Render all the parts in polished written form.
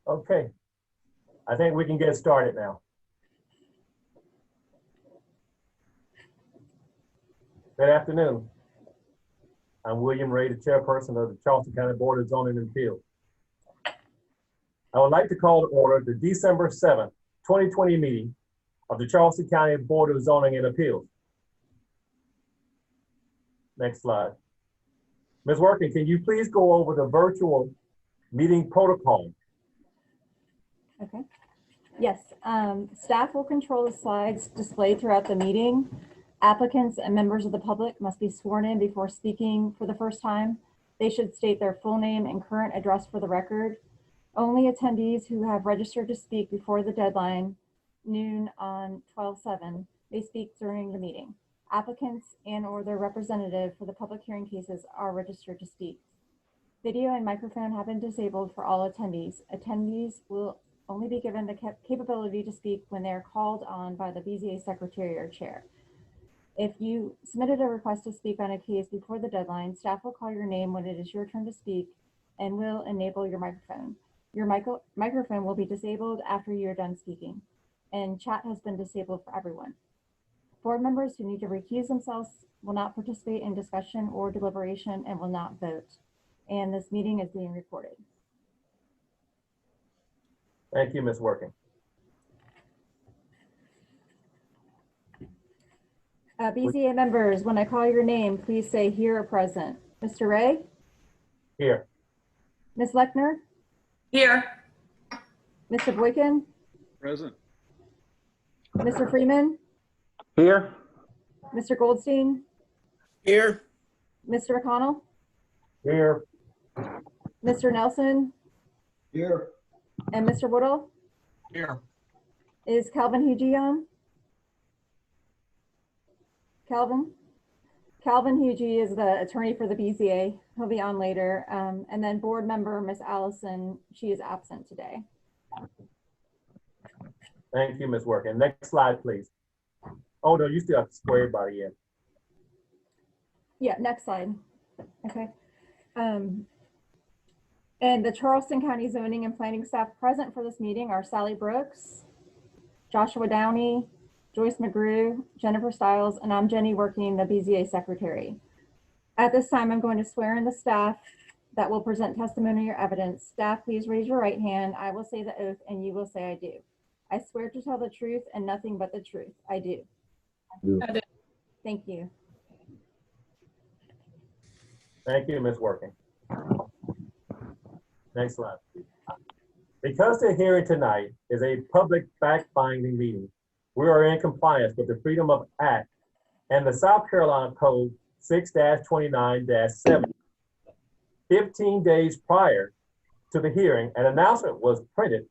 Okay, I think we can get started now. Good afternoon. I'm William Ray, the chairperson of the Charleston County Board of Zoning and Appeals. I would like to call to order the December 7th, 2020 meeting of the Charleston County Board of Zoning and Appeals. Next slide. Ms. Working, can you please go over the virtual meeting protocol? Okay. Yes, staff will control the slides displayed throughout the meeting. Applicants and members of the public must be sworn in before speaking for the first time. They should state their full name and current address for the record. Only attendees who have registered to speak before the deadline, noon on 12/7, may speak during the meeting. Applicants and/or their representative for the public hearing cases are registered to speak. Video and microphone have been disabled for all attendees. Attendees will only be given the capability to speak when they are called on by the BZA secretary or chair. If you submitted a request to speak on a case before the deadline, staff will call your name when it is your turn to speak and will enable your microphone. Your microphone will be disabled after you're done speaking, and chat has been disabled for everyone. Board members who need to recuse themselves will not participate in discussion or deliberation and will not vote. And this meeting is being recorded. Thank you, Ms. Working. BZA members, when I call your name, please say here or present. Mr. Ray? Here. Ms. Lechner? Here. Mr. Boykin? Present. Mr. Freeman? Here. Mr. Goldstein? Here. Mr. McConnell? Here. Mr. Nelson? Here. And Mr. Woodall? Here. Is Calvin Hugie on? Calvin? Calvin Hugie is the attorney for the BZA. He'll be on later. And then board member, Miss Allison, she is absent today. Thank you, Ms. Working. Next slide, please. Oh, no, you still have to swear everybody in. Yeah, next slide. Okay. And the Charleston County Zoning and Planning staff present for this meeting are Sally Brooks, Joshua Downey, Joyce McGrew, Jennifer Stiles, and I'm Jenny Working, the BZA secretary. At this time, I'm going to swear in the staff that will present testimony or evidence. Staff, please raise your right hand. I will say the oath and you will say I do. I swear to tell the truth and nothing but the truth. I do. I do. Thank you. Thank you, Ms. Working. Next slide, please. Because the hearing tonight is a public fact-finding meeting, we are in compliance with the Freedom of Act and the South Carolina Code 6-29-7. 15 days prior to the hearing, an announcement was printed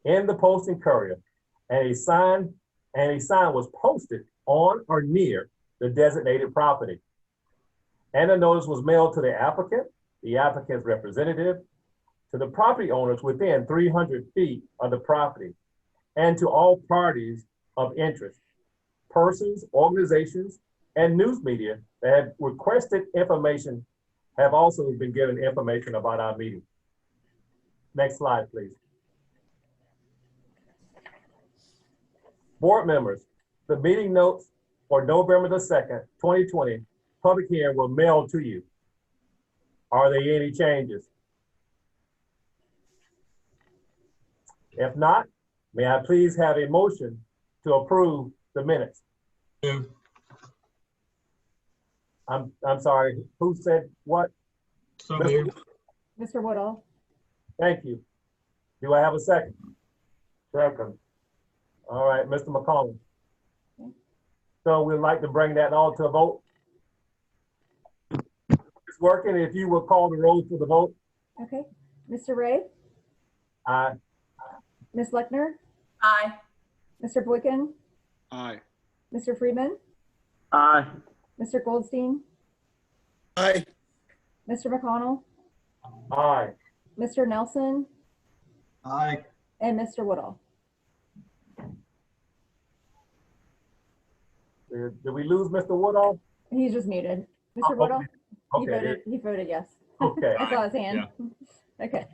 in the Post and Courier, and a sign was posted on or near the designated property. And a notice was mailed to the applicant's representative, to the property owners within 300 feet of the property, and to all parties of interest, persons, organizations, and news media that have requested information have also been given information about our meeting. Next slide, please. Board members, the meeting notes for November the 2nd, 2020, public hearing were mailed to you. Are there any changes? If not, may I please have a motion to approve the minutes? I'm sorry, who said what? So moved. Mr. Woodall. Thank you. Do I have a second? Second. All right, Mr. McCollum. So we'd like to bring that all to a vote. It's working. If you will call the roll for the vote. Okay. Mr. Ray? Aye. Ms. Lechner? Aye. Mr. Boykin? Aye. Mr. Freeman? Aye. Mr. Goldstein? Aye. Mr. McConnell? Aye. Mr. Nelson? Aye. And Mr. Woodall? Did we lose Mr. Woodall? He's just muted. Mr. Oh, Woodall? okay. He voted yes. Okay. I saw his hand. Okay.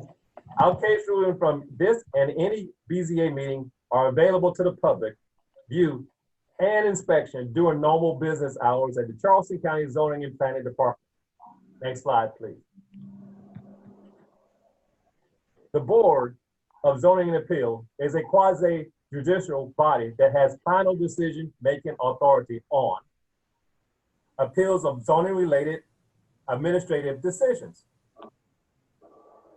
Our case ruling from this and any BZA meeting are available to the public view and inspection during normal business hours at the Charleston County Zoning and Planning Department. Next slide, please. The Board of Zoning and Appeal is a quasi-judicial body that has final decision-making authority on appeals of zoning-related administrative decisions.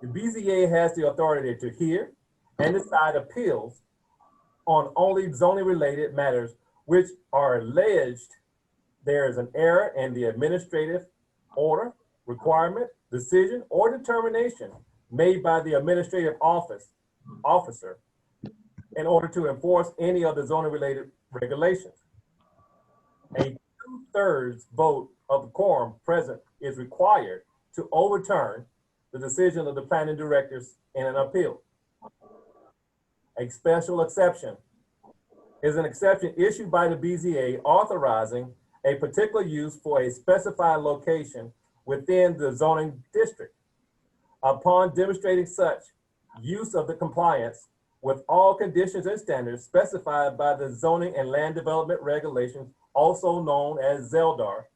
The BZA has the authority to hear and decide appeals on only zoning-related matters which are alleged there is an error in the administrative order, requirement, decision, or determination made by the administrative officer in order to enforce any of the zoning-related regulations. A 2/3 vote of the quorum present is required to overturn the decision of the planning directors in an appeal. A special exception is an exception issued by the BZA authorizing a particular use for a specified location within the zoning district. Upon demonstrating such use of the compliance with all conditions and standards specified by the zoning and land development regulations, also known as ZELDAR,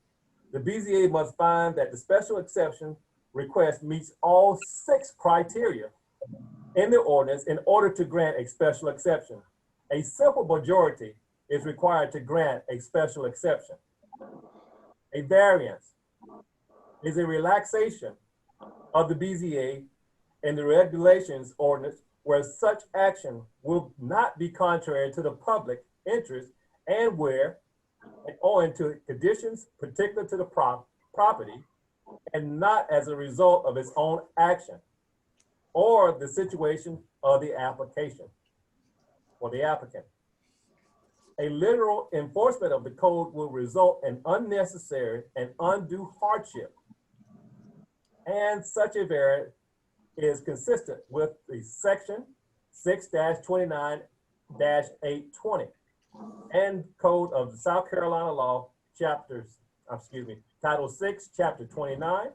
the BZA must find that the special exception request meets all 6 criteria in the ordinance in order to grant a special exception. A simple majority is required to grant a special exception. A variance is a relaxation of the BZA and the regulations ordinance where such action will not be contrary to the public interest and where, owing to conditions particular to the property and not as a result of its own action or the situation of the application or the applicant. A literal enforcement of the code will result in unnecessary and undue hardship, and such a variance is consistent with the section 6-29-820 and Code of South Carolina Law, Title 6, Chapter 29.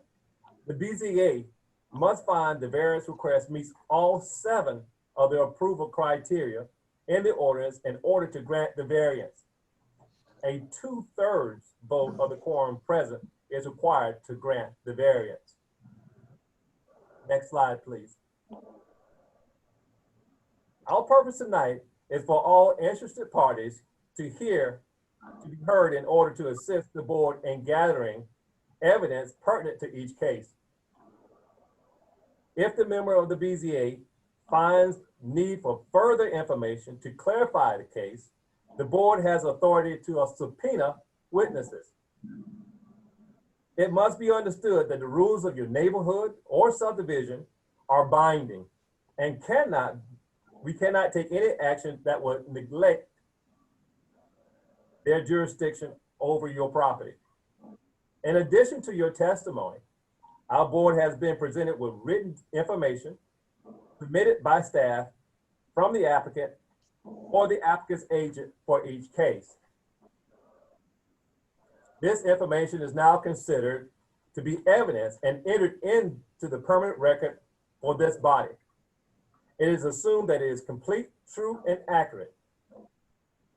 The BZA must find the variance request meets all 7 of the approval criteria in the ordinance in order to grant the variance. A 2/3 vote of the quorum present is required to grant the variance. Next slide, please. Our purpose tonight is for all interested parties to be heard in order to assist the board in gathering evidence pertinent to each case. If the member of the BZA finds need for further information to clarify the case, the board has authority to subpoena witnesses. It must be understood that the rules of your neighborhood or subdivision are binding and we cannot take any action that would neglect their jurisdiction over your property. In addition to your testimony, our board has been presented with written information submitted by staff from the applicant or the applicant's agent for each case. This information is now considered to be evidence and entered into the permanent record for this body. It is assumed that it is complete, true, and accurate.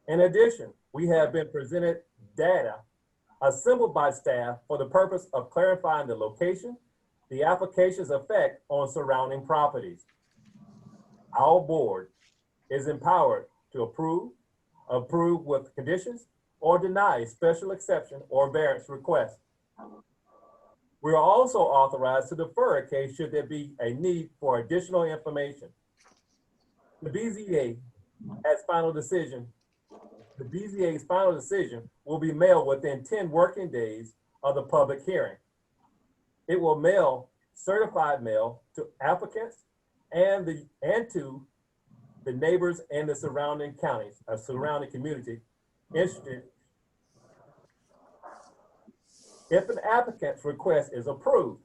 In addition, we have been presented data assembled by staff for the purpose of clarifying the location, the application's effect on surrounding properties. Our board is empowered to approve with conditions, or deny special exception or variance request. We are also authorized to defer a case should there be a need for additional information. The BZA has final decision. The BZA's final decision will be mailed within 10 working days of the public hearing. It will mail certified mail to applicants and to the neighbors and the surrounding counties, surrounding community interested. If an applicant's request is approved,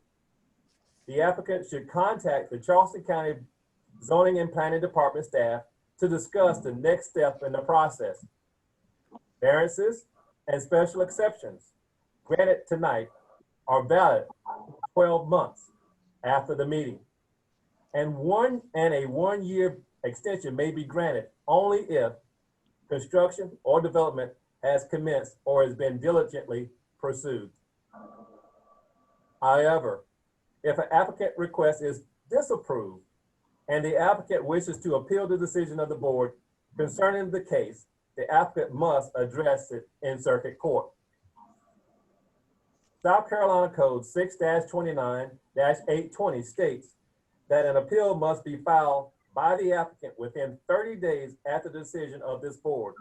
the applicant should contact the Charleston County Zoning and Planning Department staff to discuss the next step in the process. Variances and special exceptions granted tonight are valid 12 months after the meeting. and a 1 year extension may be granted only if construction or development has commenced or has been diligently pursued. However, if an applicant request is disapproved and the applicant wishes to appeal the decision of the board concerning the case, the applicant must address it in circuit court. South Carolina Code 6-29-820 states that an appeal must be filed by the applicant within 30 days after the decision of this board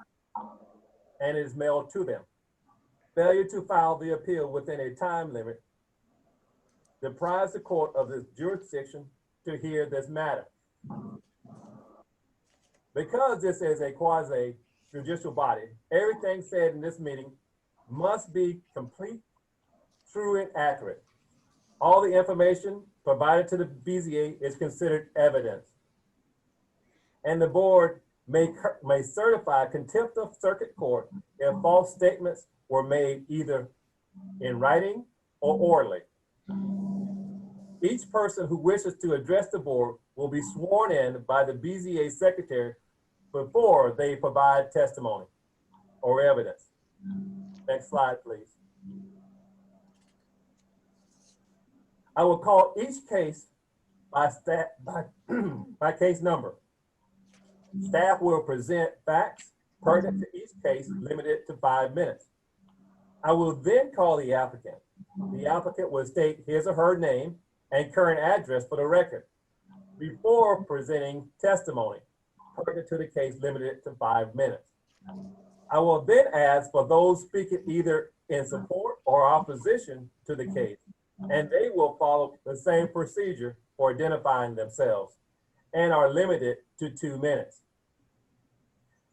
and is mailed to them. Failure to file the appeal within a time limit deprives the court of the jurisdiction to hear this matter. Because this is a quasi-judicial body, everything said in this meeting must be complete, true, and accurate. All the information provided to the BZA is considered evidence. And the board may certify contempt of circuit court if false statements were made either in writing or orally. Each person who wishes to address the board will be sworn in by the BZA secretary before they provide testimony or evidence. Next slide, please. I will call each case by case number. Staff will present facts pertinent to each case, limited to 5 minutes. I will then call the applicant. The applicant will state his or her name and current address for the record before presenting testimony pertinent to the case, limited to 5 minutes. I will then ask for those speaking either in support or opposition to the case, and they will follow the same procedure for identifying themselves and are limited to 2 minutes.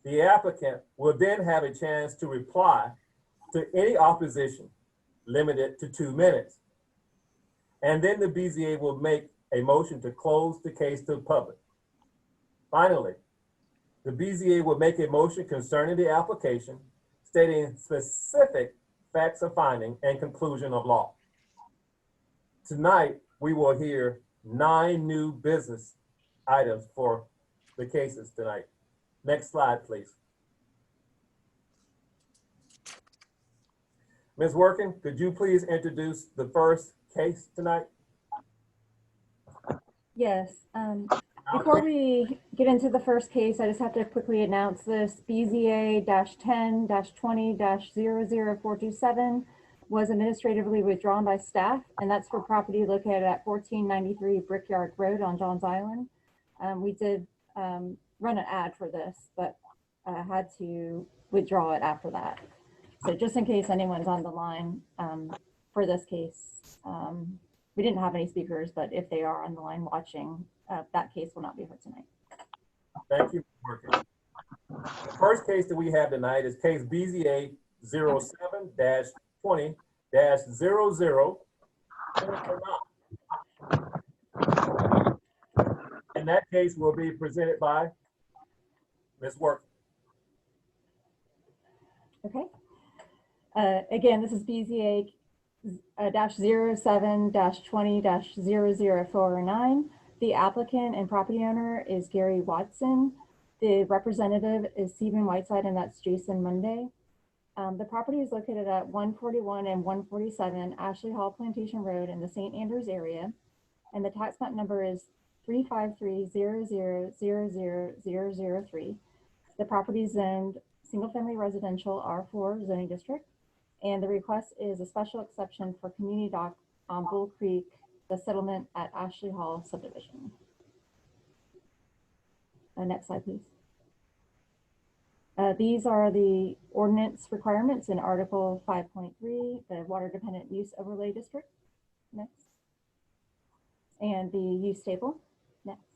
The applicant will then have a chance to reply to any opposition, limited to 2 minutes. And then the BZA will make a motion to close the case to the public. Finally, the BZA will make a motion concerning the application, stating specific facts of finding and conclusion of law. Tonight, we will hear 9 new business items for the cases tonight. Next slide, please. Ms. Workin, could you please introduce the first case tonight? Yes. Before we get into the first case, I just have to quickly announce this. BZA-10-20-00-427 was administratively withdrawn by staff, and that's for property located at 1493 Brickyard Road on Johns Island. We did run an ad for this, but had to withdraw it after that. So just in case anyone's on the line for this case, we didn't have any speakers, but if they are on the line watching, that case will not be heard tonight. Thank you, Ms. Workin. The first case that we have tonight is case BZA 07-20-00. And that case will be presented by Ms. Workin. Okay. Again, this is BZA -07-20-00-409. The applicant and property owner is Gary Watson. The representative is Stephen Whiteside, and that's Jason Monday. The property is located at 141 and 147 Ashley Hall Plantation Road in the St. Andrews area, and the tax map number is 353000003. The property is zoned single-family residential R4 zoning district, and the request is a special exception for community dock on Bull Creek, the settlement at Ashley Hall subdivision. Next slide, please. These are the ordinance requirements in Article 5.3, the Water Dependent Use Overlay District. Next. And the use table. Next.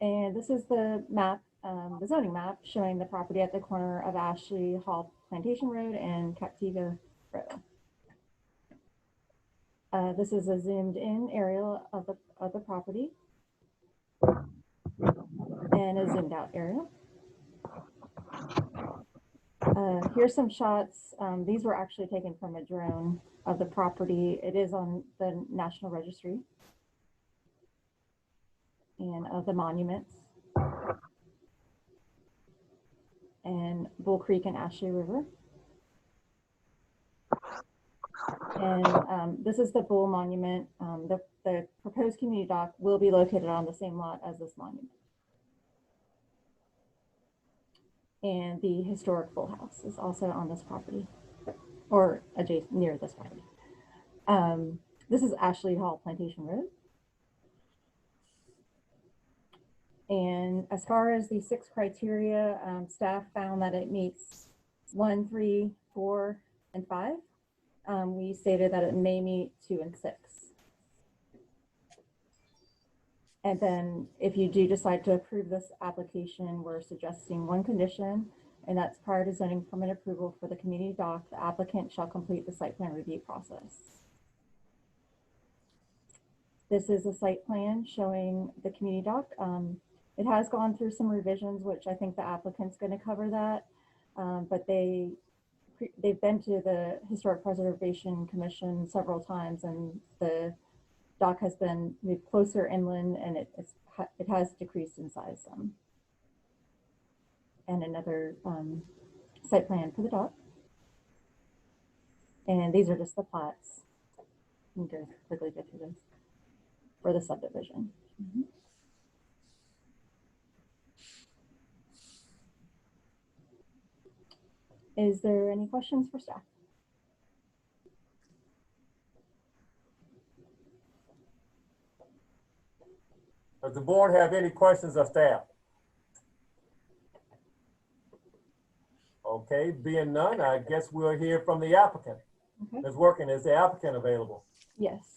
And this is the map, the zoning map showing the property at the corner of Ashley Hall Plantation Road and Captiva Road. This is a zoomed in aerial of the property and a zoomed out aerial. Here's some shots. These were actually taken from a drone of the property. It is on the National Registry. and of the monuments, and Bull Creek and Ashley River. And this is the Bull Monument. The proposed community dock will be located on the same lot as this monument. And the historic Bull House is also on this property, or adjacent near this property. This is Ashley Hall Plantation Road. And as far as the 6 criteria, staff found that it meets 1, 3, 4, and 5. We stated that it may meet 2 and 6. And then if you do decide to approve this application, we're suggesting 1 condition, and that's prior to zoning permit approval for the community dock, the applicant shall complete the site plan review process. This is a site plan showing the community dock. It has gone through some revisions, which I think the applicant's going to cover that, but they've been to the Historic Preservation Commission several times, and the dock has been moved closer inland, and it has decreased in size some. And another site plan for the dock. And these are just the plots. You can quickly go through this for the subdivision. Mm-hmm. Is there any questions for staff? Does the board have any questions of staff? Okay, being none, I guess we'll hear from the applicant. Okay. Ms. Working, is the applicant available? Yes.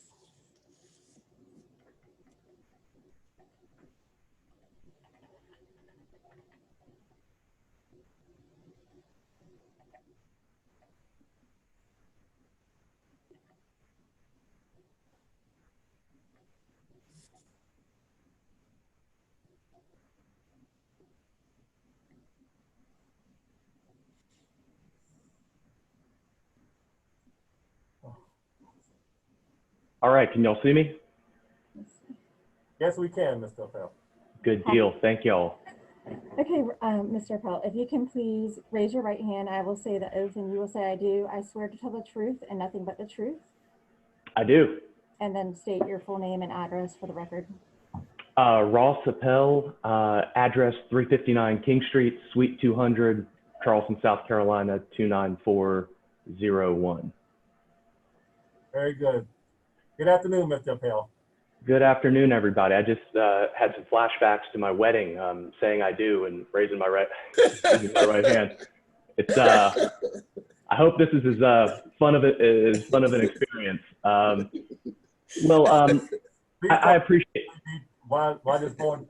All right, can y'all see me? Yes, we can, Mr. Appel. Good deal, thank y'all. Okay, Mr. Appel, if you can please raise your right hand, I will say the oath and you will say I do. I swear to tell the truth and nothing but the truth. I do. And then state your full name and address for the record. Ross Appel, address 359 King Street, Suite 200, Charleston, South Carolina, 29401. Very good. Good afternoon, Mr. Appel. Good afternoon, everybody. I just had some flashbacks to my wedding, saying I do and raising my right, hand. It's I hope this is as fun of an experience. I appreciate. Why this board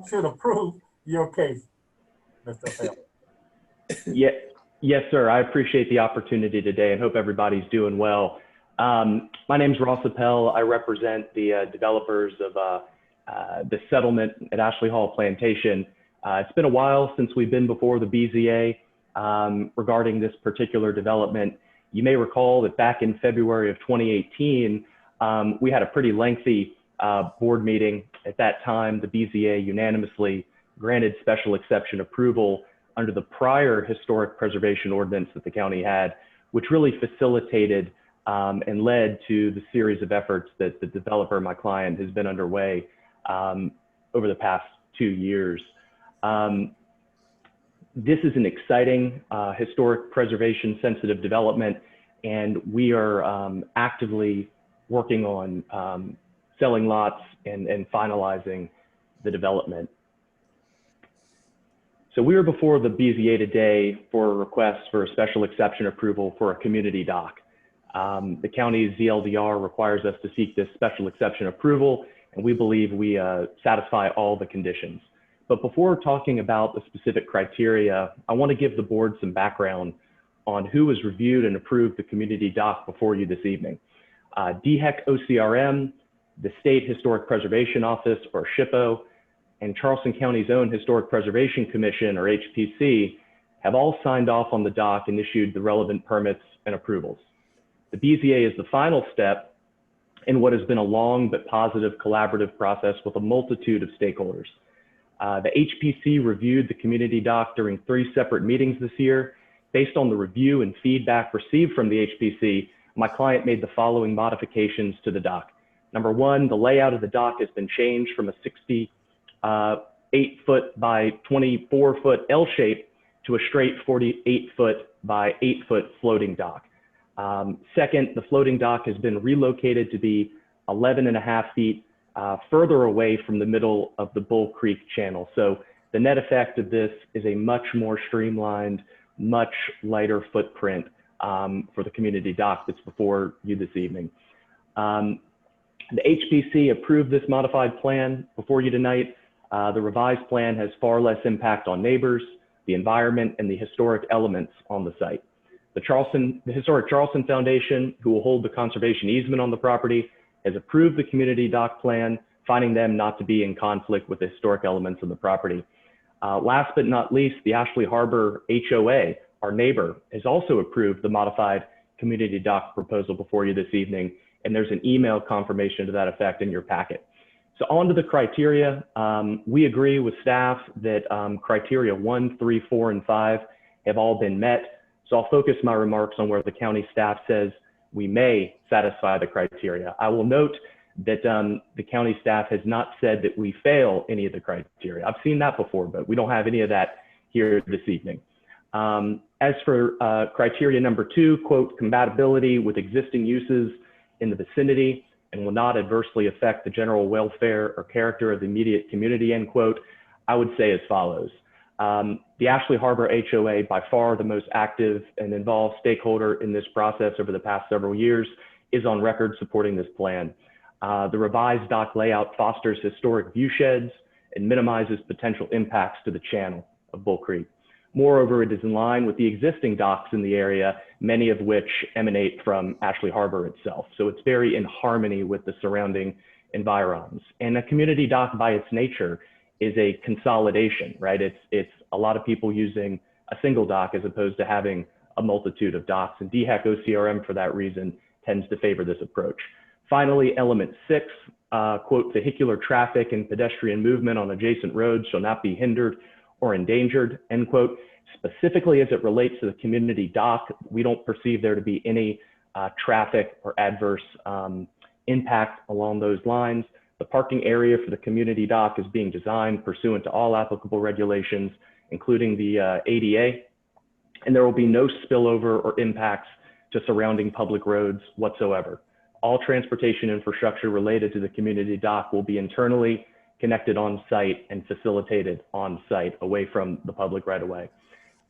should approve your case, Mr. Appel. Yeah, yes, sir. I appreciate the opportunity today and hope everybody's doing well. My name's Ross Appel. I represent the developers of the settlement at Ashley Hall Plantation. It's been a while since we've been before the BZA regarding this particular development. You may recall that back in February of 2018, we had a pretty lengthy board meeting. At that time, the BZA unanimously granted special exception approval under the prior historic preservation ordinance that the county had, which really facilitated and led to the series of efforts that the developer, my client, has been underway over the past 2 years. This is an exciting historic preservation sensitive development, and we are actively working on selling lots and finalizing the development. So we are before the BZA today for a request for a special exception approval for a community dock. The county's ZLDR requires us to seek this special exception approval, and we believe we satisfy all the conditions. But before talking about the specific criteria, I want to give the board some background on who has reviewed and approved the community dock before you this evening. DHEC OCRM, the State Historic Preservation Office, or SHPO, and Charleston County's own Historic Preservation Commission, or HPC, have all signed off on the dock and issued the relevant permits and approvals. The BZA is the final step in what has been a long but positive collaborative process with a multitude of stakeholders. The HPC reviewed the community dock during 3 separate meetings this year. Based on the review and feedback received from the HPC, my client made the following modifications to the dock. Number 1, the layout of the dock has been changed from a 68-foot by 24-foot L shape to a straight 48-foot by 8-foot floating dock. Second, the floating dock has been relocated to be 11.5 feet further away from the middle of the Bull Creek channel. So the net effect of this is a much more streamlined, much lighter footprint for the community dock that's before you this evening. The HPC approved this modified plan before you tonight. The revised plan has far less impact on neighbors, the environment, and the historic elements on the site. The Historic Charleston Foundation, who will hold the conservation easement on the property, has approved the community dock plan, finding them not to be in conflict with the historic elements of the property. Last but not least, the Ashley Harbor HOA, our neighbor, has also approved the modified community dock proposal before you this evening, and there's an email confirmation to that effect in your packet. So on to the criteria. We agree with staff that criteria 1, 3, 4, and 5 have all been met. So I'll focus my remarks on where the county staff says we may satisfy the criteria. I will note that the county staff has not said that we fail any of the criteria. I've seen that before, but we don't have any of that here this evening. As for criteria number 2, quote, compatibility with existing uses in the vicinity and will not adversely affect the general welfare or character of the immediate community, end quote, I would say as follows. The Ashley Harbor HOA, by far the most active and involved stakeholder in this process over the past several years, is on record supporting this plan. The revised dock layout fosters historic view sheds and minimizes potential impacts to the channel of Bull Creek. Moreover, it is in line with the existing docks in the area, many of which emanate from Ashley Harbor itself. So it's very in harmony with the surrounding environs. And a community dock by its nature is a consolidation, right? It's a lot of people using a single dock as opposed to having a multitude of docks. And DHEC OCRM, for that reason, tends to favor this approach. Finally, element 6, quote, vehicular traffic and pedestrian movement on adjacent roads shall not be hindered or endangered, end quote. Specifically as it relates to the community dock, we don't perceive there to be any traffic or adverse impact along those lines. The parking area for the community dock is being designed pursuant to all applicable regulations, including the ADA, and there will be no spillover or impacts to surrounding public roads whatsoever. All transportation infrastructure related to the community dock will be internally connected on site and facilitated on site away from the public right away.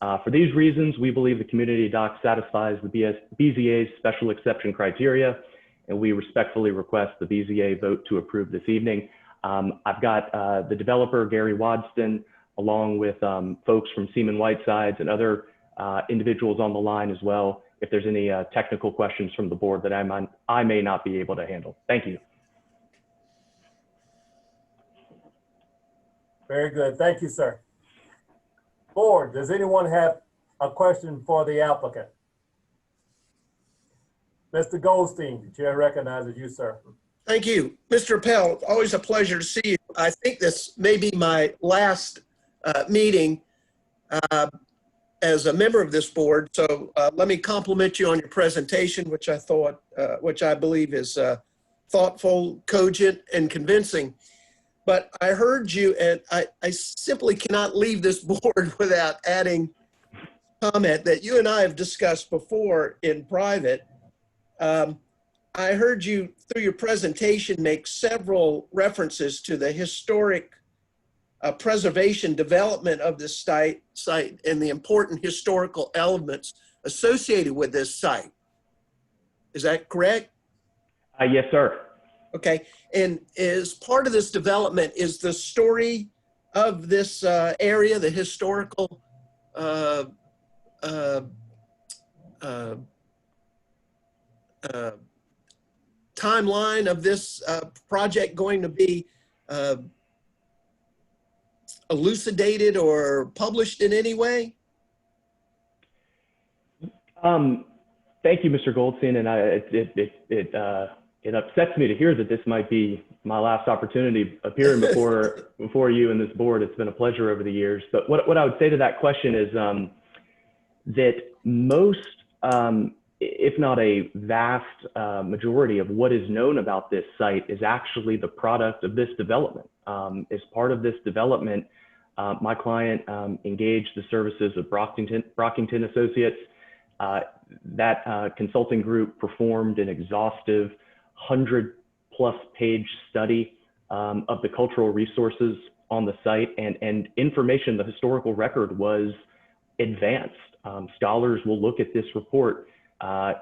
For these reasons, we believe the community dock satisfies the BZA's special exception criteria, and we respectfully request the BZA vote to approve this evening. I've got the developer, Gary Wadston, along with folks from Seaman Whitesides and other individuals on the line as well, if there's any technical questions from the board that I may not be able to handle. Thank you. Very good. Thank you, sir. Board, does anyone have a question for the applicant? Mr. Goldstein, the chair recognizes you, sir. Thank you. Mr. Appel, always a pleasure to see you. I think this may be my last meeting as a member of this board. So let me compliment you on your presentation, which I believe is thoughtful, cogent, and convincing. But I heard you, and I simply cannot leave this board without adding comment that you and I have discussed before in private. I heard you, through your presentation, make several references to the historic preservation development of this site and the important historical elements associated with this site. Is that correct? Yes, sir. Okay, and as part of this development is the story of this area, the historical timeline of this project going to be elucidated or published in any way? Thank you, Mr. Goldstein, and it upsets me to hear that this might be my last opportunity appearing before you and this board. It's been a pleasure over the years. But what I would say to that question is that most, if not a vast majority of what is known about this site is actually the product of this development. As part of this development, my client engaged the services of Brockington Associates. That consulting group performed an exhaustive 100+ page study of the cultural resources on the site, and information, the historical record was advanced. Scholars will look at this report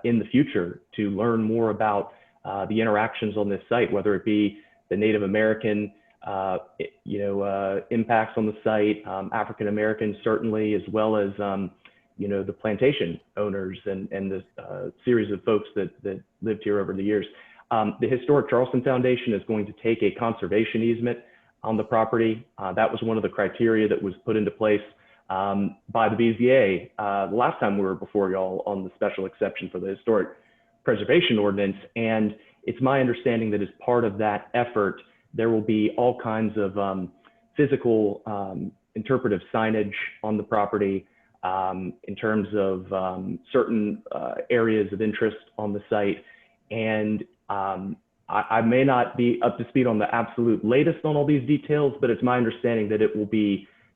in the future to learn more about the interactions on this site, whether it be the Native American impacts on the site, African Americans certainly, as well as the plantation owners and the series of folks that lived here over the years. The Historic Charleston Foundation is going to take a conservation easement on the property. That was one of the criteria that was put into place by the BZA the last time we were before y'all on the special exception for the historic preservation ordinance. And it's my understanding that as part of that effort, there will be all kinds of physical interpretive signage on the property in terms of certain areas of interest on the site. And I may not be up to speed on the absolute latest on all these details, but it's my understanding that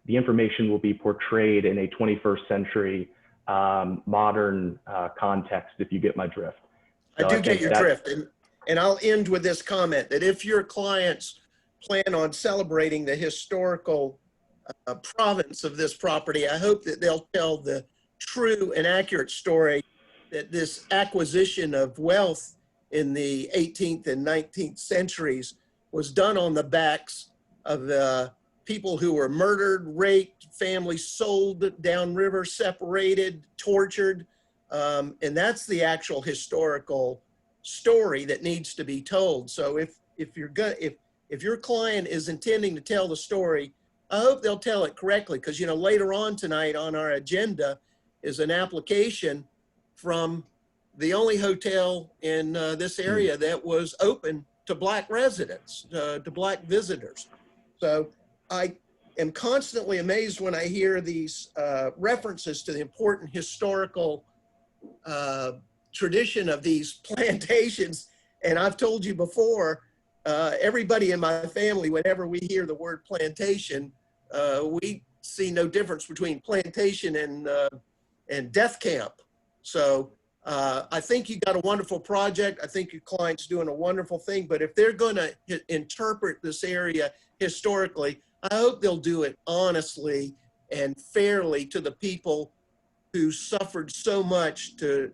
the information will be portrayed in a 21st century modern context, if you get my drift. So I do get your drift. And I'll end with this comment that if your clients plan on celebrating the historical province of this property, I hope that they'll tell the true and accurate story that this acquisition of wealth in the 18th and 19th centuries was done on the backs of the people who were murdered, raped, families sold downriver, separated, tortured. And that's the actual historical story that needs to be told. So if your client is intending to tell the story, I hope they'll tell it correctly, because later on tonight on our agenda is an application from the only hotel in this area that was open to Black residents, to Black visitors. So I am constantly amazed when I hear these references to the important historical tradition of these plantations. And I've told you before, everybody in my family, whenever we hear the word plantation, we see no difference between plantation and death camp. So I think you got a wonderful project. I think your client's doing a wonderful thing, but if they're going to interpret this area historically, I hope they'll do it honestly and fairly to the people who suffered so much to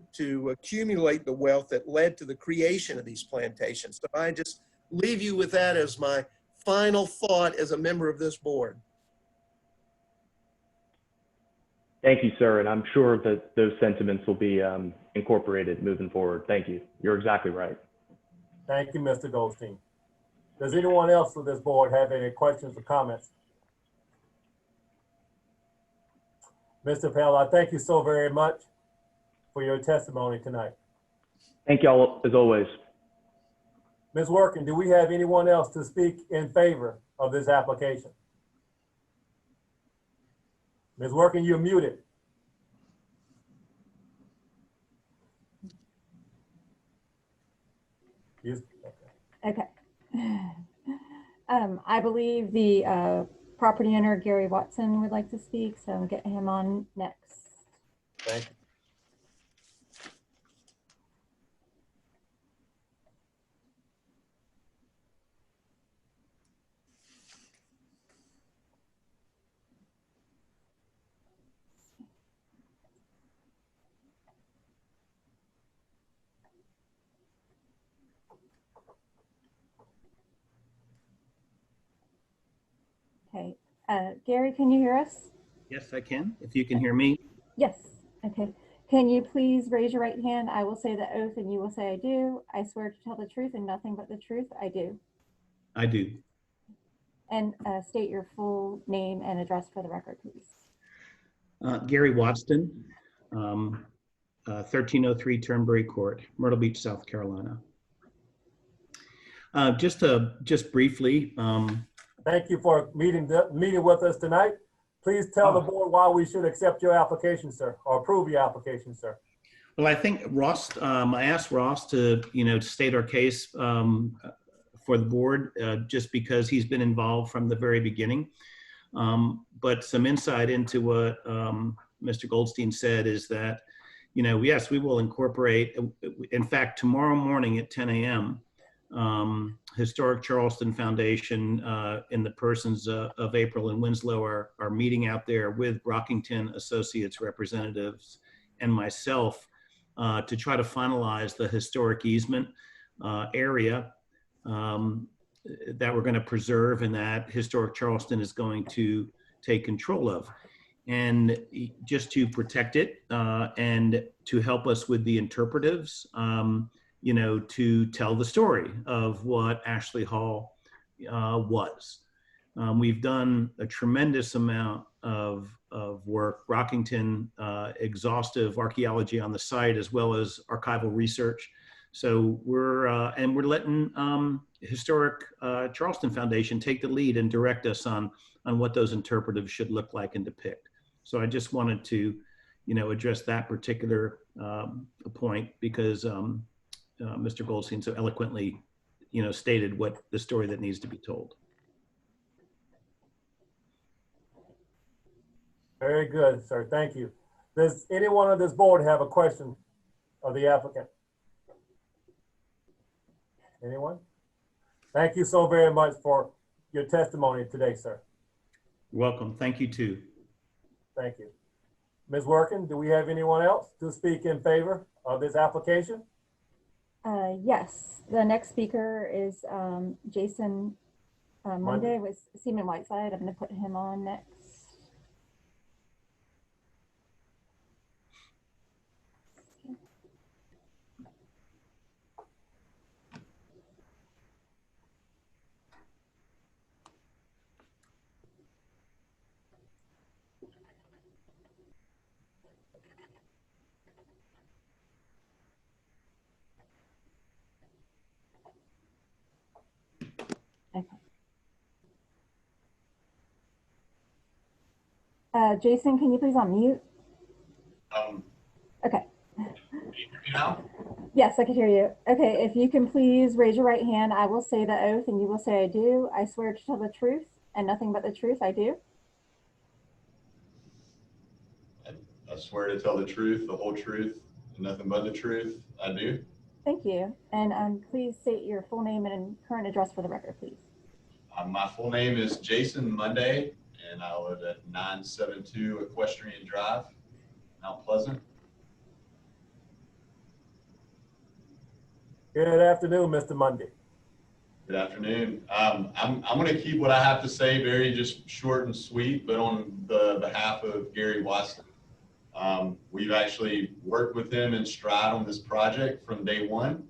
accumulate the wealth that led to the creation of these plantations. So I just leave you with that as my final thought as a member of this board. Thank you, sir. And I'm sure that those sentiments will be incorporated moving forward. Thank you. You're exactly right. Thank you, Mr. Goldstein. Does anyone else for this board have any questions or comments? Mr. Pell, I thank you so very much for your testimony tonight. Thank y'all as always. Ms. Workin, do we have anyone else to speak in favor of this application? Ms. Workin, you're muted. Okay. I believe the property owner, Gary Watson, would like to speak, so I'll get him on next. Thank you. Okay. Gary, can you hear us? Yes, I can. If you can hear me. Yes. Okay. Can you please raise your right hand? I will say the oath and you will say I do. I swear to tell the truth and nothing but the truth. I do. I do. And state your full name and address for the record, please. Gary Watson, 1303 Turnberry Court, Myrtle Beach, South Carolina. Just briefly, Thank you for meeting with us tonight. Please tell the board why we should accept your application, sir, or approve your application, sir. well, I think Ross, I asked Ross to, state our case for the board, just because he's been involved from the very beginning. But some insight into what Mr. Goldstein said is that, yes, we will incorporate, in fact, tomorrow morning at 10 a.m., Historic Charleston Foundation, in the persons of April and Winslow, are meeting out there with Brockington Associates representatives and myself to try to finalize the historic easement area that we're going to preserve and that Historic Charleston is going to take control of. And just to protect it and to help us with the interpretives, to tell the story of what Ashley Hall was. We've done a tremendous amount of work, Brockington, exhaustive archaeology on the site, as well as archival research. So we're letting Historic Charleston Foundation take the lead and direct us on what those interpretives should look like and depict. So I just wanted to, address that particular point because Mr. Goldstein so eloquently, stated what the story that needs to be told. Very good, sir. Thank you. Does anyone on this board have a question of the applicant? Anyone? Thank you so very much for your testimony today, sir. You're welcome. Thank you too. Thank you. Ms. Workin, do we have anyone else to speak in favor of this application? Yes, the next speaker is Jason Monday with Seaman Whiteside. I'm going to put him on next. Okay. Jason, can you please unmute? Okay. Yes, I can hear you. Okay, if you can please raise your right hand, I will say the oath and you will say I do. I swear to tell the truth and nothing but the truth, I do. I swear to tell the truth, the whole truth, and nothing but the truth, I do. Thank you. And please state your full name and current address for the record, please. My full name is Jason Monday, and I live at 972 Equestrian Drive, Mount Pleasant. Good afternoon, Mr. Monday. Good afternoon. I'm going to keep what I have to say very just short and sweet, but on the behalf of Gary Watson, we've actually worked with him in stride on this project from day one.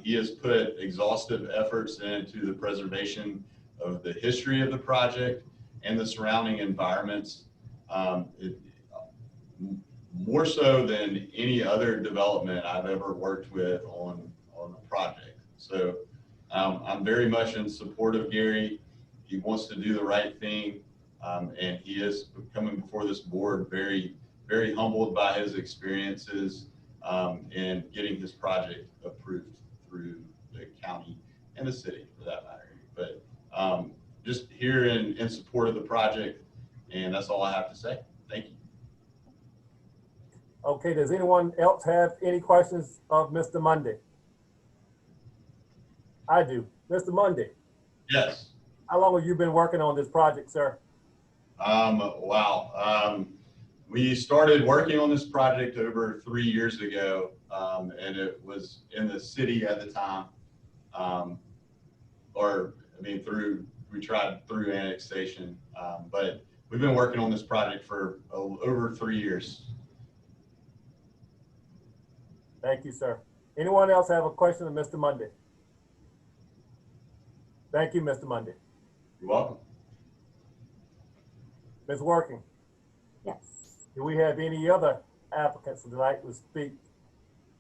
He has put exhaustive efforts into the preservation of the history of the project and the surrounding environments, more so than any other development I've ever worked with on the project. So I'm very much in support of Gary. He wants to do the right thing, and he is coming before this board very, very humbled by his experiences in getting his project approved through the county and the city for that matter. But just here in support of the project, and that's all I have to say. Thank you. Okay, does anyone else have any questions of Mr. Monday? I do. Mr. Monday. Yes. How long have you been working on this project, sir? Wow. We started working on this project over 3 years ago, and it was in the city at the time. We tried through annexation, but we've been working on this project for over 3 years. Thank you, sir. Anyone else have a question of Mr. Monday? Thank you, Mr. Monday. You're welcome. Ms. Working, Yes. do we have any other applicants that would like to speak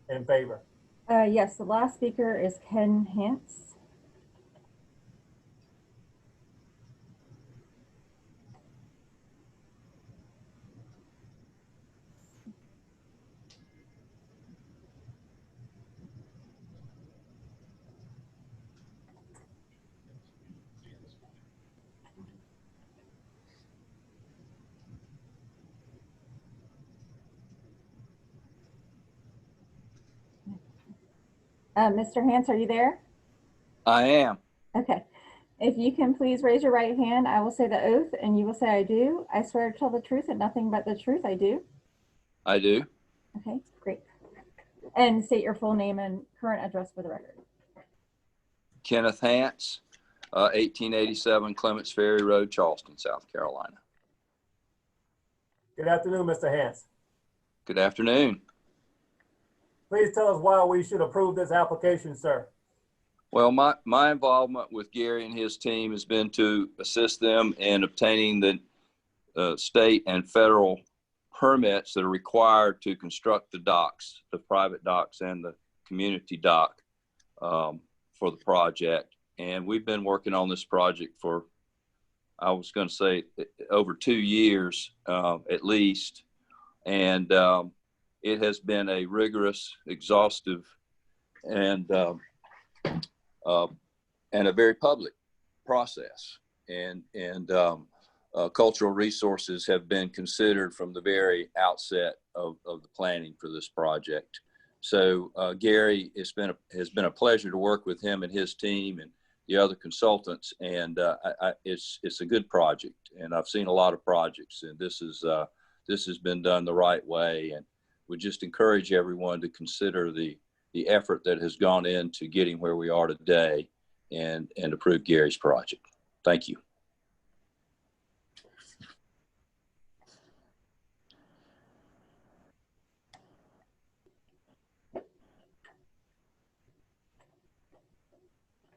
in favor? Yes, the last speaker is Ken Hance. Mr. Hance, are you there? I am. Okay. If you can please raise your right hand, I will say the oath and you will say I do. I swear to tell the truth and nothing but the truth. I do. I do. Okay, great. And state your full name and current address for the record. Kenneth Hance, 1887 Clements Ferry Road, Charleston, South Carolina. Good afternoon, Mr. Hance. Good afternoon. Please tell us why we should approve this application, sir. Well, my involvement with Gary and his team has been to assist them in obtaining the state and federal permits that are required to construct the docks, the private docks and the community dock for the project. And we've been working on this project for, I was going to say, over 2 years at least. And it has been a rigorous, exhaustive, and a very public process. And cultural resources have been considered from the very outset of the planning for this project. So Gary, has been a pleasure to work with him and his team and the other consultants, and it's a good project. And I've seen a lot of projects, and this has been done the right way. And we just encourage everyone to consider the effort that has gone into getting where we are today, and approve Gary's project. Thank you.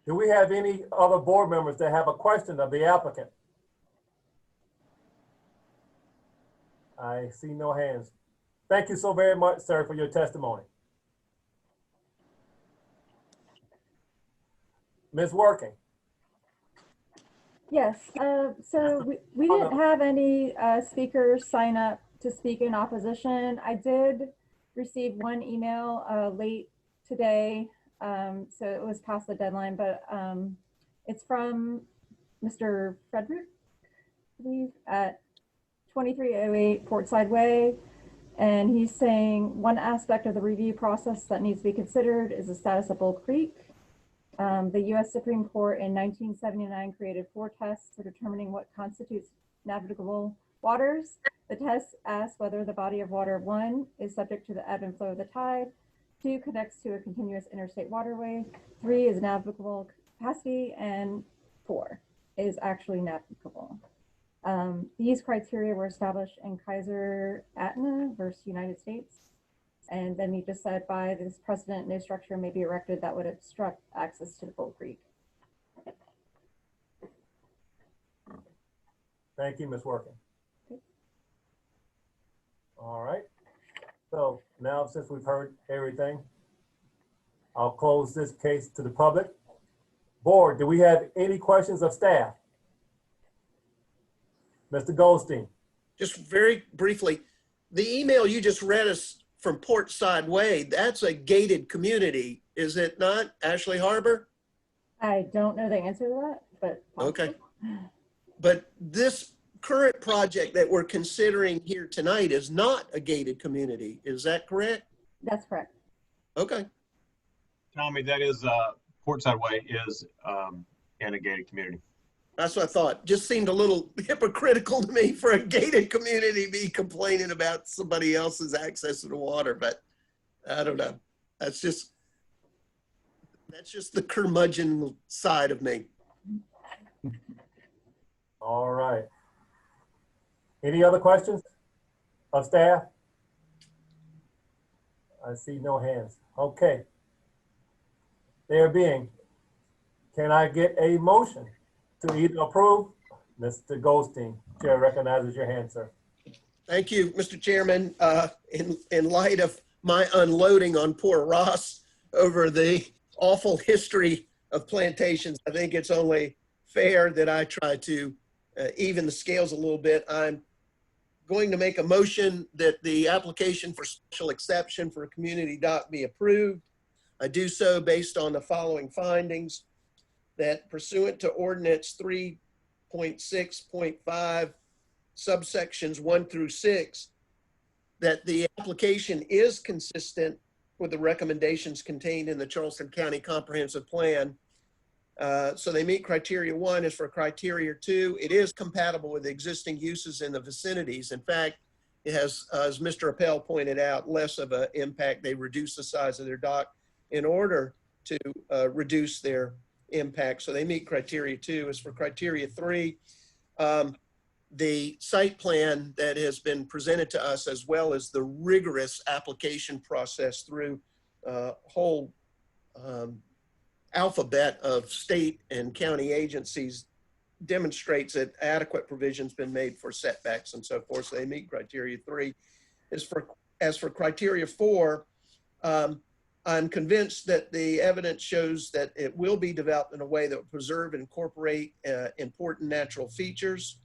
Do we have any other board members that have a question of the applicant? I see no hands. Thank you so very much, sir, for your testimony. Ms. Working. Yes, so we didn't have any speakers sign up to speak in opposition. I did receive one email late today, so it was past the deadline, but it's from Mr. Frederick, I believe, at 2308 Portside Way. And he's saying one aspect of the review process that needs to be considered is the status of Bull Creek. The U.S. Supreme Court in 1979 created 4 tests for determining what constitutes navigable waters. The tests ask whether the body of water, 1, is subject to the ebb and flow of the tide, 2, connects to a continuous interstate waterway, 3, is navigable capacity, and 4, is actually navigable. These criteria were established in Kaiser Aetna versus United States. And then he just said, by this precedent, no structure may be erected that would obstruct access to the Bull Creek. Thank you, Ms. Working. Okay. All right. So now, since we've heard everything, I'll close this case to the public. Board, do we have any questions of staff? Mr. Goldstein. Just very briefly, the email you just read us from Portside Way, that's a gated community, is it not, Ashley Harbor? I don't know the answer to that, but possibly. Okay. But this current project that we're considering here tonight is not a gated community. Is that correct? That's correct. Okay. Tommy, that is, Portside Way is in a gated community. That's what I thought. Just seemed a little hypocritical to me for a gated community to be complaining about somebody else's access to the water, but I don't know. That's just the curmudgeon side of me. All right. Any other questions of staff? I see no hands. Okay. There being, can I get a motion to either approve? Mr. Goldstein, Chair recognizes your hand, sir. Thank you, Mr. Chairman. In light of my unloading on poor Ross over the awful history of plantations, I think it's only fair that I try to even the scales a little bit. I'm going to make a motion that the application for special exception for a community dock be approved. I do so based on the following findings: that pursuant to ordinance 3.6.5 subsections 1 through 6, that the application is consistent with the recommendations contained in the Charleston County Comprehensive Plan. So they meet criteria 1. As for criteria 2, it is compatible with existing uses in the vicinities. In fact, it has, as Mr. Appel pointed out, less of an impact. They reduce the size of their dock in order to reduce their impact. So they meet criteria 2. As for criteria 3, the site plan that has been presented to us, as well as the rigorous application process through a whole alphabet of state and county agencies, demonstrates that adequate provision's been made for setbacks and so forth. So they meet criteria 3. As for criteria 4, I'm convinced that the evidence shows that it will be developed in a way that will preserve and incorporate important natural features.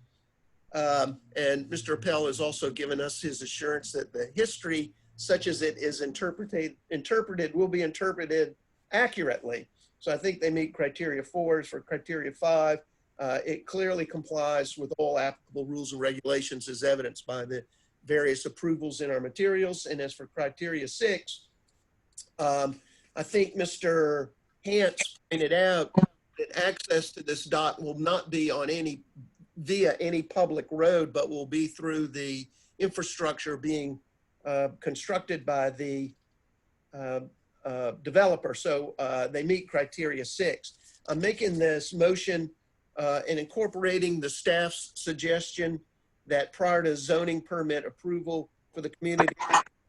And Mr. Appel has also given us his assurance that the history, such as it is interpreted will be interpreted accurately. So I think they meet criteria 4. As for criteria 5, it clearly complies with all applicable rules and regulations as evidenced by the various approvals in our materials. And as for criteria 6, I think Mr. Hance pointed out that access to this dock will not be on via any public road, but will be through the infrastructure being constructed by the developer. So they meet criteria 6. I'm making this motion and incorporating the staff's suggestion that prior to zoning permit approval for the community,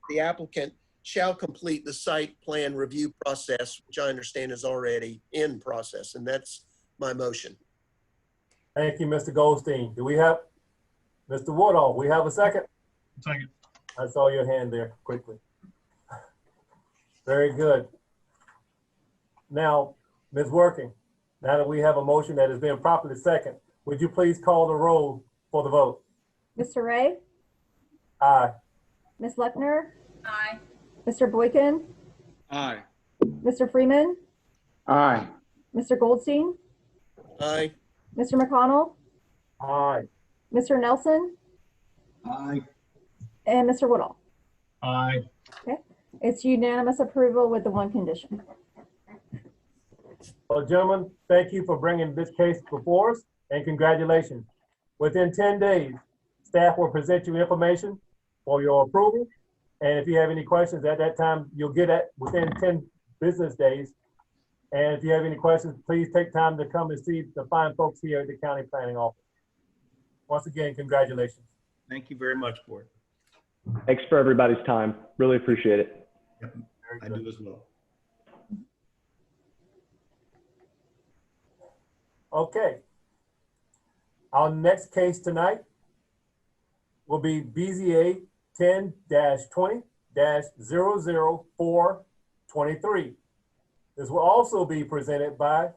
the applicant shall complete the site plan review process, which I understand is already in process. And that's my motion. Thank you, Mr. Goldstein. Do we have, Mr. Woodall, we have a second? Second. I saw your hand there quickly. Very good. Now, Ms. Working, now that we have a motion that has been properly second, would you please call the roll for the vote? Mr. Ray, Aye. Ms. Luckner, Aye. Mr. Boykin, Aye. Mr. Freeman, Aye. Mr. Goldstein, Aye. Mr. McConnell, Aye. Mr. Nelson, Aye. and Mr. Woodall. Aye. Okay, it's unanimous approval with the one condition. Well, gentlemen, thank you for bringing this case before us, and congratulations. Within 10 days, staff will present you information for your approval. And if you have any questions at that time, you'll get it within 10 business days. And if you have any questions, please take time to come and see the fine folks here at the County Planning Office. Once again, congratulations. Thank you very much, Board. Thanks for everybody's time. Really appreciate it. Yep, Very I good. do as well. Okay. Our next case tonight will be BZA 10-20-00423. This will also be presented by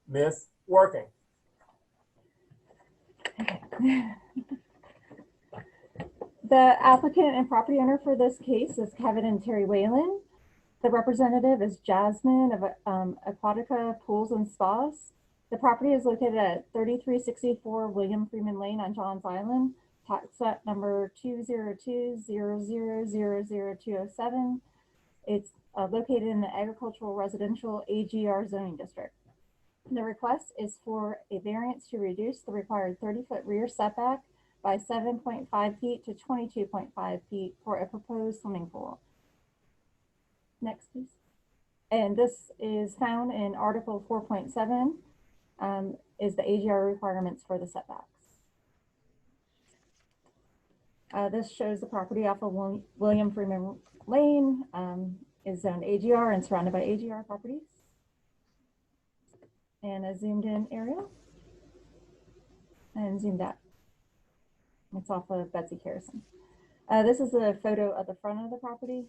Ms. Working. The applicant and property owner for this case is Kevin and Terry Whalen. The representative is Jasmine of Aquatica Pools and Spas. The property is located at 3364 William Freeman Lane on Johns Island, tax set number 20200000207. It's located in the agricultural residential AGR zoning district. The request is for a variance to reduce the required 30-foot rear setback by 7.5 feet to 22.5 feet for a proposed swimming pool. Next, please. And this is found in Article 4.7, is the AGR requirements for the setbacks. This shows the property off of William Freeman Lane, is zoned AGR and surrounded by AGR properties. And a zoomed in aerial and zoomed out. It's off of Betsy Harrison. This is a photo of the front of the property.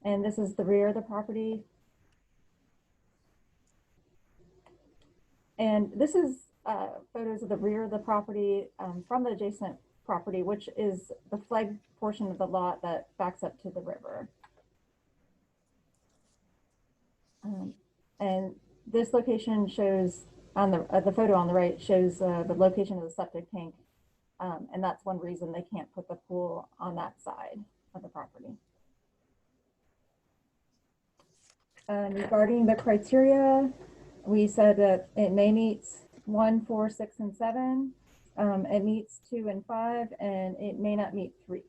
And this is the rear of the property. And this is photos of the rear of the property from the adjacent property, which is the flag portion of the lot that backs up to the river. And this location shows on the photo on the right shows the location of the septic tank. And that's one reason they can't put the pool on that side. of the property. Regarding the criteria, we said that it may meet 1, 4, 6, and 7. It meets 2 and 5, and it may not meet 3.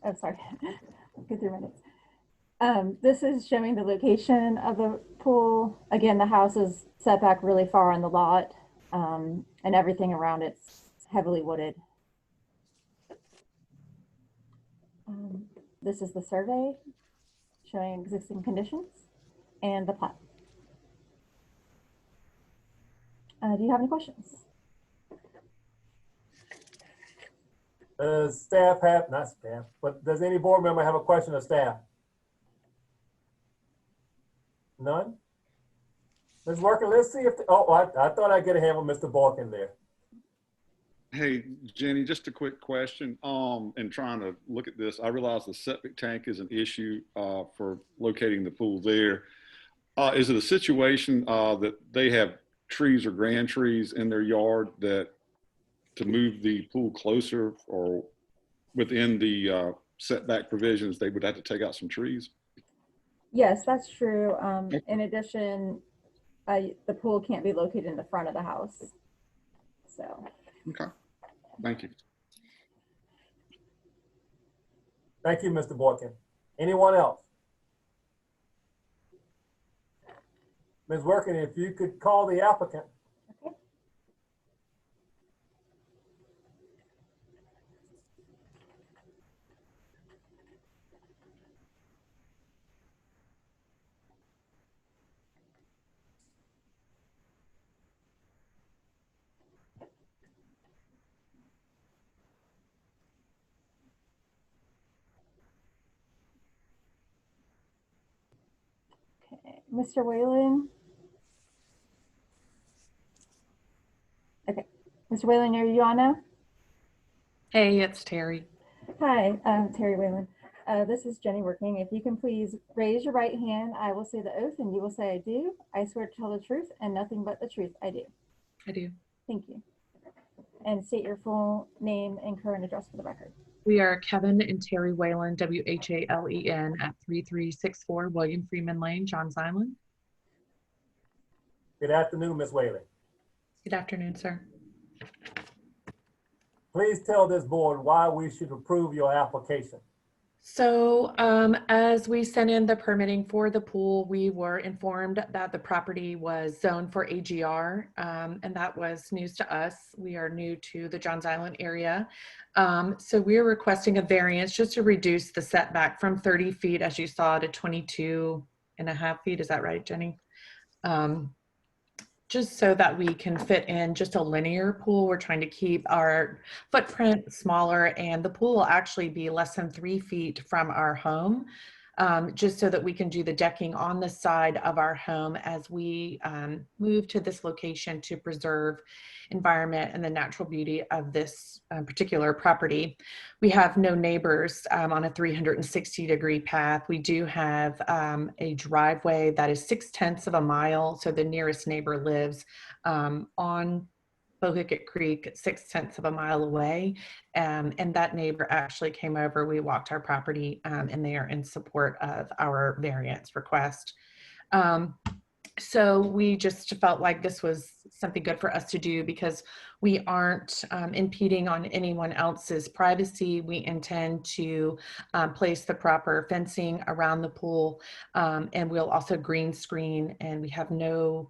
Oh, sorry. Get through minutes. This is showing the location of the pool. Again, the house is set back really far on the lot, and everything around it's heavily wooded. This is the survey showing existing conditions and the plat. Do you have any questions? Does staff have, not staff, but does any board member have a question of staff? None? Ms. Worker, let's see if, I thought I'd get a hand with Mr. Borkin there. Hey, Jenny, just a quick question. In trying to look at this, I realize the septic tank is an issue for locating the pool there. Is it a situation that they have trees or grand trees in their yard that to move the pool closer or within the setback provisions, they would have to take out some trees? Yes, that's true. In addition, the pool can't be located in the front of the house. So. Okay, thank you. Thank you, Mr. Borkin. Anyone else? Ms. Workin, if you could call the applicant. Okay. Okay, Mr. Whalen. Okay, Mr. Whalen, are you on now? Hey, it's Terry. Hi, Terry Whalen. This is Jenny Working. If you can please raise your right hand, I will say the oath and you will say I do. I swear to tell the truth and nothing but the truth. I do. I do. Thank you. And state your full name and current address for the record. We are Kevin and Terry Whalen, W-H-A-L-E-N, at 3364 William Freeman Lane, Johns Island. Good afternoon, Ms. Whaley. Good afternoon, sir. Please tell this board why we should approve your application. So as we sent in the permitting for the pool, we were informed that the property was zoned for AGR, and that was news to us. We are new to the Johns Island area. So we're requesting a variance just to reduce the setback from 30 feet, as you saw, to 22.5 feet. Is that right, Jenny? Just so that we can fit in just a linear pool. We're trying to keep our footprint smaller, and the pool will actually be less than 3 feet from our home, just so that we can do the decking on the side of our home as we move to this location to preserve environment and the natural beauty of this particular property. We have no neighbors on a 360-degree path. We do have a driveway that is 6/10 of a mile. So the nearest neighbor lives on Bohicket Creek, 6/10 of a mile away. And that neighbor actually came over. We walked our property and they are in support of our variance request. So we just felt like this was something good for us to do because we aren't impeding on anyone else's privacy. We intend to place the proper fencing around the pool, and we'll also green screen, and we have no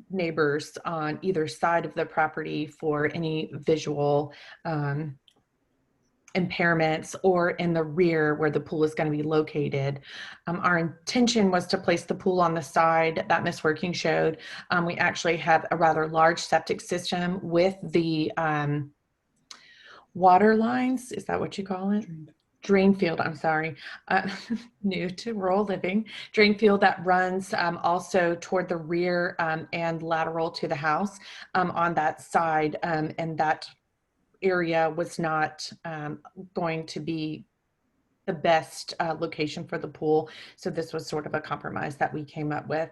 neighbors on either side of the property for any visual impairments, or in the rear where the pool is going to be located. Our intention was to place the pool on the side that Miss Working showed. We actually have a rather large septic system with the water lines. Is that what you call it? Drain field, I'm sorry, new to rural living. Drain field that runs also toward the rear and lateral to the house on that side, and that area was not going to be the best location for the pool. So this was sort of a compromise that we came up with.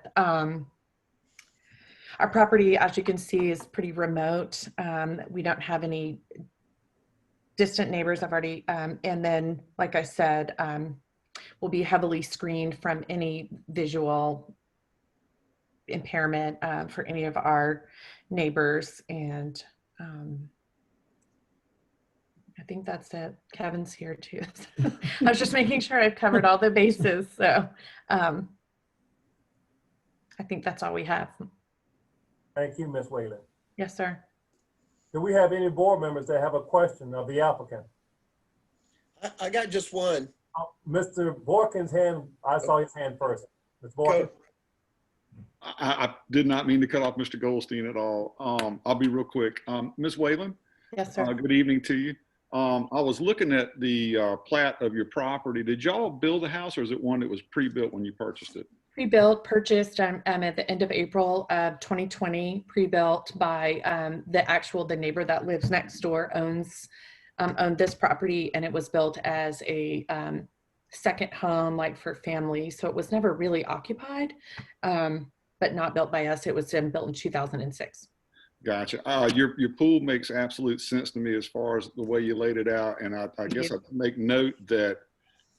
Our property, as you can see, is pretty remote. We don't have any distant neighbors. I've already, and then, like I said, we'll be heavily screened from any visual impairment for any of our neighbors. And I think that's it. Kevin's here too. I was just making sure I've covered all the bases. So I think that's all we have. Thank you, Ms. Whalen. Yes, sir. Do we have any board members that have a question of the applicant? I got just one. Mr. Borkin's hand, I saw his hand first. Ms. Borkin. I did not mean to cut off Mr. Goldstein at all. I'll be real quick. Ms. Whalen? Yes, sir. Good evening to you. I was looking at the plat of your property. Did y'all build a house, or is it one that was pre-built when you purchased it? Pre-built, purchased at the end of April of 2020, pre-built by the neighbor that lives next door owned this property, and it was built as a second home, like for families. So it was never really occupied, but not built by us. It was built in 2006. Gotcha. Your pool makes absolute sense to me as far as the way you laid it out. And I guess I'd make note that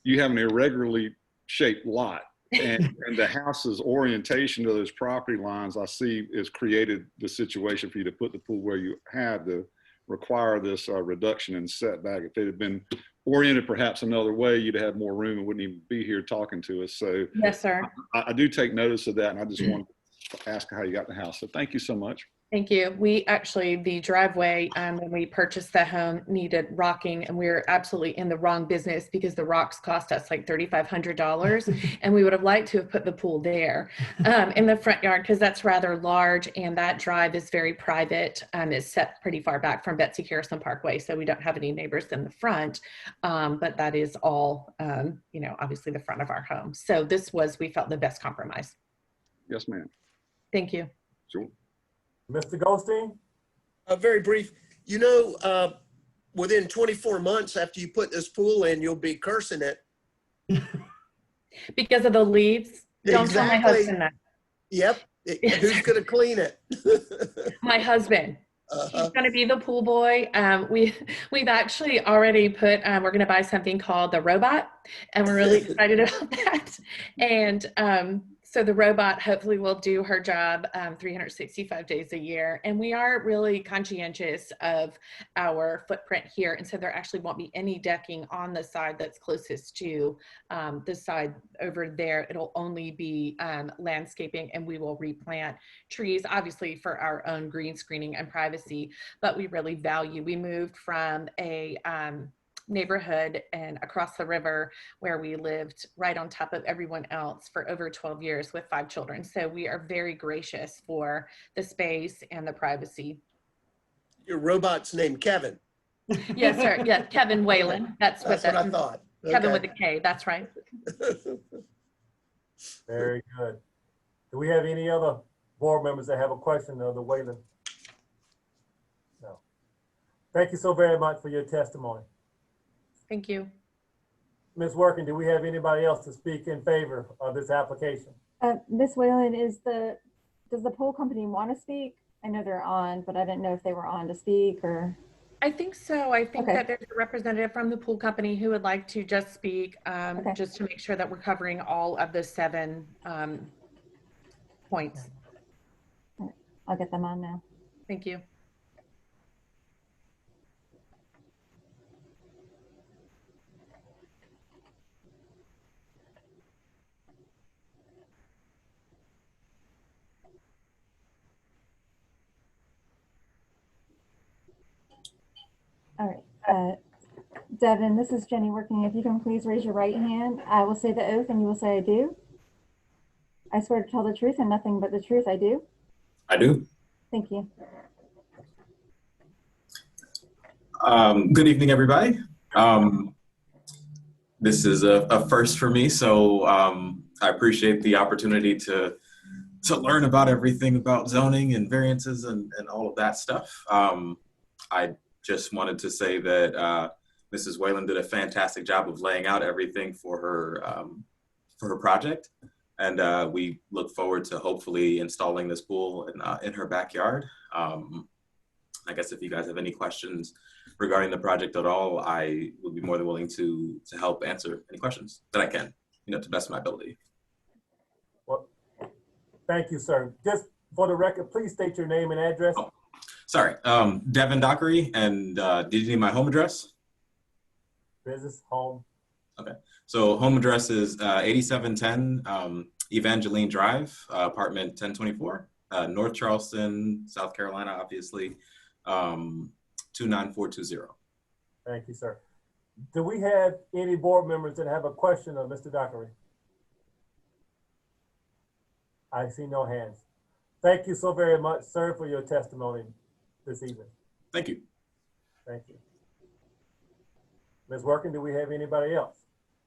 you have an irregularly shaped lot. And the house's orientation to those property lines, I see, has created the situation for you to put the pool where you had to require this reduction in setback. If it had been oriented perhaps another way, you'd have more room and wouldn't even be here talking to us. So yes, sir. I do take notice of that, and I just wanted to ask how you got the house. So thank you so much. Thank you. We actually, the driveway, when we purchased the home, needed rocking, and we were absolutely in the wrong business because the rocks cost us like $3,500, and we would have liked to have put the pool there in the front yard because that's rather large, and that drive is very private. It's set pretty far back from Betsy Harrison Parkway, so we don't have any neighbors in the front, but that is all, obviously the front of our home. So this was, we felt, the best compromise. Yes, ma'am. Thank you. Sure. Mr. Goldstein? Very brief. Within 24 months after you put this pool in, you'll be cursing it. Because of the leaves? Don't tell my husband that. Yep. Who's going to clean it? My husband. He's going to be the pool boy. We've actually already put, we're going to buy something called the robot, and we're really excited about that. And so the robot hopefully will do her job 365 days a year. And we are really conscientious of our footprint here. And so there actually won't be any decking on the side that's closest to the side over there. It'll only be landscaping, and we will replant trees, obviously for our own green screening and privacy. But we really value, we moved from a neighborhood and across the river where we lived right on top of everyone else for over 12 years with 5 children. So we are very gracious for the space and the privacy. Your robot's named Kevin. Yes, sir. Yeah, Kevin Whalen. That's what I thought. Kevin with a K. That's right. Very good. Do we have any other board members that have a question of the Whalen? No. Thank you so very much for your testimony. Thank you. Ms. Working, do we have anybody else to speak in favor of this application? Ms. Whalen, does the pool company want to speak? I know they're on, but I didn't know if they were on to speak or. I think so. I think Okay. that there's a representative from the pool company who would like to just speak, Okay. just to make sure that we're covering all of the 7 points. I'll get them on now. Thank you. All right. Devin, this is Jenny Working. If you can please raise your right hand, I will say the oath and you will say I do. I swear to tell the truth and nothing but the truth. I do. I do. Thank you. Good evening, everybody. This is a first for me, so I appreciate the opportunity to learn about everything about zoning and variances and all of that stuff. I just wanted to say that Mrs. Whalen did a fantastic job of laying out everything for her project, And we look forward to hopefully installing this pool in her backyard. I guess if you guys have any questions regarding the project at all, I would be more than willing to help answer any questions that I can, to the best of my ability. Well, thank you, sir. Just for the record, please state your name and address. Oh, sorry, Devin Dockery, and did you need my home address? Business, home. Okay, so home address is 8710 Evangeline Drive, apartment 1024, North Charleston, South Carolina, obviously, 29420. Thank you, sir. Do we have any board members that have a question of Mr. Dockery? I see no hands. Thank you so very much, sir, for your testimony this evening. Thank you. Thank you. Ms. Working, do we have anybody else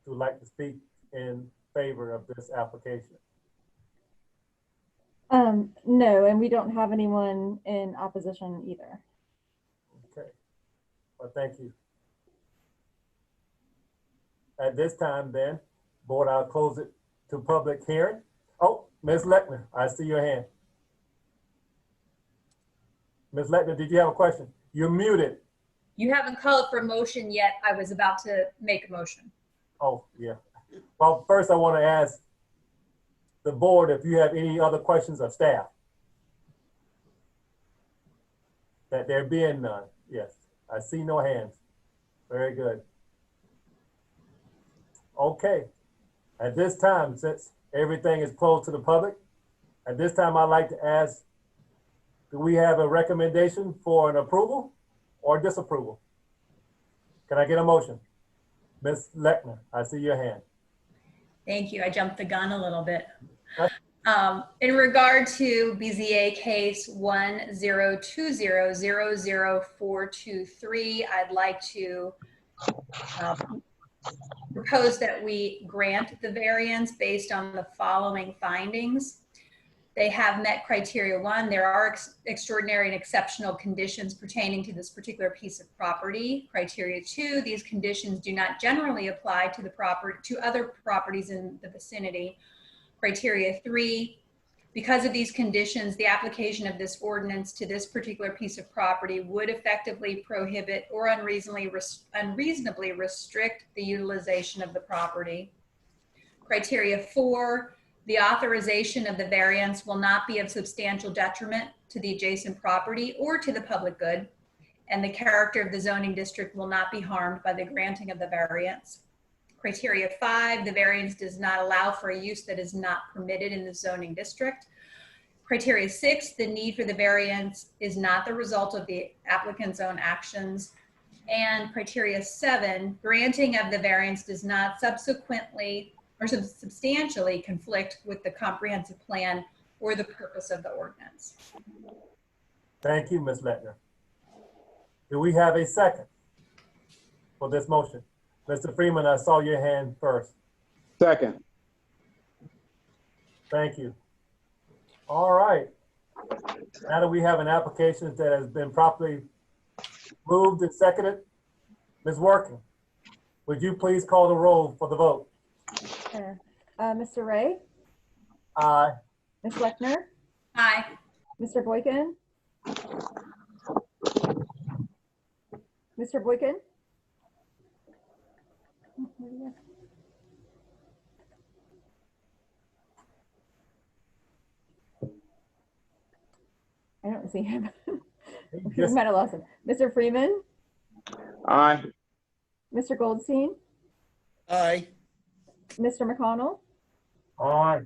who would like to speak in favor of this application? No, and we don't have anyone in opposition either. Okay, well, thank you. At this time then, board, I'll close it to public hearing. Oh, Ms. Lechner, I see your hand. Ms. Lechner, did you have a question? You're muted. You haven't called for a motion yet. I was about to make a motion. Oh, yeah. Well, first I want to ask the board if you have any other questions of staff. That there being none. Yes, I see no hands. Very good. Okay. At this time, since everything is closed to the public, at this time I'd like to ask, do we have a recommendation for an approval or disapproval? Can I get a motion? Ms. Lechner, I see your hand. Thank you. I jumped the gun a little bit. In regard to BZA case 102000423, I'd like to propose that we grant the variance based on the following findings. They have met criteria 1. There are extraordinary and exceptional conditions pertaining to this particular piece of property. Criteria 2, these conditions do not generally apply to other properties in the vicinity. Criteria 3, because of these conditions, the application of this ordinance to this particular piece of property would effectively prohibit or unreasonably restrict the utilization of the property. Criteria 4, the authorization of the variance will not be of substantial detriment to the adjacent property or to the public good, and the character of the zoning district will not be harmed by the granting of the variance. Criteria 5, the variance does not allow for a use that is not permitted in the zoning district. Criteria 6, the need for the variance is not the result of the applicant's own actions. And criteria 7, granting of the variance does not subsequently or substantially conflict with the comprehensive plan or the purpose of the ordinance. Thank you, Ms. Lechner. Do we have a second for this motion? Mr. Freeman, I saw your hand first. Second. Thank you. All right. Now that we have an application that has been properly moved and seconded, Ms. Working, would you please call the roll for the vote? Sure. Mr. Ray? Aye. Ms. Lechner? Aye. Mr. Boykin? Mr. Boykin? I don't see him. We might have lost him. Mr. Freeman? Aye. Mr. Goldstein? Aye. Mr. McConnell? Aye.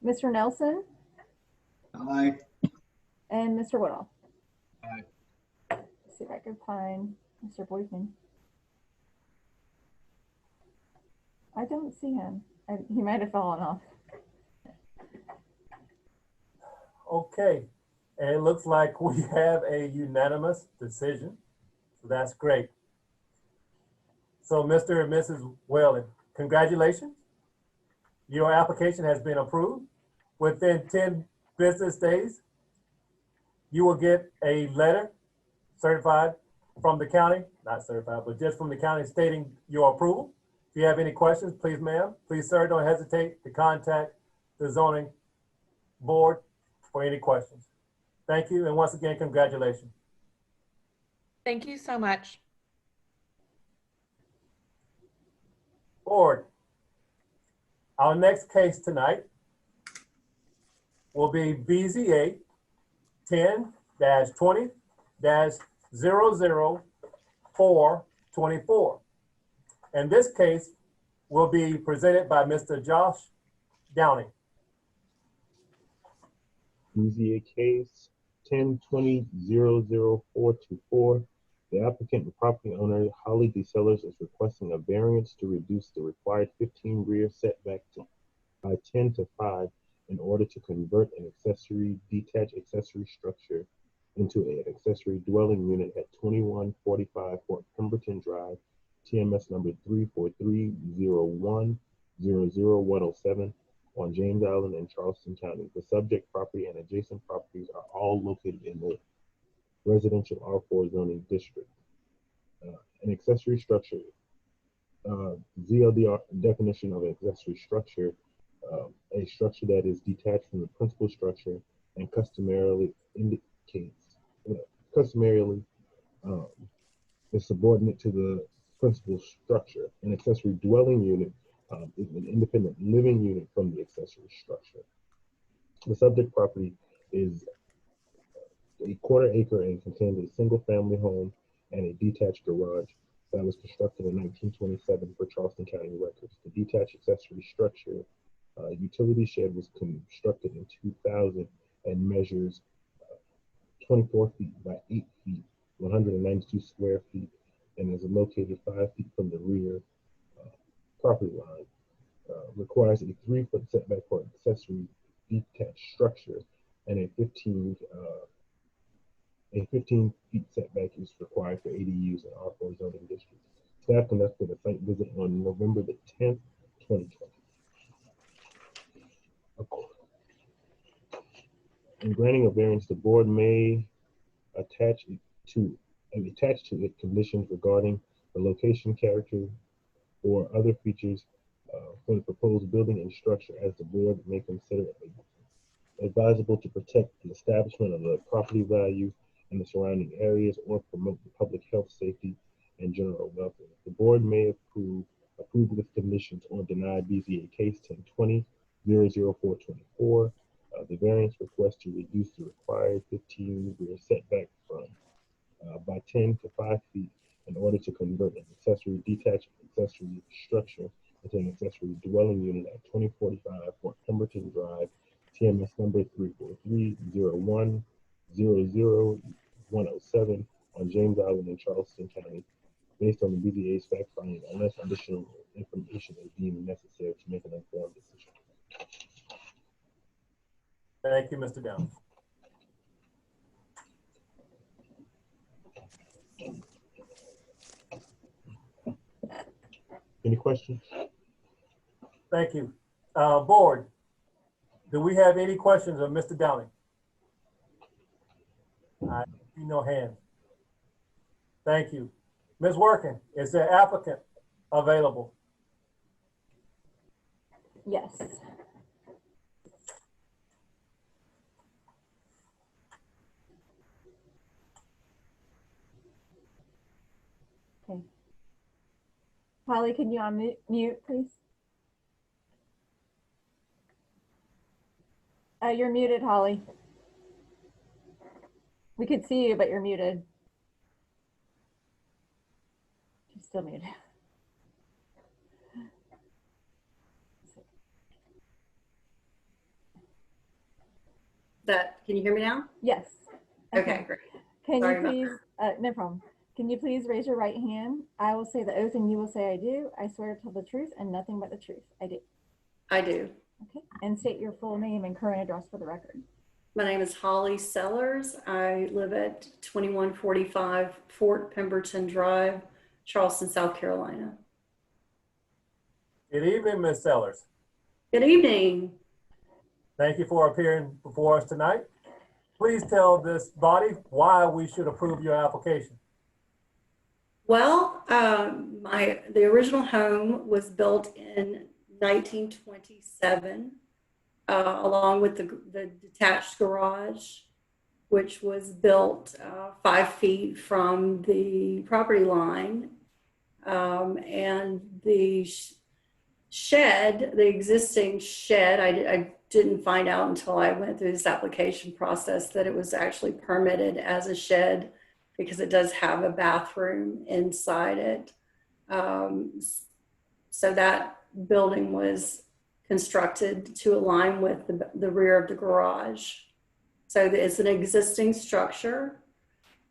Mr. Nelson? Aye. And Mr. Woodall? Aye. Let's see if I can find Mr. Boykin. I don't see him. He might have fallen off. Okay. And it looks like we have a unanimous decision. So that's great. So Mr. and Mrs. Whalen, congratulations. Your application has been approved. Within 10 business days, you will get a letter certified from the county, not certified, but just from the county stating your approval. If you have any questions, please, ma'am, please, sir, don't hesitate to contact the zoning board for any questions. Thank you, and once again, congratulations. Thank you so much. Board, our next case tonight will be BZA 10-20-00424. And this case will be presented by Mr. Josh Downing. BZA case 10-20-00424. The applicant and property owner, Holly D. Sellers, is requesting a variance to reduce the required 15 rear setback by 10 to 5 in order to convert an detached accessory structure into an accessory dwelling unit at 2145 Fort Pemberton Drive, TMS number 34301-00107 on James Island in Charleston County. The subject property and adjacent properties are all located in the residential R4 zoning district. An accessory structure, ZLDR definition of an accessory structure, a structure that is detached from the principal structure and customarily is subordinate to the principal structure. An accessory dwelling unit is an independent living unit from the accessory structure. The subject property is a quarter acre and contains a single family home and a detached garage that was constructed in 1927 for Charleston County records. The detached accessory structure utility shed was constructed in 2000 and measures 24 feet by 8 feet, 192 square feet, and is located 5 feet from the rear property line. Requires a 3-foot setback for accessory detached structure, and a 15 feet setback is required for ADUs in R4 zoning districts. Staff conducted a site visit on November the 10th, 2020. In granting a variance, the board may attach to it conditions regarding the location, character, or other features for the proposed building and structure, as the board may consider it advisable to protect the establishment of the property value in the surrounding areas or promote the public health, safety, and general welfare. The board may approve with conditions or deny BZA case 10-20-00424. The variance request to reduce the required 15 rear setback from by 10 to 5 feet in order to convert an accessory detached accessory structure into an accessory dwelling unit at 2045 Fort Pemberton Drive, TMS number 343-0100107 on James Island in Charleston County, based on the BZA's fact finding, unless additional information is deemed necessary to make an informed decision. Thank you, Mr. Downing. Any questions? Thank you. Board, do we have any questions of Mr. Downing? I see no hands. Thank you. Ms. Workin, is the applicant available? Yes. Okay. Holly, can you unmute, please? You're muted, Holly. We could see you, but you're muted. She's still muted. Can you hear me now? Yes. Okay, great. Can Sorry you about please, no problem. Can you please raise your right hand? I will say the oath and you will say I do. I swear to tell the truth and nothing but the truth. I do. I do. Okay. And state your full name and current address for the record. My name is Holly Sellers. I live at 2145 Fort Pemberton Drive, Charleston, South Carolina. Good evening, Ms. Sellers. Good evening. Thank you for appearing before us tonight. Please tell this body why we should approve your application. Well, the original home was built in 1927. along with the detached garage, which was built 5 feet from the property line. And the shed, the existing shed, I didn't find out until I went through this application process that it was actually permitted as a shed because it does have a bathroom inside it. So that building was constructed to align with the rear of the garage. So it's an existing structure.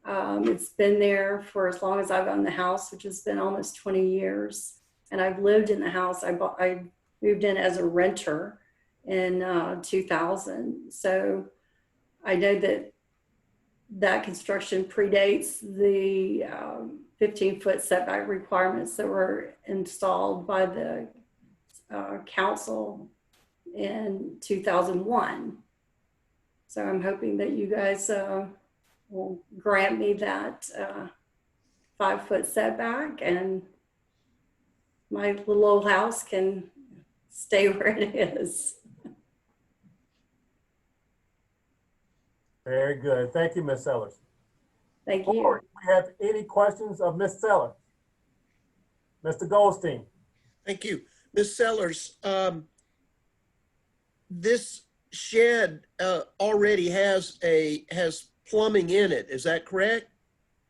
It's been there for as long as I've owned the house, which has been almost 20 years. And I've lived in the house. I moved in as a renter in 2000. So I know that construction predates the 15-foot setback requirements that were installed by the council in 2001. So I'm hoping that you guys will grant me that 5-foot setback and my little old house can stay where it is. Very good. Thank you, Ms. Sellers. Thank you. Board, do we have any questions of Ms. Sellers? Mr. Goldstein. Thank you. Ms. Sellers, this shed already has plumbing in it. Is that correct?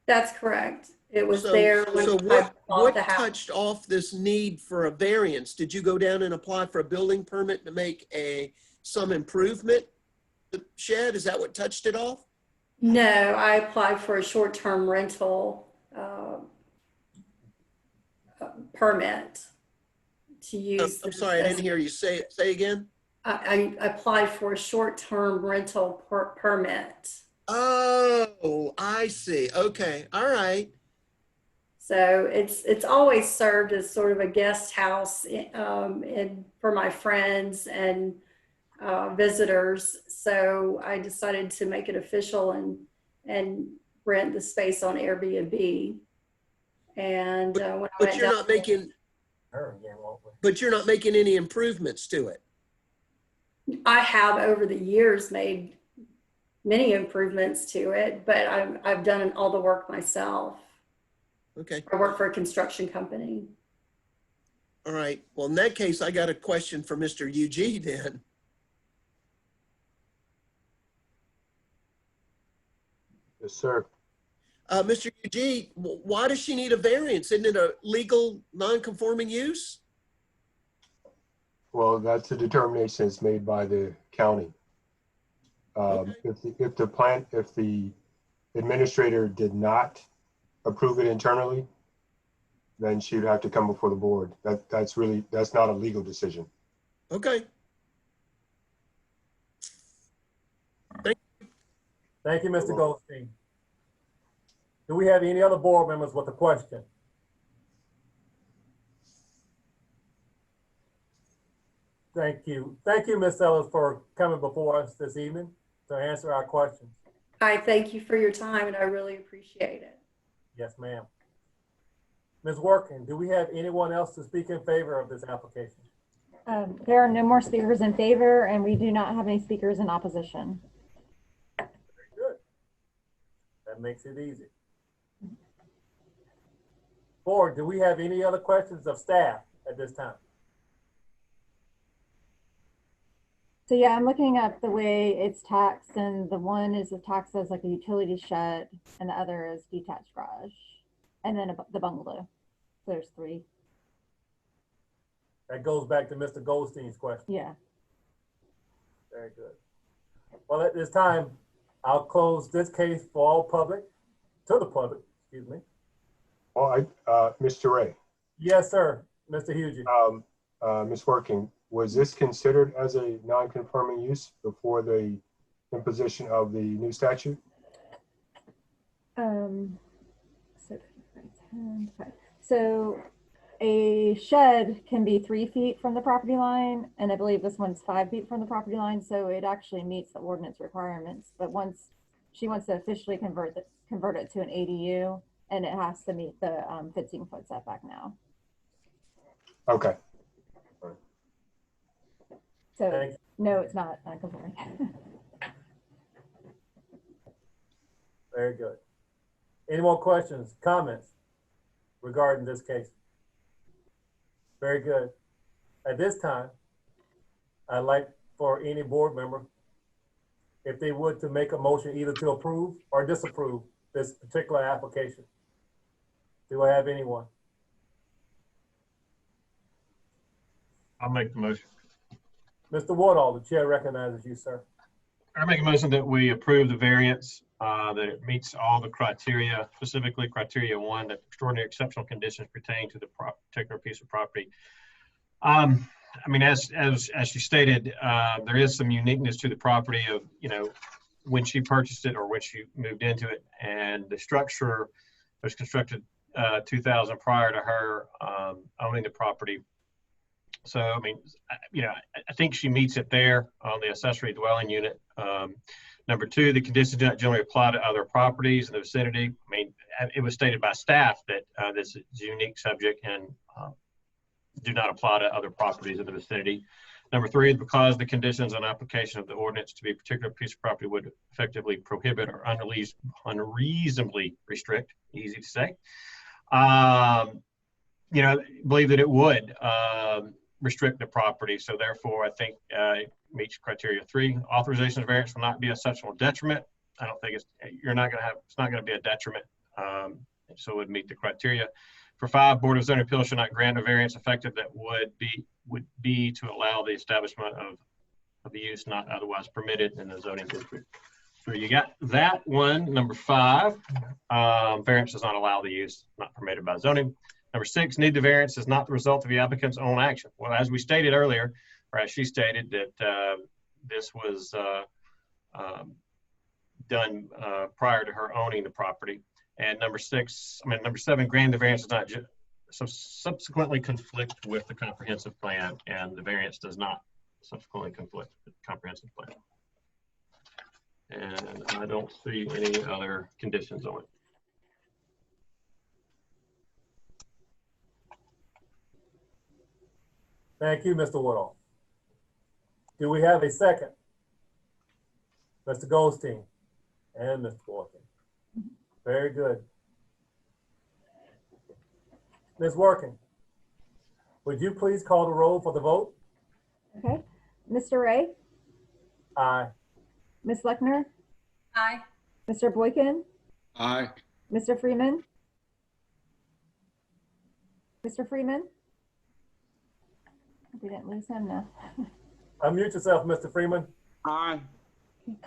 That's correct. It was there when so I bought what the house. touched off this need for a variance? Did you go down and apply for a building permit to make some improvement to the shed? Is that what touched it off? No, I applied for a short-term rental permit to use. I'm sorry, I didn't hear you say it. Say again. I applied for a short-term rental permit. Oh, I see. Okay. All right. So it's always served as sort of a guest house for my friends and visitors. So I decided to make it official and rent the space on Airbnb. And when I But went you're down not making. But you're not making any improvements to it. I have over the years made many improvements to it, but I've done all the work myself. Okay. I work for a construction company. All right. Well, in that case, I got a question for Mr. UG then. Yes, sir. Mr. UG, why does she need a variance? Isn't it a legal non-conforming use? Well, that's a determination that's made by the county. Okay. If the administrator did not approve it internally, then she would have to come before the board. That's not a legal decision. Okay. Thank you, Mr. Goldstein. Do we have any other board members with a question? Thank you. Thank you, Ms. Sellers, for coming before us this evening to answer our questions. I thank you for your time and I really appreciate it. Yes, ma'am. Ms. Working, do we have anyone else to speak in favor of this application? There are no more speakers in favor and we do not have any speakers in opposition. Very good. That makes it easy. Board, do we have any other questions of staff at this time? So yeah, I'm looking at the way it's taxed, and the one is taxed as like a utility shed and the other is detached garage, and then the bungalow. So there's 3. That goes back to Mr. Goldstein's question. Yeah. Very good. Well, at this time, I'll close this case for all public, to the public, excuse me. Well, Mr. Ray. Yes, sir, Mr. Hughes. Ms. Working, was this considered as a non-conforming use before the imposition of the new statute? So a shed can be 3 feet from the property line, and I believe this one's 5 feet from the property line, so it actually meets the ordinance requirements. But once she wants to officially convert it to an ADU, and it has to meet the 15-foot setback now. Okay. So No, it's not non-conforming. Very good. Any more questions, comments regarding this case? Very good. At this time, I'd like for any board member, if they would, to make a motion either to approve or disapprove this particular application. Do I have anyone? I'll make the motion. Mr. Wardall, the chair recognizes you, sir. I make a motion that we approve the variance, that it meets all the criteria, specifically criteria 1, that extraordinary exceptional conditions pertain to the particular piece of property. I mean, as she stated, there is some uniqueness to the property of, you know, when she purchased it or when she moved into it, and the structure was constructed 2000 prior to her owning the property. So, I mean, you know, I think she meets it there on the accessory dwelling unit. Number 2, the conditions do not generally apply to other properties in the vicinity. I mean, it was stated by staff that this is a unique subject and do not apply to other properties in the vicinity. Number 3 is because the conditions on application of the ordinance to be a particular piece of property would effectively prohibit or unreasonably restrict, easy to say, you know, believe that it would restrict the property. So therefore, I think it meets criteria 3. Authorization of variance will not be a exceptional detriment. I don't think it's not going to be a detriment. So it would meet the criteria. For 5, Board of Zoning Appeals should not grant a variance effective that would be to allow the establishment of the use not otherwise permitted in the zoning district. So you got that one. Number 5, variance does not allow the use not permitted by zoning. Number 6, need the variance is not the result of the applicant's own action. Well, as we stated earlier, or as she stated, that this was done prior to her owning the property. And number 7, granting the variance does not subsequently conflict with the comprehensive plan, and the variance does not subsequently conflict with the comprehensive plan. And I don't see any other conditions on it. Thank you, Mr. Woodall. Do we have a second? Mr. Goldstein and Mr. Working. Very good. Ms. Working, would you please call the roll for the vote? Okay. Mr. Ray? Aye. Ms. Lechner? Aye. Mr. Boykin? Aye. Mr. Freeman? Mr. Freeman? We didn't lose him now. Unmute yourself, Mr. Freeman. Aye.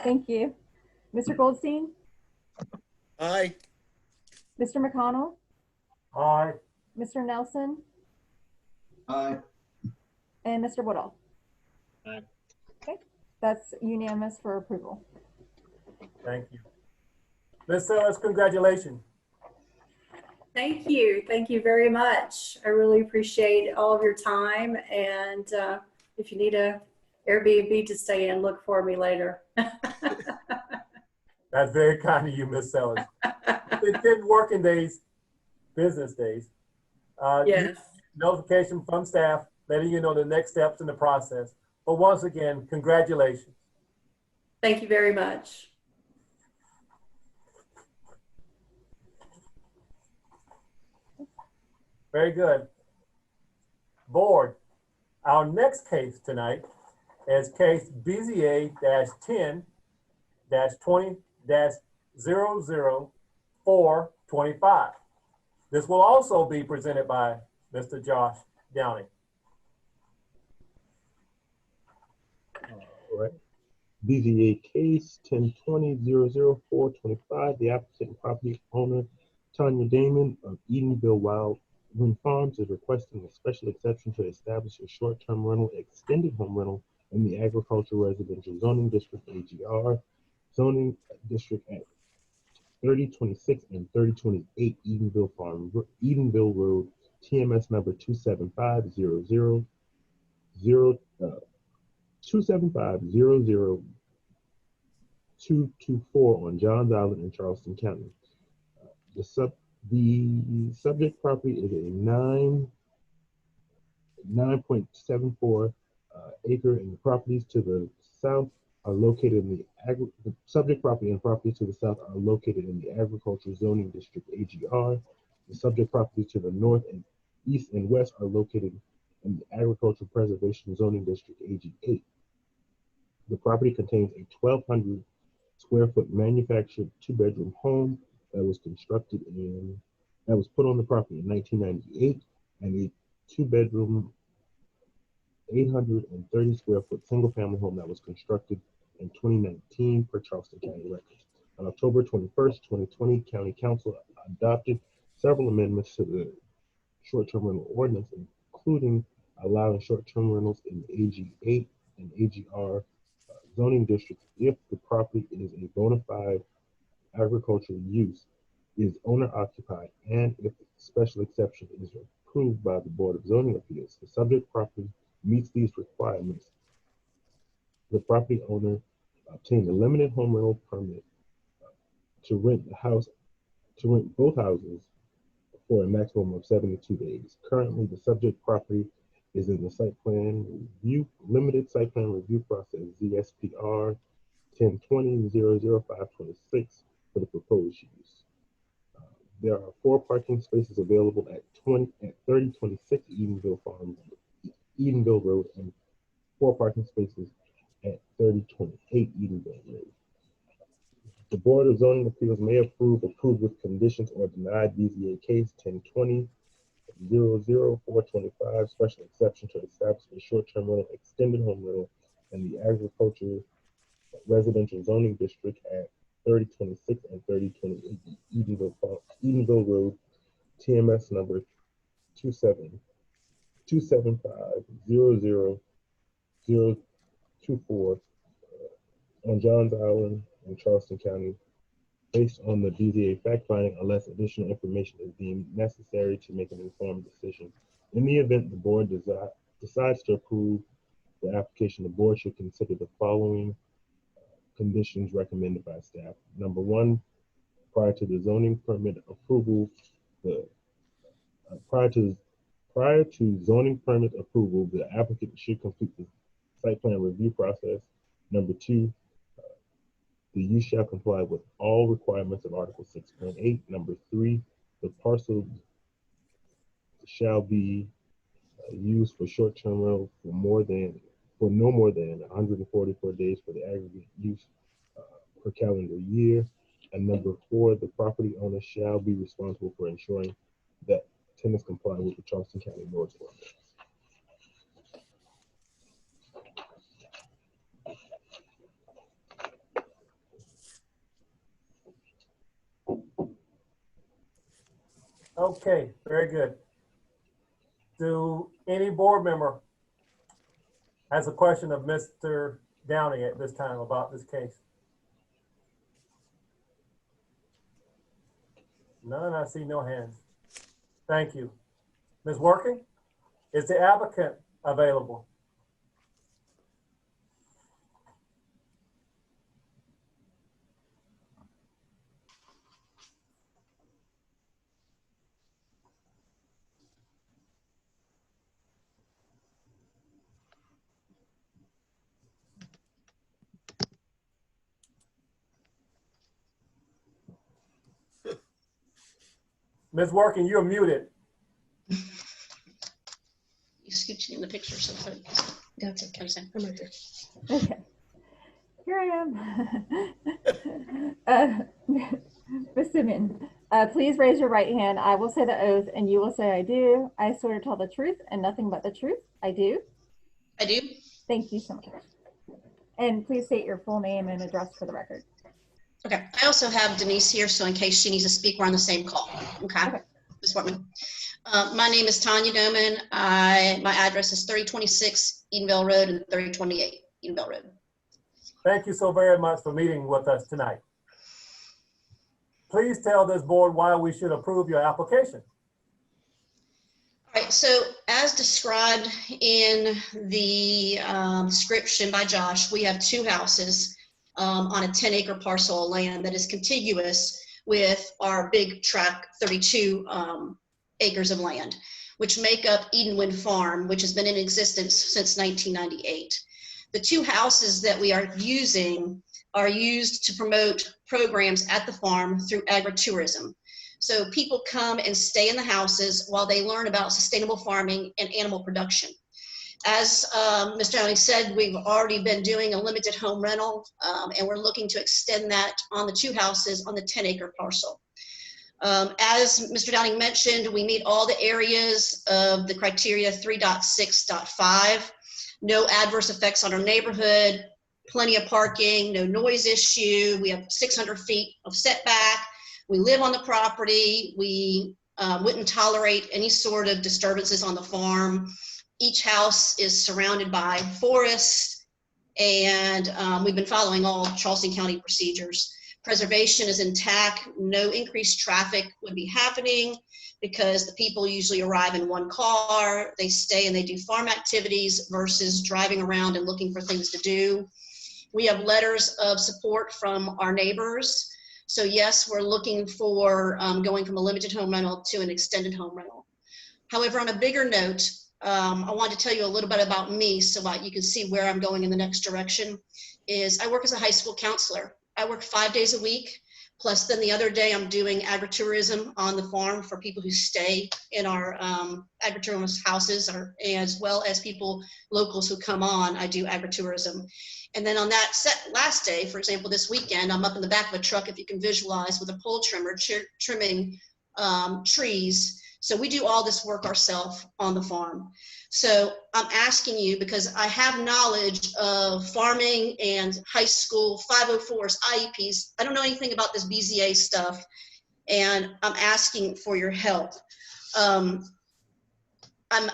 Thank you. Mr. Goldstein? Aye. Mr. McConnell? Aye. Mr. Nelson? Aye. And Mr. Woodall? Aye. Okay, that's unanimous for approval. Thank you. Ms. Sellers, congratulations. Thank you. Thank you very much. I really appreciate all of your time. And if you need a Airbnb to stay in, look for me later. That's very kind of you, Ms. Sellers. It's 10 working days, business days. Yes. Notification from staff letting you know the next steps in the process. But once again, congratulations. Thank you very much. Very good. Board, our next case tonight is case BZA-10-20-00425. This will also be presented by Mr. Josh Downing. All right. BZA case 10-20-00425. The applicant and property owner, Tanya Damon of Edenville Wildwind Farms, is requesting a special exception to establish a short-term rental, extended home rental in the agricultural residential zoning district, AGR, zoning district at 3026 and 3028 Edenville Road, TMS number 27500 275-00224 on Johns Island in Charleston County. The subject property is a 9.74 acre, and the properties to the south are located in the subject property and properties to the south are located in the Agricultural Zoning District, AGR. The subject properties to the north and east and west are located in the Agricultural Preservation Zoning District, AG8. The property contains a 1,200 square foot manufactured 2-bedroom home that was put on the property in 1998, and a 2-bedroom 830 square foot single family home that was constructed in 2019 per Charleston County records. On October 21st, 2020, County Council adopted several amendments to the short-term rental ordinance, including allowing short-term rentals in AG8 and AGR zoning districts if the property is a bona fide agricultural use, is owner occupied, and if the special exception is approved by the Board of Zoning Appeals. The subject property meets these requirements. The property owner obtained a limited home rental permit to rent both houses for a maximum of 72 days. Currently, the subject property is in the limited site plan review process, ZSPR 1020-00526 for the proposed use. There are 4 parking spaces available at 3026 Edenville Road, and 4 parking spaces at 3028 Edenville Road. The Board of Zoning Appeals may approve with conditions, or deny BZA case 1020-00425, special exception to establish a short-term rental, extended home rental in the agriculture residential zoning district at 3026 and 3028 Edenville Road, TMS number 275-00024 on Johns Island in Charleston County, based on the BZA fact finding, unless additional information is deemed necessary to make an informed decision. In the event the board decides to approve the application, the board should consider the following conditions recommended by staff. Number 1, prior to the zoning permit approval, prior to zoning permit approval, the applicant should complete the site plan review process. Number 2, the use shall comply with all requirements of Article 6.8. Number 3, the parcel shall be used for short-term rental for no more than 144 days for the aggregate use per calendar year. And number 4, the property owner shall be responsible for ensuring that tenants comply with the Charleston County noise ordinance. Okay, very good. Do any board member has a question of Mr. Downing at this time about this case? None, I see no hands. Thank you. Ms. Working, is the applicant available? Ms. Working, you're muted. You scooching in the picture, so that's okay. I'm right there. Okay. Here I am. Ms. Simmons, please raise your right hand. I will say the oath and you will say I do. I swear to tell the truth and nothing but the truth. I do. I do. Thank you so much. And please state your full name and address for the record. Okay. I also have Denise here, so in case she needs to speak, we're on the same call. Okay. Ms. Wortman. My name is Tanya Doman. My address is 3026 Edenville Road and 3028 Edenville Road. Thank you so very much for meeting with us tonight. Please tell this board why we should approve your application. All right, so as described in the description by Josh, we have 2 houses on a 10-acre parcel of land that is contiguous with our big tract 32 acres of land. which make up Edenwood Farm, which has been in existence since 1998. The 2 houses that we are using are used to promote programs at the farm through agritourism. So people come and stay in the houses while they learn about sustainable farming and animal production. As Mr. Downing said, we've already been doing a limited home rental, and we're looking to extend that on the 2 houses on the 10-acre parcel. As Mr. Downing mentioned, we meet all the areas of the criteria 3.6.5. No adverse effects on our neighborhood, plenty of parking, no noise issue. We have 600 feet of setback. We live on the property. We wouldn't tolerate any sort of disturbances on the farm. Each house is surrounded by forest, and we've been following all Charleston County procedures. Preservation is intact. No increased traffic would be happening because the people usually arrive in 1 car. They stay and they do farm activities versus driving around and looking for things to do. We have letters of support from our neighbors. So yes, we're looking for going from a limited home rental to an extended home rental. However, on a bigger note, I want to tell you a little bit about me so that you can see where I'm going in the next direction. Is I work as a high school counselor. I work 5 days a week, plus then the other day I'm doing agritourism on the farm for people who stay in our agritourism houses, as well as people, locals who come on, I do agritourism. And then on that last day, for example, this weekend, I'm up in the back of a truck, if you can visualize, with a pole trimmer trimming trees. So we do all this work ourselves on the farm. So I'm asking you, because I have knowledge of farming and high school 504s, IEPs. I don't know anything about this BZA stuff, and I'm asking for your help. I'm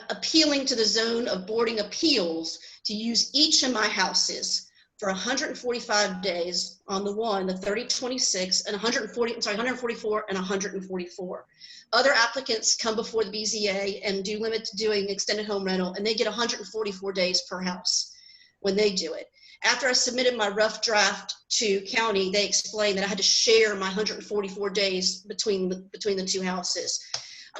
appealing to the zone of boarding appeals to use each of my houses for 145 days on the 3026 and 144 and 144. Other applicants come before the BZA and do limit to doing extended home rental, and they get 144 days per house when they do it. After I submitted my rough draft to county, they explained that I had to share my 144 days between the 2 houses.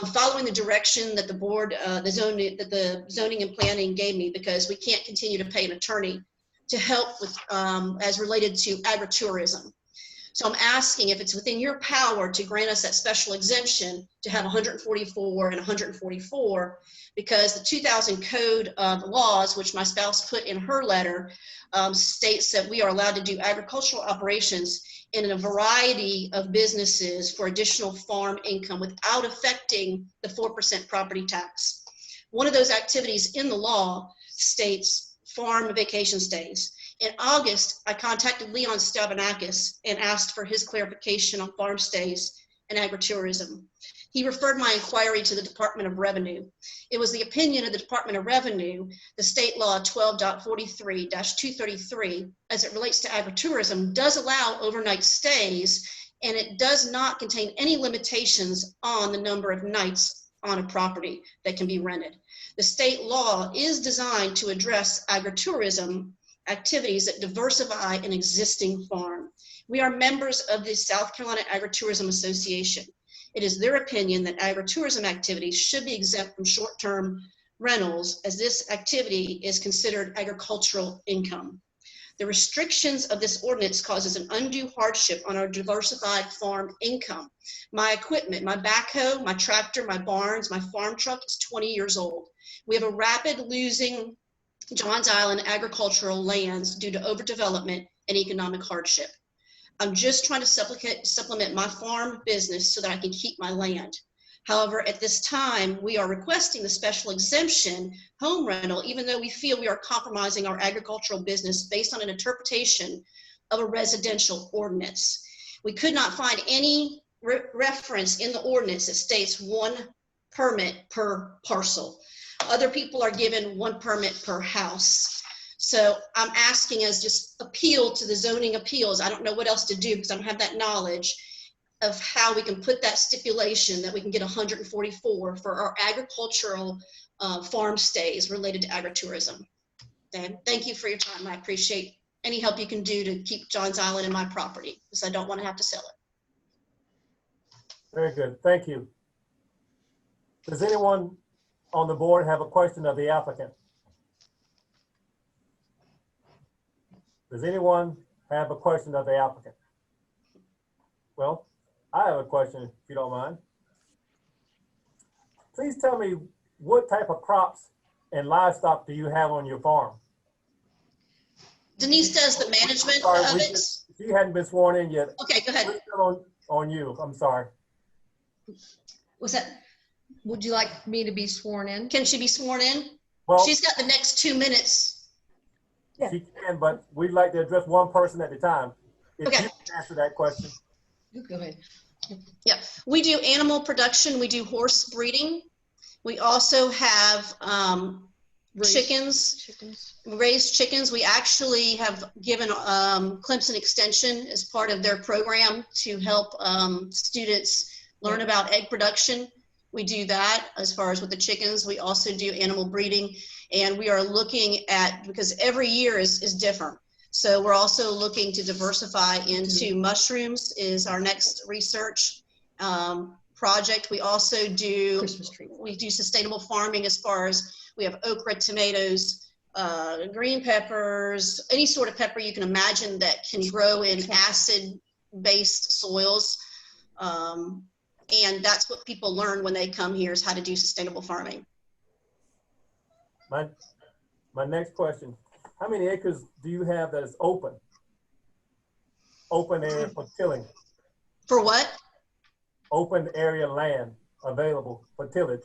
I'm following the direction that the board, the zoning and planning gave me, because we can't continue to pay an attorney to help with as related to agritourism. So I'm asking if it's within your power to grant us that special exemption to have 144 and 144, because the 2000 code of laws, which my spouse put in her letter, states that we are allowed to do agricultural operations in a variety of businesses for additional farm income without affecting the 4% property tax. One of those activities in the law states farm vacation stays. In August, I contacted Leon Stabanakis and asked for his clarification on farm stays and agritourism. He referred my inquiry to the Department of Revenue. It was the opinion of the Department of Revenue, the state law 12.43-233, as it relates to agritourism, does allow overnight stays, and it does not contain any limitations on the number of nights on a property that can be rented. The state law is designed to address agritourism activities that diversify an existing farm. We are members of the South Carolina Agritourism Association. It is their opinion that agritourism activities should be exempt from short-term rentals, as this activity is considered agricultural income. The restrictions of this ordinance causes an undue hardship on our diversified farm income. My equipment, my backhoe, my tractor, my barns, my farm truck is 20 years old. We have a rapid losing Johns Island agricultural lands due to overdevelopment and economic hardship. I'm just trying to supplement my farm business so that I can keep my land. However, at this time, we are requesting the special exemption home rental, even though we feel we are compromising our agricultural business based on an interpretation of a residential ordinance. We could not find any reference in the ordinance that states 1 permit per parcel. Other people are given 1 permit per house. So I'm asking as just appeal to the zoning appeals. I don't know what else to do because I don't have that knowledge of how we can put that stipulation that we can get 144 for our agricultural farm stays related to agritourism. Dan, thank you for your time. I appreciate any help you can do to keep Johns Island in my property, because I don't want to have to sell it. Very good, thank you. Does anyone on the board have a question of the applicant? Does anyone have a question of the applicant? Well, I have a question, if you don't mind. Please tell me, what type of crops and livestock do you have on your farm? Denise does the management Sorry, of it. She hadn't been sworn in yet. Okay, go ahead. On you, I'm sorry. Was that? Would you like me to be sworn in? Can she be sworn in? Well, she's got the next 2 minutes. She can, but we'd like to address one person at a time. If Okay. you can answer that question. Go ahead. Yeah, we do animal production. We do horse breeding. We also have chickens. We raise chickens. We actually have given Clemson Extension as part of their program to help students learn about egg production. We do that as far as with the chickens. We also do animal breeding, and we are looking at, because every year is different. So we're also looking to diversify into mushrooms is our next research project. We also do, we do sustainable farming as far as we have okra, tomatoes, green peppers, any sort of pepper you can imagine that can grow in acid-based soils. And that's what people learn when they come here, is how to do sustainable farming. My next question, how many acres do you have that is open? Open area for tilling? For what? Open area land available for tillage.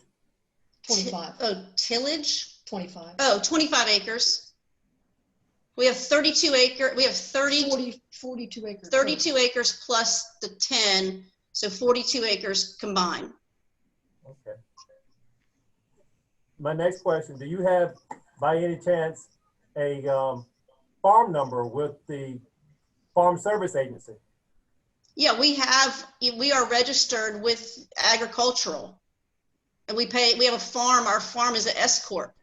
25. Oh, tillage? 25. Oh, 25 acres. We have 32 acres. We have 42 acres. 32 acres plus the 10, so 42 acres combined. Okay. My next question, do you have, by any chance, a farm number with the Farm Service Agency? Yeah, we are registered with agricultural, and we have a farm. Our farm is an S Corp.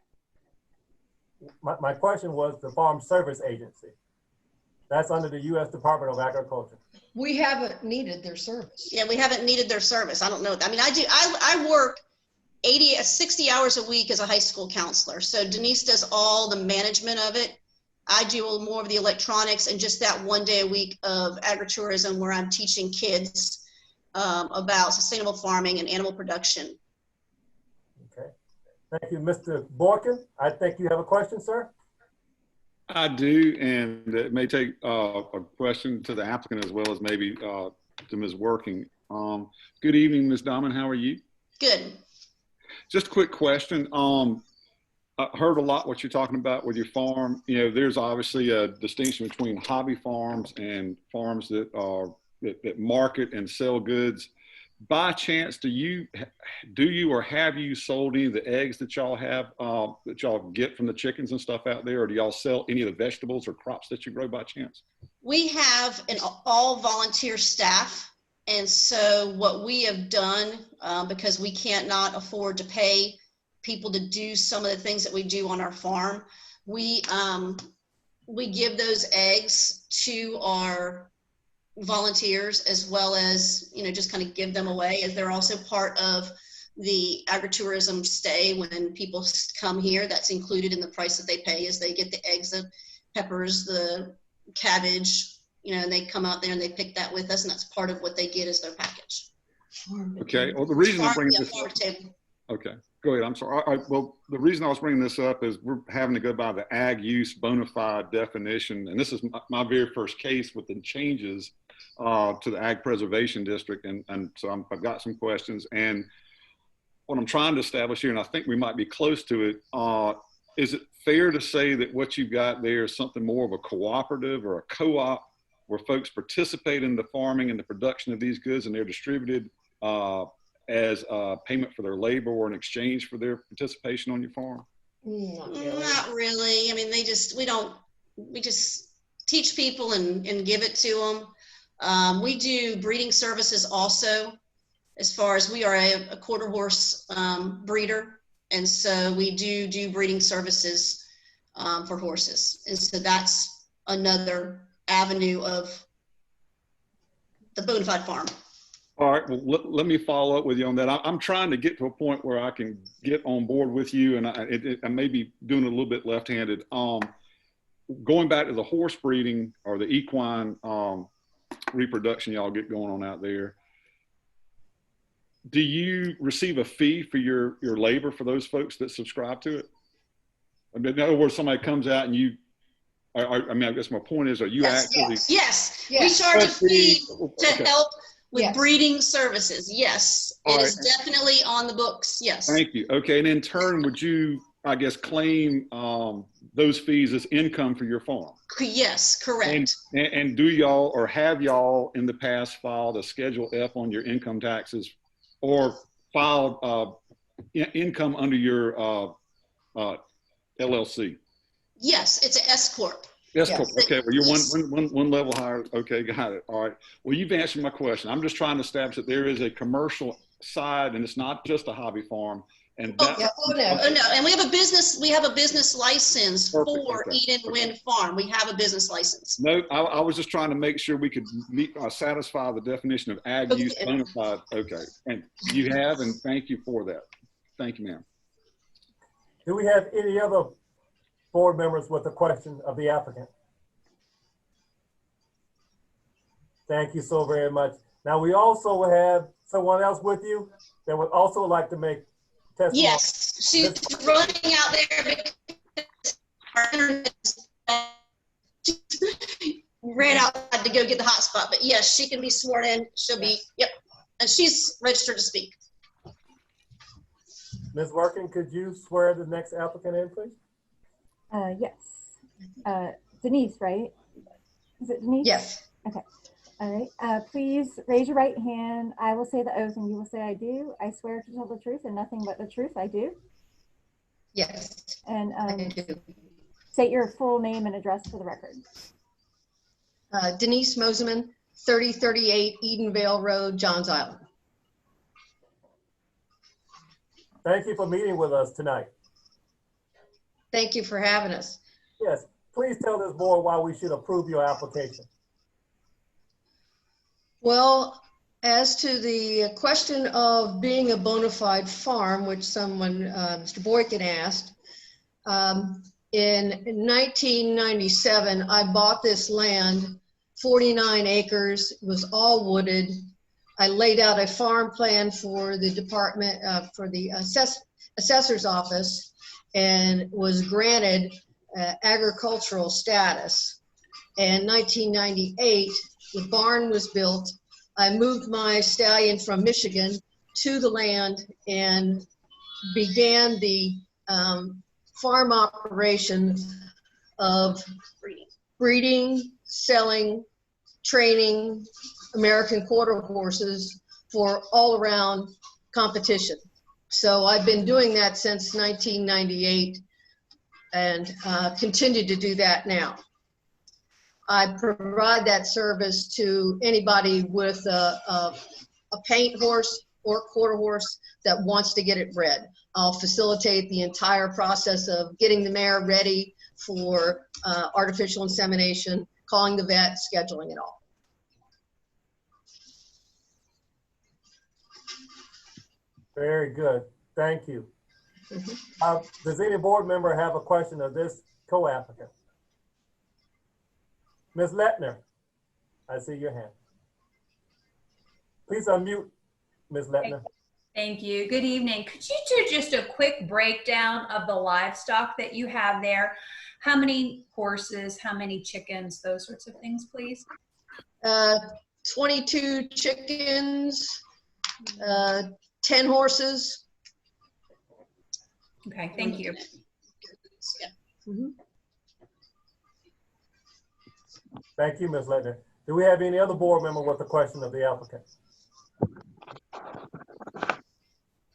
My question was the Farm Service Agency. That's under the U.S. Department of Agriculture. We haven't needed their service. Yeah, we haven't needed their service. I don't know. I mean, I work 60 hours a week as a high school counselor. So Denise does all the management of it. I do more of the electronics and just that one day a week of agritourism where I'm teaching kids about sustainable farming and animal production. Okay. Thank you, Mr. Borkin. I think you have a question, sir? I do, and it may take a question to the applicant as well as maybe to Ms. Working. Good evening, Ms. Dahman. How are you? Good. Just a quick question. I heard a lot what you're talking about with your farm. You know, there's obviously a distinction between hobby farms and farms that are that market and sell goods. By chance, do you or have you sold any of the eggs that y'all have that y'all get from the chickens and stuff out there, or do y'all sell any of the vegetables or crops that you grow by chance? We have an all volunteer staff, and so what we have done, because we can't not afford to pay people to do some of the things that we do on our farm, we give those eggs to our volunteers, as well as, you know, just kind of give them away, as they're also part of the agritourism stay. When people come here, that's included in the price that they pay, is they get the eggs, the peppers, the cabbage, you know, and they come out there and they pick that with us, and that's part of what they get as their package. Okay. Well, the reason I'm bringing this up, okay, go ahead. I'm sorry. Well, the reason I was bringing this up is we're having to go by the ag use bona fide definition, and this is my very first case with the changes to the Ag Preservation District, and so I've got some questions. And what I'm trying to establish here, and I think we might be close to it, is it fair to say that what you've got there is something more of a cooperative or a co-op, where folks participate in the farming and the production of these goods, and they're distributed as payment for their labor or in exchange for their participation on your farm? Not really. I mean, we just teach people and give it to them. We do breeding services also, as far as we are a quarter horse breeder. And so we do breeding services for horses. And so that's another avenue of the bona fide farm. All right, well, let me follow up with you on that. I'm trying to get to a point where I can get on board with you, and I may be doing it a little bit left-handed. Going back to the horse breeding or the equine reproduction y'all get going on out there, do you receive a fee for your labor for those folks that subscribe to it? I mean, in other words, somebody comes out and you, I mean, I guess my point is, are you actually? Yes. We charge a fee to help with breeding services. Yes, it is definitely on the books. Yes. Thank you. Okay, and in turn, would you, I guess, claim those fees as income for your farm? Yes, correct. And do y'all or have y'all in the past filed a Schedule F on your income taxes, or filed income under your LLC? Yes, it's an S corp. S corp. Okay, well, you're one level higher. Okay, got it. All right. Well, you've answered my question. I'm just trying to establish that there is a commercial side, and it's not just a hobby farm. And no, and we have a business license for Eden Wind Farm. We have a business license. No, I was just trying to make sure we could satisfy the definition of ag use bona fide. Okay, and you have, and thank you for that. Thank you, ma'am. Do we have any other board members with a question of the applicant? Thank you so very much. Now, we also have someone else with you that would also like to make testimony. Yes, she's running out there because our internet ran out to go get the hotspot. But yes, she can be sworn in. She'll be, yep. And she's registered to speak. Ms. Working, could you swear the next applicant in, please? Yes. Denise, right? Is it Denise? Yes. Okay. All right. Please raise your right hand. I will say the oath and you will say I do. I swear to tell the truth and nothing but the truth. I do. Yes. And I do. State your full name and address for the record. Denise Moseman, 3038 Edenvale Road, Johns Island. Thank you for meeting with us tonight. Thank you for having us. Yes. Please tell this board why we should approve your application. Well, as to the question of being a bona fide farm, which someone, Mr. Boykin asked, in 1997, I bought this land, 49 acres, it was all wooded. I laid out a farm plan for the department, for the assessor's office, and was granted agricultural status. In 1998, the barn was built. I moved my stallion from Michigan to the land and began the farm operation of breeding, selling, training American quarter horses for all around competition. So I've been doing that since 1998 and continue to do that now. I provide that service to anybody with a paint horse or quarter horse that wants to get it bred. I'll facilitate the entire process of getting the mare ready for artificial insemination, calling the vet, scheduling it all. Very good. Thank you. Does any board member have a question of this co-applicant? Ms. Lettner, I see your hand. Please unmute, Ms. Lettner. Thank you. Good evening. Could you do just a quick breakdown of the livestock that you have there? How many horses, how many chickens, those sorts of things, please? 22 chickens, 10 horses. Okay, thank you. Thank you, Ms. Lettner. Do we have any other board member with a question of the applicant?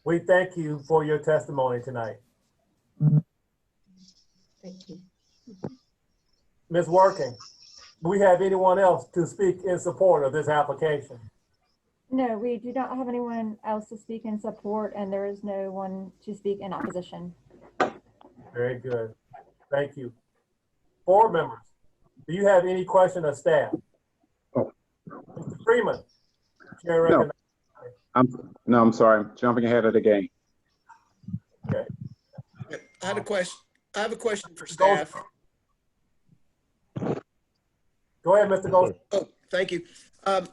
We thank you for your testimony tonight. Thank you. Ms. Working, do we have anyone else to speak in support of this application? No, we do not have anyone else to speak in support, and there is no one to speak in opposition. Very good. Thank you. Board members, do you have any question of staff? Mr. Freeman, Chair recognizes. I'm sorry. I'm jumping ahead of the game. Okay. I have a question for staff. Go ahead, Mr. Gold. Oh, thank you. Oh,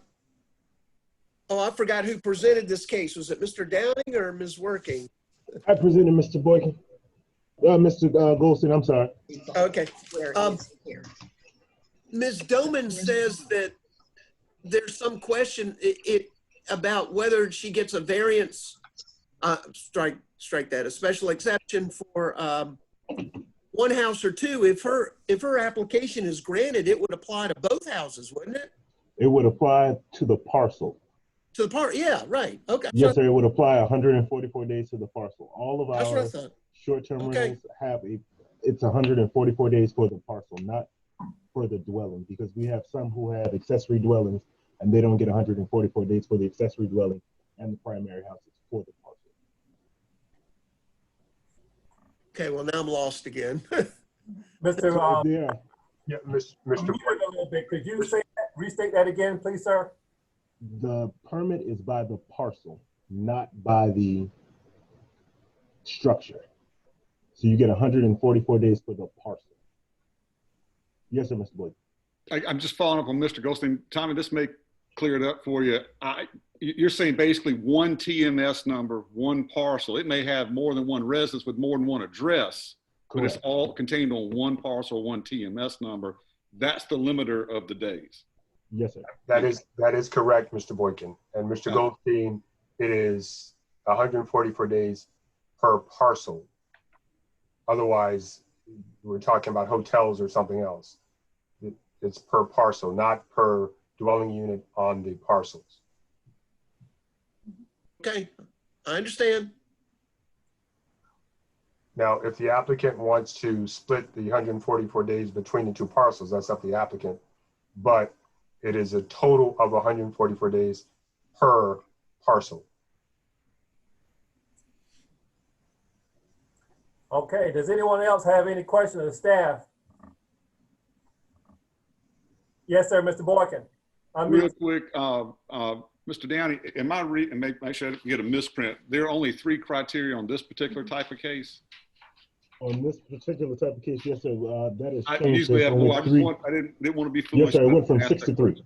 I forgot who presented this case. Was it Mr. Downing or Ms. Working? I presented Mr. Boykin. Mr. Goldstein, I'm sorry. Okay. Ms. Doman says that there's some question about whether she gets a variance, strike that, a special exception for one house or two. If her application is granted, it would apply to both houses, wouldn't it? It would apply to the parcel. To the part, yeah, right. Okay. Yes, sir. It would apply 144 days to the parcel. All of That's what I our thought. short-term rentals have it's 144 days for the parcel, not for the dwelling, because we have some who have accessory dwellings and they don't get 144 days for the accessory dwelling and the primary house is for the parcel. Okay, well now I'm lost again. Mr. Yeah, Mr. A little bit. Could you restate that again, please, sir? the permit is by the parcel, not by the structure. So you get 144 days for the parcel. Yes, sir, Mr. Boyd. I'm just following up on Mr. Goldstein. Tommy, this may clear it up for you. You're saying basically one TMS number, one parcel. It may have more than one residence with more than one address, but it's all contained on one parcel, one TMS number. That's the limiter of the days. Yes, sir. That is correct, Mr. Boykin. And Mr. Goldstein, it is 144 days per parcel. Otherwise, we're talking about hotels or something else. It's per parcel, not per dwelling unit on the parcels. Okay, I understand. Now, if the applicant wants to split the 144 days between the two parcels, that's up to the applicant. But it is a total of 144 days per parcel. Okay, does anyone else have any questions of the staff? Yes, sir, Mr. Boykin. Real quick, Mr. Downey, am I reading, make sure I don't get a misprint. There are only 3 criteria on this particular type of case? On this particular type of case, yes, sir. That is I changed. usually have more. I didn't want to be foolish. Yes, sir. It went from 6 to 3.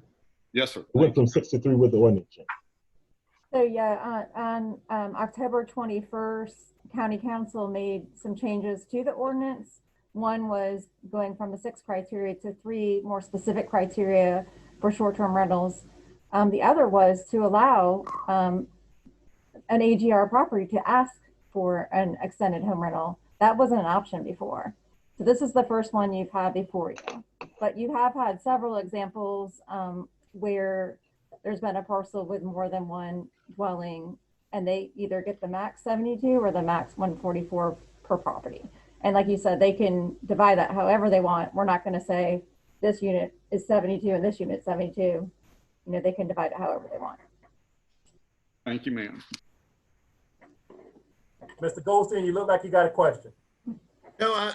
Yes, sir. It went from 6 to 3 with the ordinance change. So yeah, on October 21st, County Council made some changes to the ordinance. One was going from the 6 criteria to 3 more specific criteria for short-term rentals. The other was to allow an AGR property to ask for an extended home rental. That wasn't an option before. So this is the first one you've had before you. But you have had several examples where there's been a parcel with more than one dwelling and they either get the max 72 or the max 144 per property. And like you said, they can divide that however they want. We're not going to say this unit is 72 and this unit is 72. You know, they can divide it however they want. Thank you, ma'am. Mr. Goldstein, you look like you got a question. No,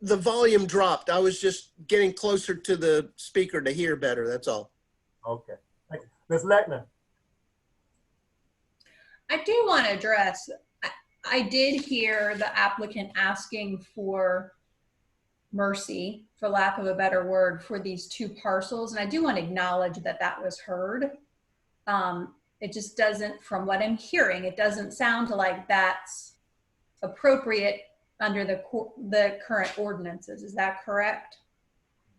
the volume dropped. I was just getting closer to the speaker to hear better. That's all. Okay. Thank you. Ms. Lechner. I do want to address, I did hear the applicant asking for mercy, for lack of a better word, for these 2 parcels. And I do want to acknowledge that that was heard. It just doesn't, from what I'm hearing, it doesn't sound like that's appropriate under the current ordinances. Is that correct?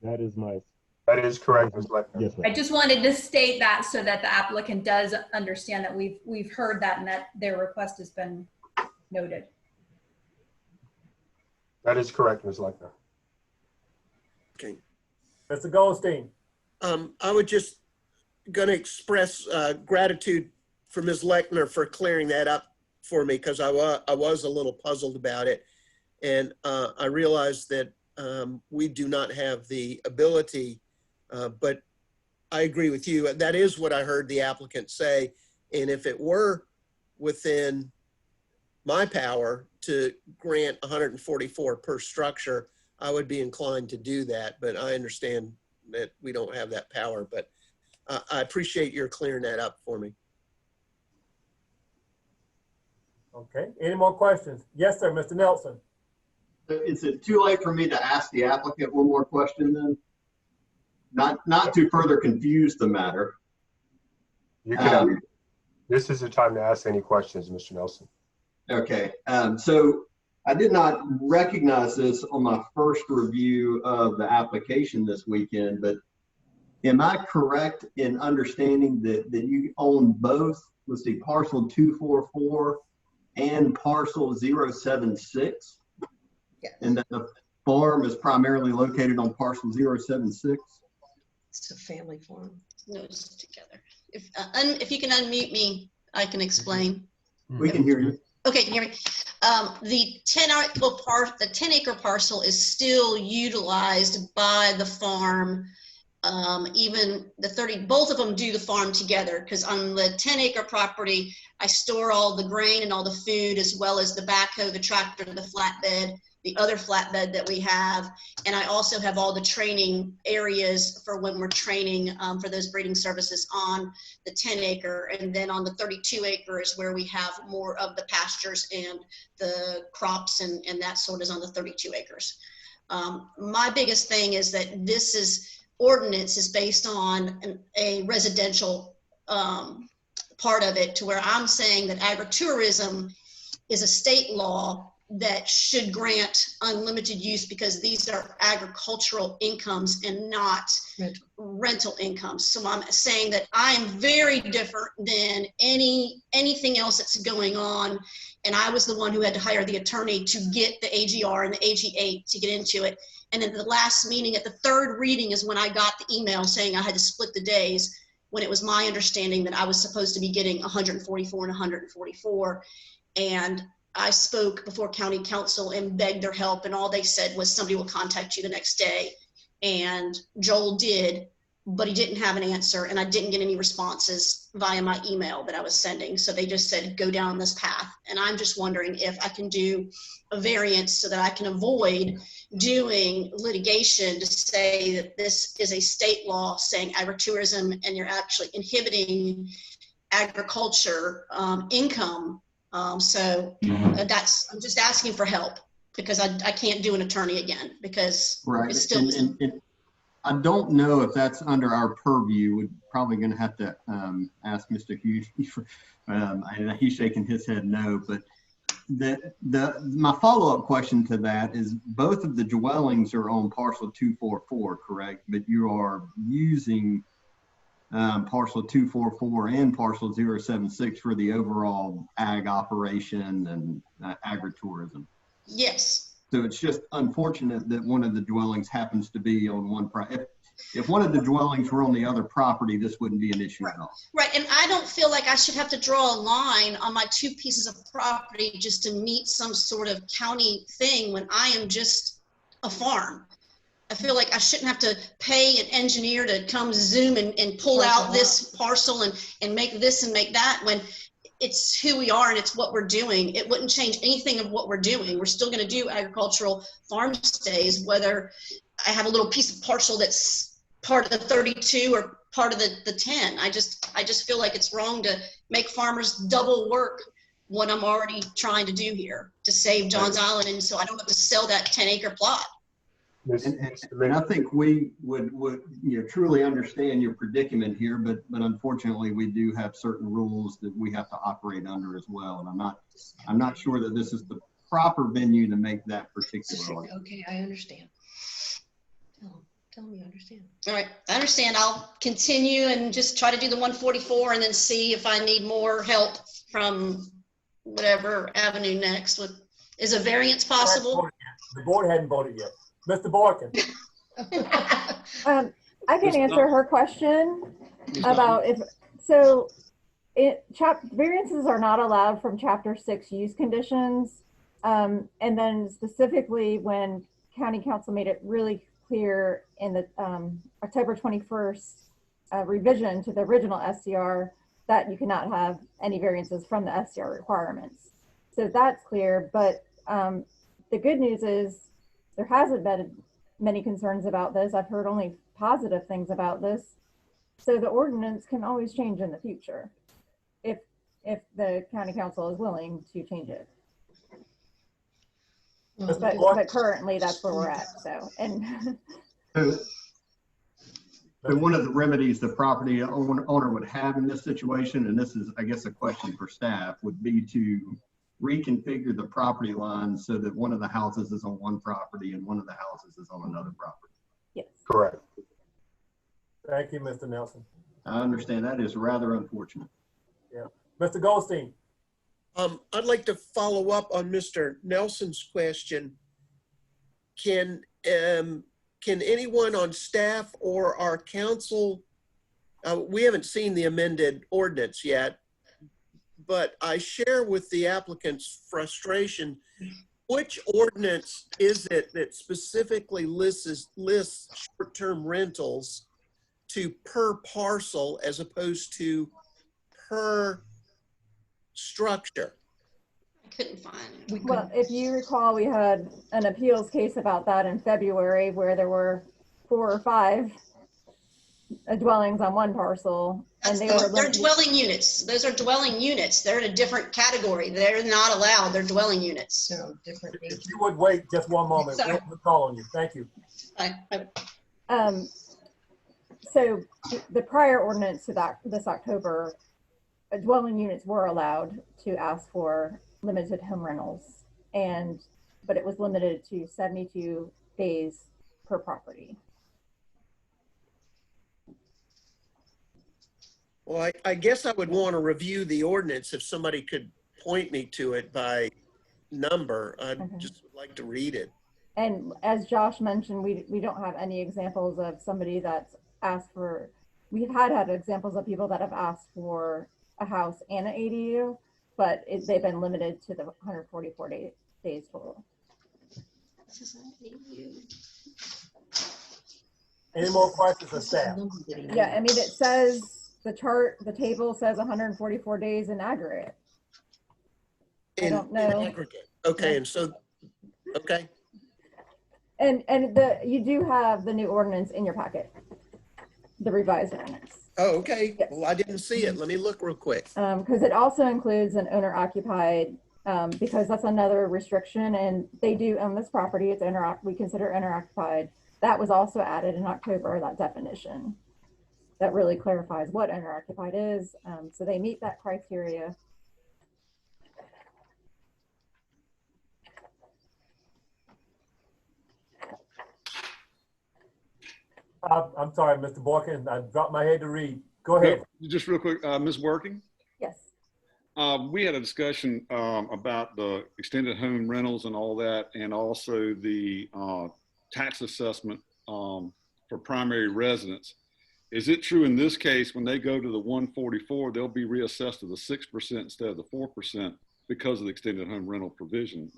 That is correct, Ms. Lechner. Yes, ma'am. I just wanted to state that so that the applicant does understand that we've heard that and that their request has been noted. That is correct, Ms. Lechner. Okay. Mr. Goldstein. I would just going to express gratitude for Ms. Lechner for clearing that up for me, because I was a little puzzled about it. And I realized that we do not have the ability, but I agree with you. That is what I heard the applicant say. And if it were within my power to grant 144 per structure, I would be inclined to do that. But I understand that we don't have that power. But I appreciate your clearing that up for me. Okay, any more questions? Yes, sir, Mr. Nelson. Is it too late for me to ask the applicant one more question then? Not to further confuse the matter. You can, this is the time to ask any questions, Mr. Nelson. Okay, so I did not recognize this on my first review of the application this weekend, but am I correct in understanding that you own both, let's see, parcel 244 and parcel 076? Yes. And that the farm is primarily located on parcel 076? It's a family farm. Those together. If you can unmute me, I can explain. We can hear you. Okay, can you hear me? The 10-acre parcel is still utilized by the farm. Even the 30, both of them do the farm together, because on the 10-acre property, I store all the grain and all the food, as well as the backhoe, the tractor, the flatbed, the other flatbed that we have. And I also have all the training areas for when we're training for those breeding services on the 10-acre. And then on the 32-acre is where we have more of the pastures and the crops and that sort is on the 32 acres. My biggest thing is that ordinance is based on a residential part of it, to where I'm saying that agritourism is a state law that should grant unlimited use, because these are agricultural incomes and not rental incomes. So I'm saying that I am very different than anything else that's going on. And I was the one who had to hire the attorney to get the AGR and the AG8 to get into it. And at the last meeting, at the third reading, is when I got the email saying I had to split the days, when it was my understanding that I was supposed to be getting 144 and 144. And I spoke before county council and begged their help, and all they said was somebody will contact you the next day. And Joel did, but he didn't have an answer, and I didn't get any responses via my email that I was sending. So they just said, go down this path. And I'm just wondering if I can do a variance so that I can avoid doing litigation to say that this is a state law saying agritourism, and you're actually inhibiting agriculture income. So I'm just asking for help, because I can't do an attorney again, because it's still. And I don't know if that's under our purview. We're probably going to have to ask Mr. Hughes. And he's shaking his head no, but my follow-up question to that is, both of the dwellings are on parcel 244, correct? But you are using parcel 244 and parcel 076 for the overall ag operation and agritourism. Yes. So it's just unfortunate that one of the dwellings happens to be on one property. If one of the dwellings were on the other property, this wouldn't be an issue at all. Right, and I don't feel like I should have to draw a line on my two pieces of property just to meet some sort of county thing when I am just a farm. I feel like I shouldn't have to pay an engineer to come zoom and pull out this parcel and make this and make that, when it's who we are and it's what we're doing. It wouldn't change anything of what we're doing. We're still going to do agricultural farm stays, whether I have a little piece of parcel that's part of the 32 or part of the 10. I just feel like it's wrong to make farmers double work what I'm already trying to do here to save Johns Island, and so I don't have to sell that 10-acre plot. And I think we would truly understand your predicament here, but unfortunately we do have certain rules that we have to operate under as well. And I'm not sure that this is the proper venue to make that particular. Okay, I understand. Tell me you understand. All right, I understand. I'll continue and just try to do the 144 and then see if I need more help from whatever avenue next. Is a variance possible? The board hadn't voted yet. Mr. Borkin. I can answer her question about variances are not allowed from Chapter 6 use conditions. And then specifically when County Council made it really clear in the October 21st revision to the original SCR that you cannot have any variances from the SCR requirements. So that's clear, but the good news is there hasn't been many concerns about this. I've heard only positive things about this. So the ordinance can always change in the future. If if the county council is willing to change it. Mr. But currently that's where we're at, so, and. So one of the remedies the property owner would have in this situation, and this is, I guess, a question for staff, would be to reconfigure the property lines so that one of the houses is on one property and one of the houses is on another property. Yes. Correct. Thank you, Mr. Nelson. I understand that is rather unfortunate. Yeah. Mr. Goldstein. I'd like to follow up on Mr. Nelson's question. Can anyone on staff or our council, we haven't seen the amended ordinance yet, but I share with the applicant's frustration. Which ordinance is it that specifically lists short-term rentals to per parcel as opposed to per structure? I couldn't find it. Well, if you recall, we had an appeals case about that in February where there were 4 or 5 dwellings on one parcel. And they're dwelling units. Those are dwelling units. They're in a different category. They're not allowed. They're dwelling units. So different. If you would wait just one moment, we'll call on you. Thank you. So the prior ordinance to this October, dwelling units were allowed to ask for limited home rentals, but it was limited to 72 days per property. Well, I guess I would want to review the ordinance if somebody could point me to it by number. I'd just like to read it. And as Josh mentioned, we don't have any examples of somebody that's asked for, we've had examples of people that have asked for a house and an ADU, but they've been limited to the 144 days total. Any more questions for staff? Yeah, I mean, it says, the table says 144 days in aggregate. I don't know. In aggregate. Okay, and so, okay. And you do have the new ordinance in your packet, the revised ordinance. Oh, okay. Yes. Well, I didn't see it. Let me look real quick. Because it also includes an owner occupied, because that's another restriction, and they do own this property. It's we consider owner occupied. That was also added in October, that definition. That really clarifies what owner occupied is. So they meet that criteria. I'm sorry, Mr. Borkin, I dropped my head to read. Go ahead. Just real quick, Ms. Working? Yes. We had a discussion about the extended home rentals and all that, and also the tax assessment for primary residents. Is it true in this case, when they go to the 144, they'll be reassessed to the 6% instead of the 4% because of the extended home rental provision?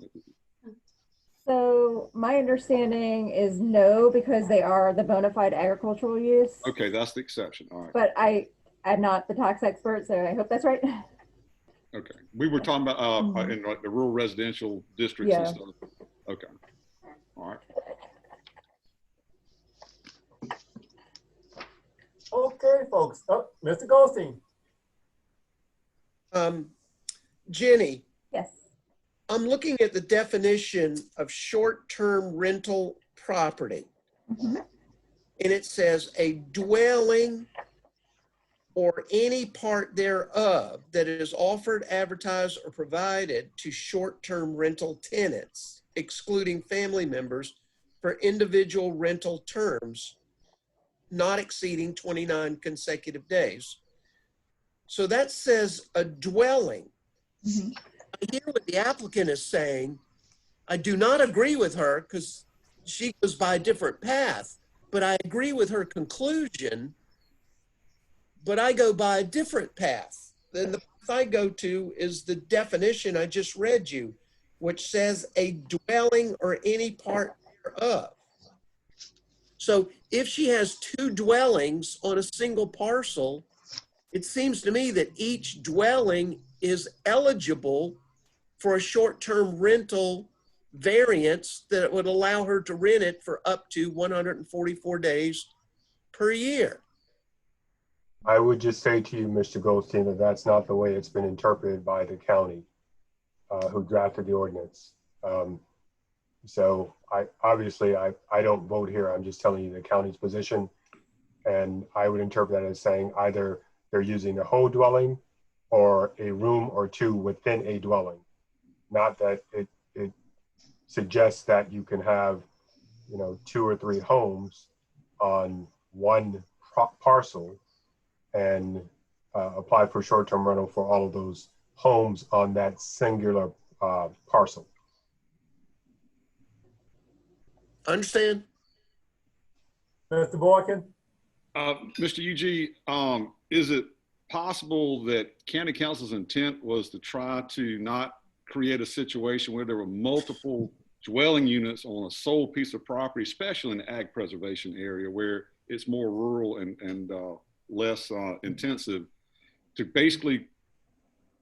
So my understanding is no, because they are the bona fide agricultural use. Okay, that's the exception. All right. But I'm not the tax expert, so I hope that's right. Okay. We were talking about in like the rural residential districts and stuff. Okay. All right. Okay, folks. Oh, Mr. Goldstein. Jenny. Yes. I'm looking at the definition of short-term rental property. And it says a dwelling or any part thereof that is offered, advertised, or provided to short-term rental tenants, excluding family members, for individual rental terms not exceeding 29 consecutive days. So that says a dwelling. I hear what the applicant is saying. I do not agree with her because she goes by a different path, but I agree with her conclusion, but I go by a different path. Then the path I go to is the definition I just read you, which says a dwelling or any part thereof. So if she has 2 dwellings on a single parcel, it seems to me that each dwelling is eligible for a short-term rental variance that would allow her to rent it for up to 144 days per year. I would just say to you, Mr. Goldstein, that that's not the way it's been interpreted by the county who drafted the ordinance. So obviously I don't vote here. I'm just telling you the county's position. And I would interpret that as saying either they're using the whole dwelling or a room or two within a dwelling. Not that it suggests that you can have, 2 or 3 homes on one parcel and apply for short-term rental for all of those homes on that singular parcel. Understand? Mr. Boykin? Mr. UG, is it possible that County Council's intent was to try to not create a situation where there were multiple dwelling units on a sole piece of property, especially in the ag preservation area where it's more rural and less intensive, to basically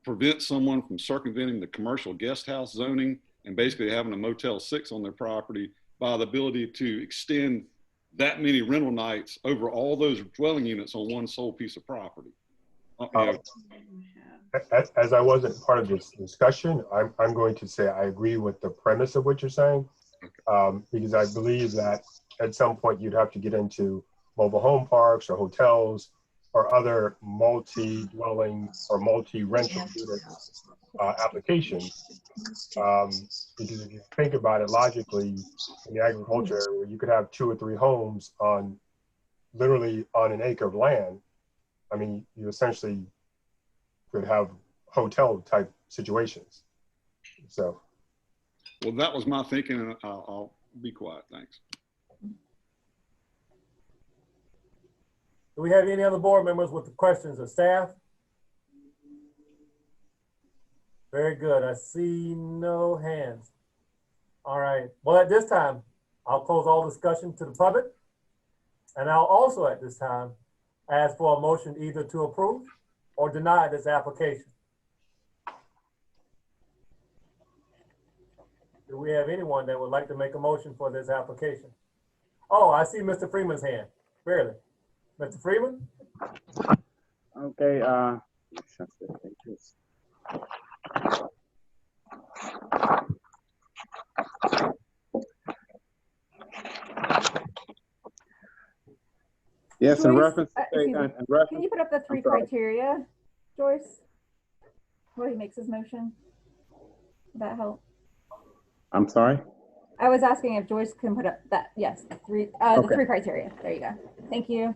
prevent someone from circumventing the commercial guest house zoning and basically having a Motel 6 on their property by the ability to extend that many rental nights over all those dwelling units on one sole piece of property? As I wasn't part of this discussion, I'm going to say I agree with the premise of what you're saying, because I believe that at some point you'd have to get into mobile home parks or hotels or other multi-dwelling or multi-rental unit applications. Because if you think about it logically, in the agriculture area, you could have 2 or 3 homes on literally on an acre of land. I mean, you essentially could have hotel type situations. So. Well, that was my thinking, and I'll be quiet. Thanks. Do we have any other board members with the questions of staff? Very good. I see no hands. All right. Well, at this time, I'll close all discussion to the public. And I'll also at this time ask for a motion either to approve or deny this application. Do we have anyone that would like to make a motion for this application? Oh, I see Mr. Freeman's hand. Barely. Mr. Freeman? Okay, yes, in reference to, can you put up the 3 criteria, Joyce, while he makes his motion? Would that help? I'm sorry? I was asking if Joyce can put up that, yes, the 3 criteria. There you go. Thank you.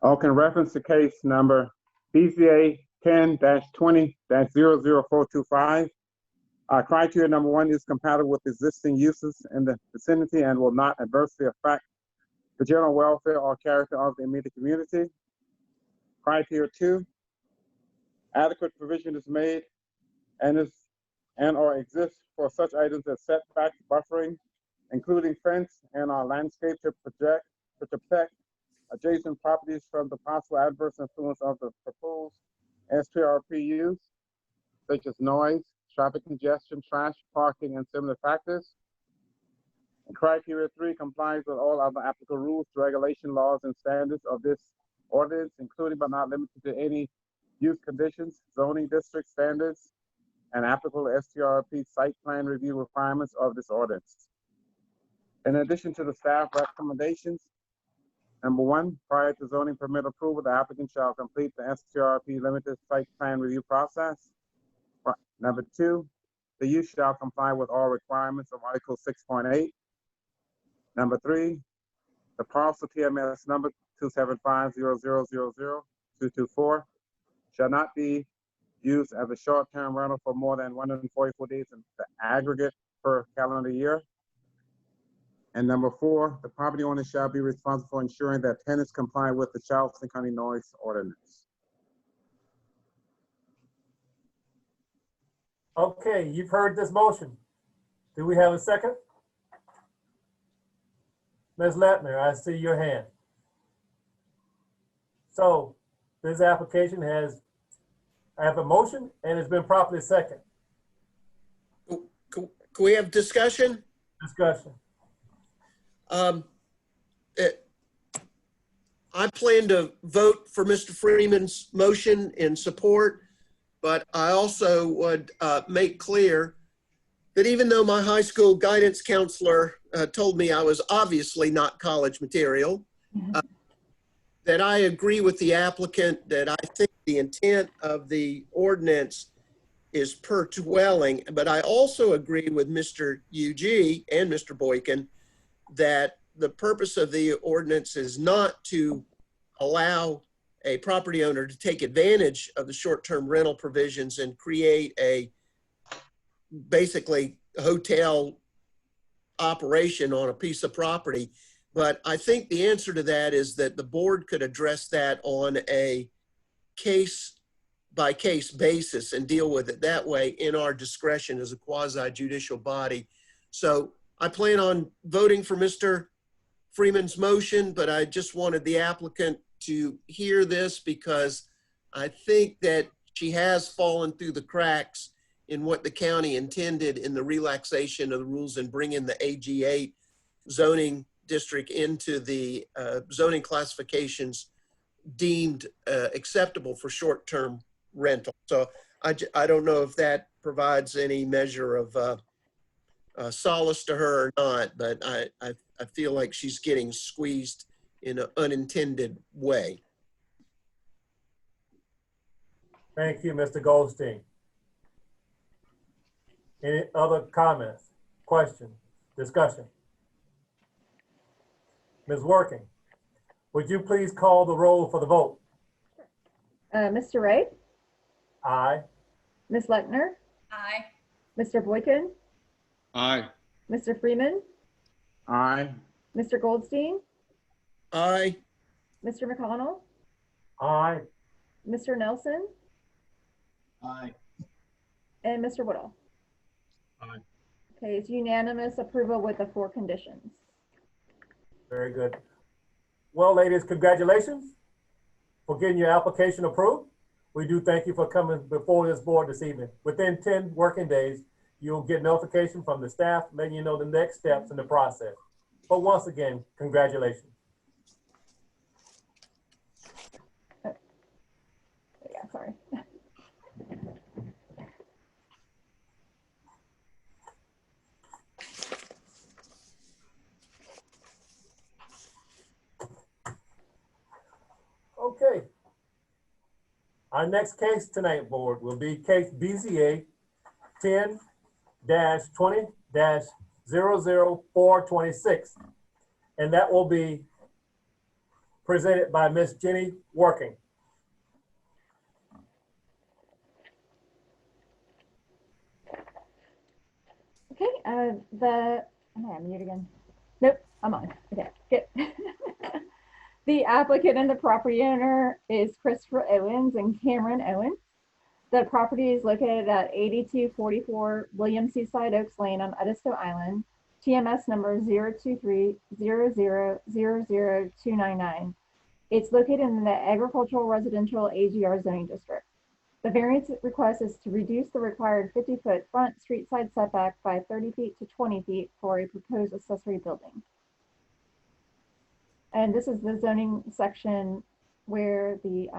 Okay, in reference to case number BZA 10-20-00425. Criteria number 1 is compatible with existing uses in the vicinity and will not adversely affect the general welfare or character of the immediate community. Criteria 2, adequate provision is made and or exists for such items as setbacks, buffering, including fence and landscape to protect adjacent properties from the possible adverse influence of the proposed STRP use, such as noise, traffic congestion, trash, parking, and similar factors. And criteria 3 complies with all other applicable rules, regulation, laws, and standards of this ordinance, including but not limited to any use conditions, zoning district standards, and applicable STRP site plan review requirements of this ordinance. In addition to the staff recommendations, number 1, prior to zoning permit approval, the applicant shall complete the STRP limited site plan review process. Number 2, the use shall comply with all requirements of Article 6.8. Number 3, the parcel TMS number 275-0000-224 shall not be used as a short-term rental for more than 144 days in the aggregate per calendar year. And number 4, the property owner shall be responsible for ensuring that tenants comply with the Charleston County Noise Ordinance. Okay, you've heard this motion. Do we have a second? Ms. Lettner, I see your hand. So this application I have a motion and it's been properly seconded. Can we have discussion? Discussion. I plan to vote for Mr. Freeman's motion in support, but I also would make clear that even though my high school guidance counselor told me I was obviously not college material, that I agree with the applicant, that I think the intent of the ordinance is per dwelling, but I also agree with Mr. UG and Mr. Boykin that the purpose of the ordinance is not to allow a property owner to take advantage of the short-term rental provisions and create a basically hotel operation on a piece of property. But I think the answer to that is that the board could address that on a case-by-case basis and deal with it that way in our discretion as a quasi-judicial body. So I plan on voting for Mr. Freeman's motion, but I just wanted the applicant to hear this because I think that she has fallen through the cracks in what the county intended in the relaxation of the rules and bringing the AG8 zoning district into the zoning classifications deemed acceptable for short-term rental. So I don't know if that provides any measure of solace to her or not, but I feel like she's getting squeezed in an unintended way. Thank you, Mr. Goldstein. Any other comments, questions, discussion? Ms. Working, would you please call the roll for the vote? Mr. Ray? Aye. Ms. Lechner? Aye. Mr. Boykin? Aye. Mr. Freeman? Aye. Mr. Goldstein? Aye. Mr. McConnell? Aye. Mr. Nelson? Aye. And Mr. Woodall? Aye. Okay, it's unanimous approval with the 4 conditions. Very good. Well, ladies, congratulations for getting your application approved. We do thank you for coming before this board this evening. Within 10 working days, you'll get notification from the staff letting you know the next steps in the process. But once again, congratulations. Yeah, sorry. Okay. Our next case tonight, board, will be case BZA 10-20-00426. And that will be presented by Miss Jenny Working. Okay, am I on mute again? Nope, I'm on. Okay, good. The applicant and the property owner is Christopher Owens and Cameron Owens. The property is located at 8244 William Seaside Oaks Lane on Edisto Island, TMS number 02300000299. It's located in the agricultural residential AGR zoning district. The variance request is to reduce the required 50-foot front street side setback by 30 feet to 20 feet for a proposed accessory building. And this is the zoning section where the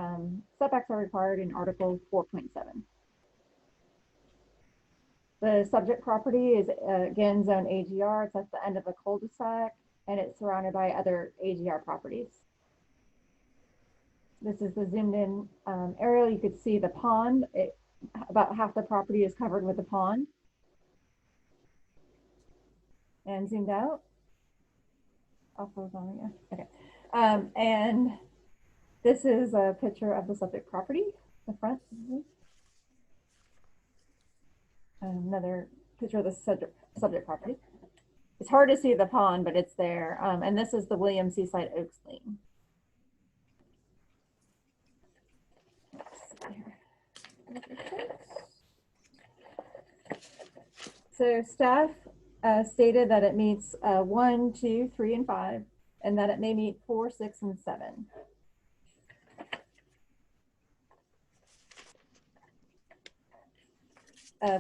setbacks are required in Article 4.7. The subject property is again zone AGR. It's at the end of a cul-de-sac and it's surrounded by other AGR properties. This is the zoomed in aerial. You could see the pond. About half the property is covered with the pond. And zoomed out. Okay. And this is a picture of the subject property, the front. Another picture of the subject property. It's hard to see the pond, but it's there. And this is the William Seaside Oaks Lane. So staff stated that it meets 1, 2, 3, and 5, and that it may meet 4, 6, and 7.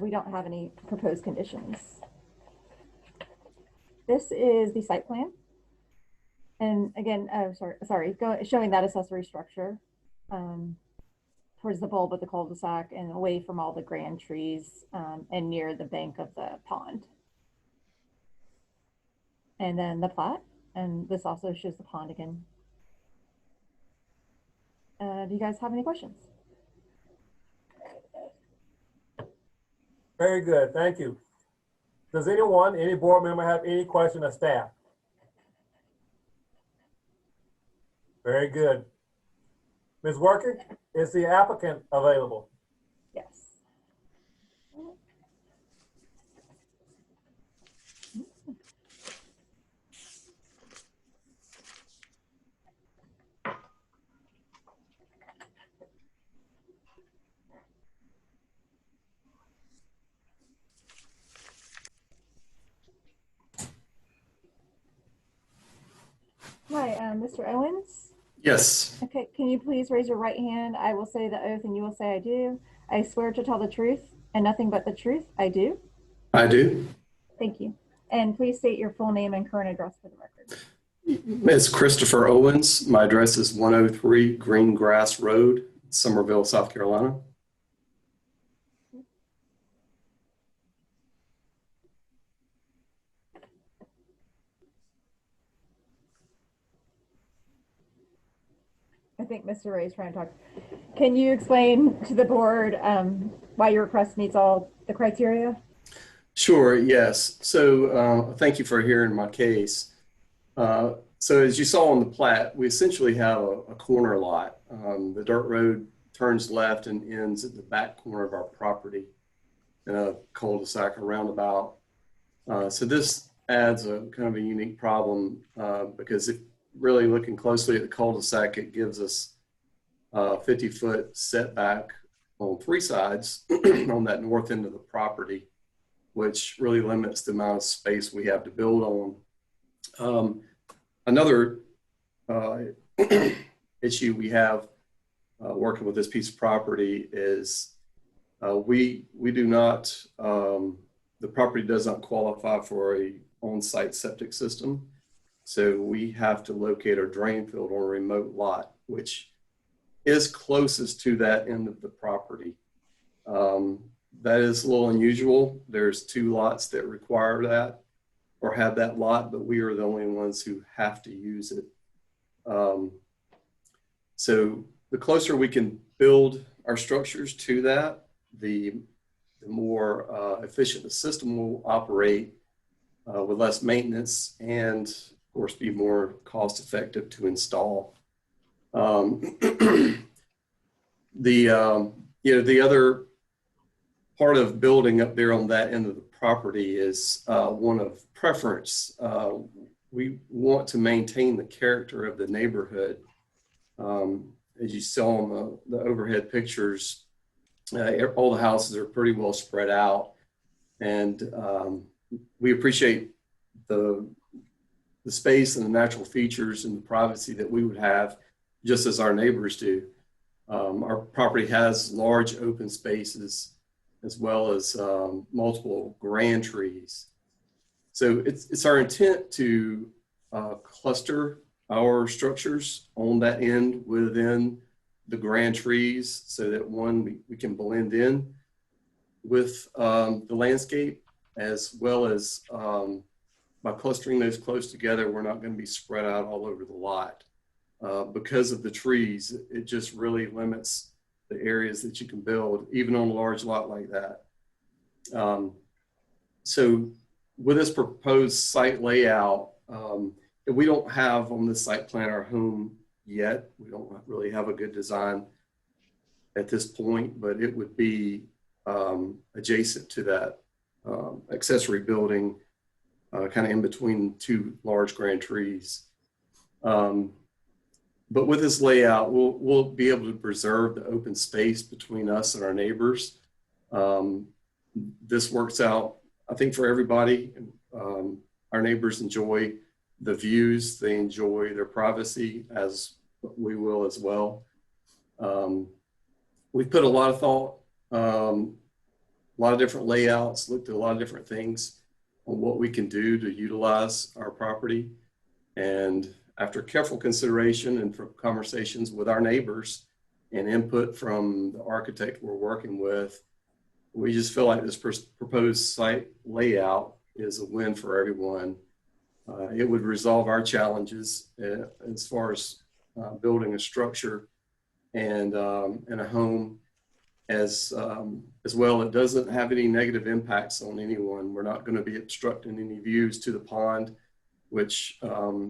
We don't have any proposed conditions. This is the site plan. And again, sorry, showing that accessory structure towards the bulb of the cul-de-sac and away from all the grand trees and near the bank of the pond. And then the plat, and this also shows the pond again. Do you guys have any questions? Very good, thank you. Does anyone, any board member have any question of staff? Very good. Ms. Worker, is the applicant available? Yes. Hi, Mr. Owens? Yes, Okay, can you please raise your right hand? I will say the oath and you will say I do. I swear to tell the truth and nothing but the truth. I do. I do. Thank you. And please state your full name and current address for the record. It's Christopher Owens. My address is 103 Green Grass Road, Summerville, South Carolina. I think Mr. Ray is trying to talk. Can you explain to the board why your request meets all the criteria? Sure, yes. So thank you for hearing my case. So as you saw on the plat, we essentially have a corner lot. The dirt road turns left and ends at the back corner of our property in a cul-de-sac, a roundabout. So this adds a kind of a unique problem because if really looking closely at the cul-de-sac, it gives us a 50-foot setback on three sides on that north end of the property, which really limits the amount of space we have to build on. Another issue we have working with this piece of property is we do not, the property does not qualify for a on-site septic system. So we have to locate our drain field on a remote lot, which is closest to that end of the property. That is a little unusual. There's two lots that require that or have that lot, but we are the only ones who have to use it. So the closer we can build our structures to that, the more efficient the system will operate with less maintenance and of course be more cost effective to install. The other part of building up there on that end of the property is one of preference. We want to maintain the character of the neighborhood. As you saw on the overhead pictures, all the houses are pretty well spread out, and we appreciate the space and the natural features and the privacy that we would have, just as our neighbors do. Our property has large open spaces as well as multiple grand trees. So it's our intent to cluster our structures on that end within the grand trees so that we can blend in with the landscape, as well as by clustering those close together, we're not going to be spread out all over the lot. Because of the trees, it just really limits the areas that you can build, even on a large lot like that. So with this proposed site layout, we don't have on this site plan our home yet. We don't really have a good design at this point, but it would be adjacent to that accessory building, kind of in between two large grand trees. But with this layout, we'll be able to preserve the open space between us and our neighbors. This works out, I think, for everybody. Our neighbors enjoy the views, they enjoy their privacy, as we will as well. We've put a lot of thought, a lot of different layouts, looked at a lot of different things on what we can do to utilize our property. And after careful consideration and for conversations with our neighbors and input from the architect we're working with, we just feel like this proposed site layout is a win for everyone. It would resolve our challenges as far as building a structure and a home as well. It doesn't have any negative impacts on anyone. We're not going to be obstructing any views to the pond, which a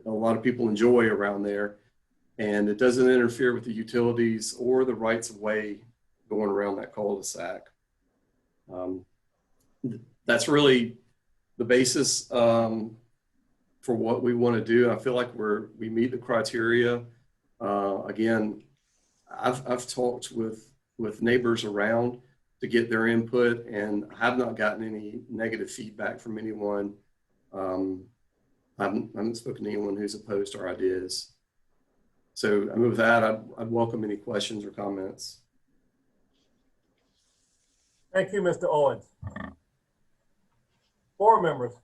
lot of people enjoy around there. And it doesn't interfere with the utilities or the rights of way going around that cul-de-sac. That's really the basis for what we want to do. I feel like we meet the criteria. Again, I've talked with neighbors around to get their input, and I have not gotten any negative feedback from anyone. I haven't spoken to anyone who's opposed to our ideas. So I mean, with that, I'd welcome any questions or comments. Thank you, Mr. Owens. Board members,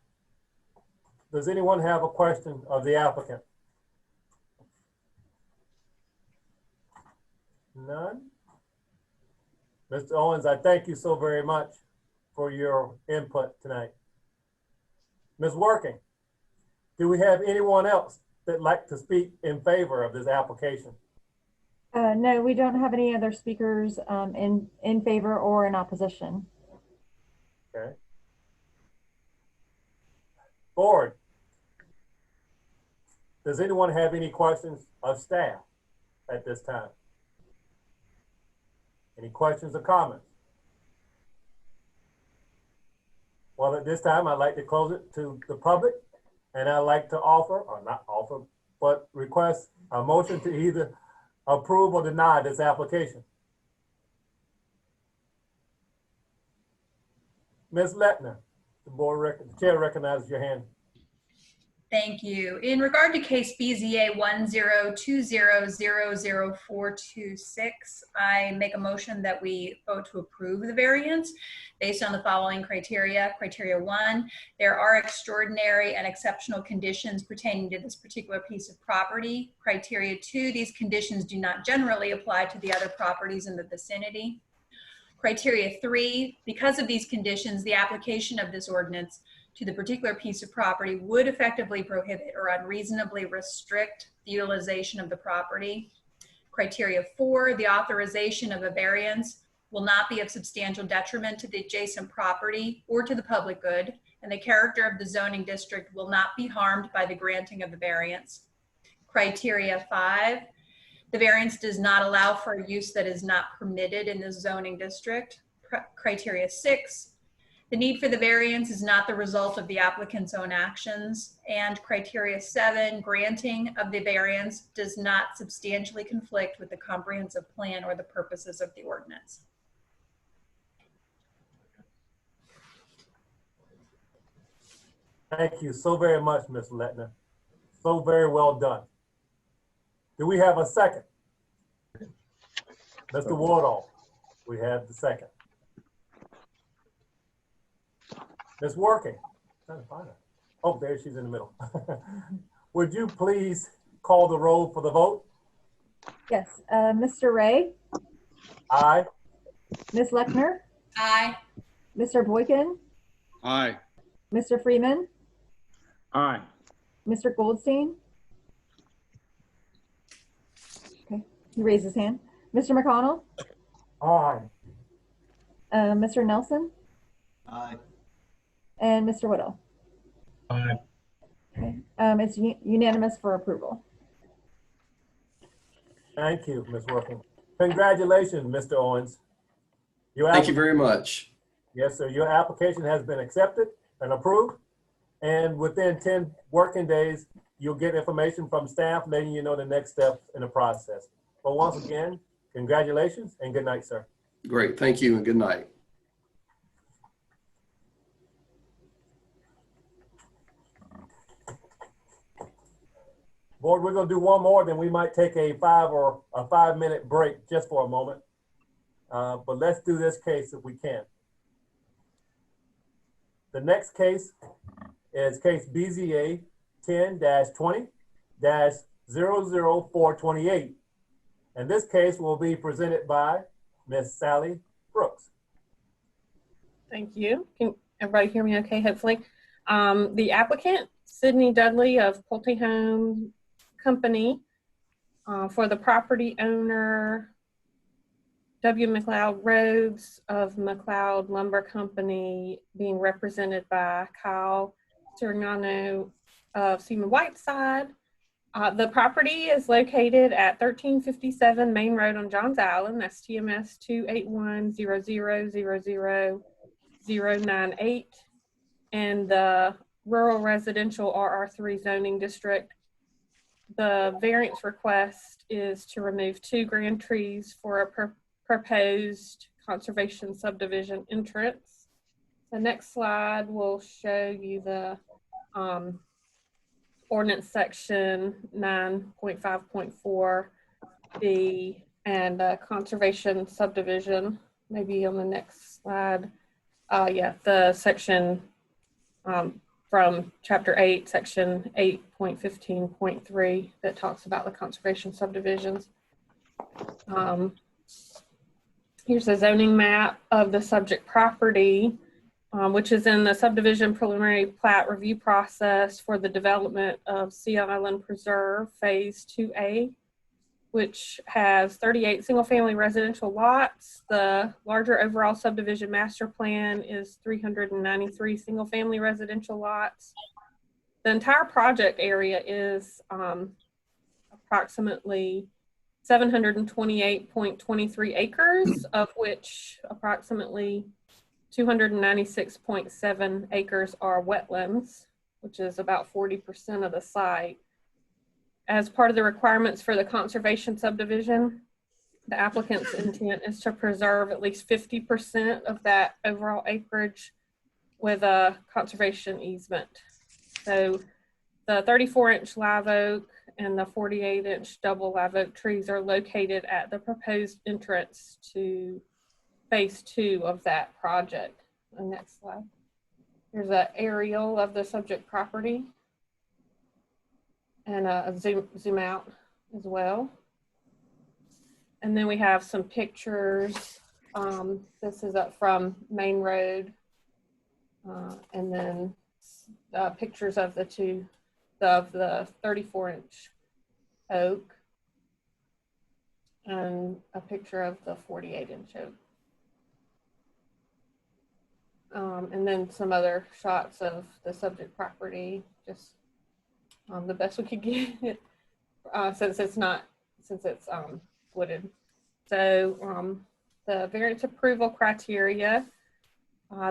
does anyone have a question of the applicant? None? Mr. Owens, I thank you so very much for your input tonight. Ms. Working, do we have anyone else that'd like to speak in favor of this application? No, we don't have any other speakers in favor or in opposition. Okay. Board, does anyone have any questions of staff at this time? Any questions or comments? Well, at this time, I'd like to close it to the public, and I'd like to offer, or not offer, but request a motion to either approve or deny this application. Ms. Lettner, the chair recognizes your hand. Thank you. In regard to case BZA 102000426, I make a motion that we vote to approve the variance based on the following criteria. Criteria 1, there are extraordinary and exceptional conditions pertaining to this particular piece of property. Criteria 2, these conditions do not generally apply to the other properties in the vicinity. Criteria 3, because of these conditions, the application of this ordinance to the particular piece of property would effectively prohibit or unreasonably restrict the utilization of the property. Criteria 4, the authorization of a variance will not be of substantial detriment to the adjacent property or to the public good, and the character of the zoning district will not be harmed by the granting of the variance. Criteria 5, the variance does not allow for a use that is not permitted in the zoning district. Criteria 6, the need for the variance is not the result of the applicant's own actions. And criteria 7, granting of the variance does not substantially conflict with the comprehensive plan or the purposes of the ordinance. Thank you so very much, Ms. Lettner. So very well done. Do we have a second? Mr. Wardall, we have the second. Ms. Working, trying to find her. Oh, there she's in the middle. Would you please call the roll for the vote? Yes, Mr. Ray? Aye. Ms. Leckner? Aye. Mr. Boykin? Aye. Mr. Freeman? Aye. Mr. Goldstein? Okay, he raised his hand. Mr. McConnell? Aye. Mr. Nelson? Aye. And Mr. Whittle? Aye. Okay, it's unanimous for approval. Thank you, Ms. Working. Congratulations, Mr. Owens. Thank you very much. Yes, sir. Your application has been accepted and approved. And within 10 working days, you'll get information from staff letting you know the next steps in the process. But once again, congratulations and good night, sir. Great. Thank you and good night. Board, we're going to do one more, then we might take a 5-minute break just for a moment. But let's do this case if we can. The next case is case BZA 10-20-00428. And this case will be presented by Ms. Sally Brooks. Thank you. Can everybody hear me okay, hopefully? The applicant, Sydney Dudley of Pulte Home Company, for the property owner, W. McLeod Rhodes of McLeod Lumber Company, being represented by Kyle Sirignano of Seaman Whiteside. The property is located at 1357 Main Road on Johns Island. That's TMS 281-0000098 in the Rural Residential RR3 zoning district. The variance request is to remove 2 grand trees for a proposed conservation subdivision entrance. The next slide will show you the ordinance section 9.5.4B and conservation subdivision, maybe on the next slide. Yeah, the section from chapter 8, section 8.15.3 that talks about the conservation subdivisions. Here's a zoning map of the subject property, which is in the subdivision preliminary plat review process for the development of Sea Island Preserve Phase 2A, which has 38 single-family residential lots. The larger overall subdivision master plan is 393 single-family residential lots. The entire project area is approximately 728.23 acres, of which approximately 296.7 acres are wetlands, which is about 40% of the site. As part of the requirements for the conservation subdivision, the applicant's intent is to preserve at least 50% of that overall acreage with a conservation easement. So the 34-inch live oak and the 48-inch double live oak trees are located at the proposed entrance to phase 2 of that project. The next slide. Here's an aerial of the subject property and a zoom out as well. And then we have some pictures. This is up from Main Road, and then pictures of the the 34-inch oak and a picture of the 48-inch oak. And then some other shots of the subject property, just the best we could get since it's wooded. So the variance approval criteria,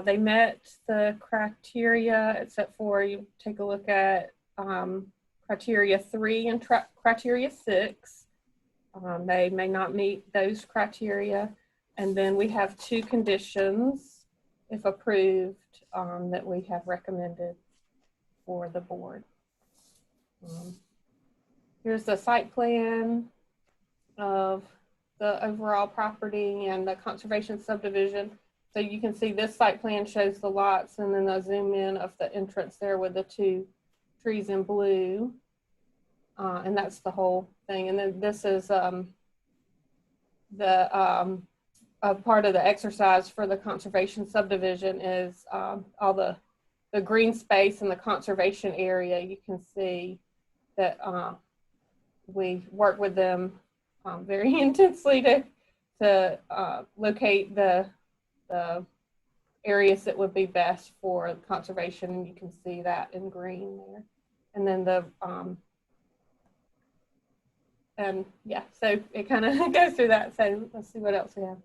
they met the criteria, except for you take a look at criteria 3 and criteria 6. They may not meet those criteria. And then we have 2 conditions, if approved, that we have recommended for the board. Here's the site plan of the overall property and the conservation subdivision. So you can see this site plan shows the lots, and then the zoom in of the entrance there with the 2 trees in blue. And that's the whole thing. And then this is a part of the exercise for the conservation subdivision is all the green space in the conservation area. You can see that we work with them very intensely to locate the areas that would be best for conservation, and you can see that in green there. And then and yeah, so it kind of goes through that. So let's see what else we have.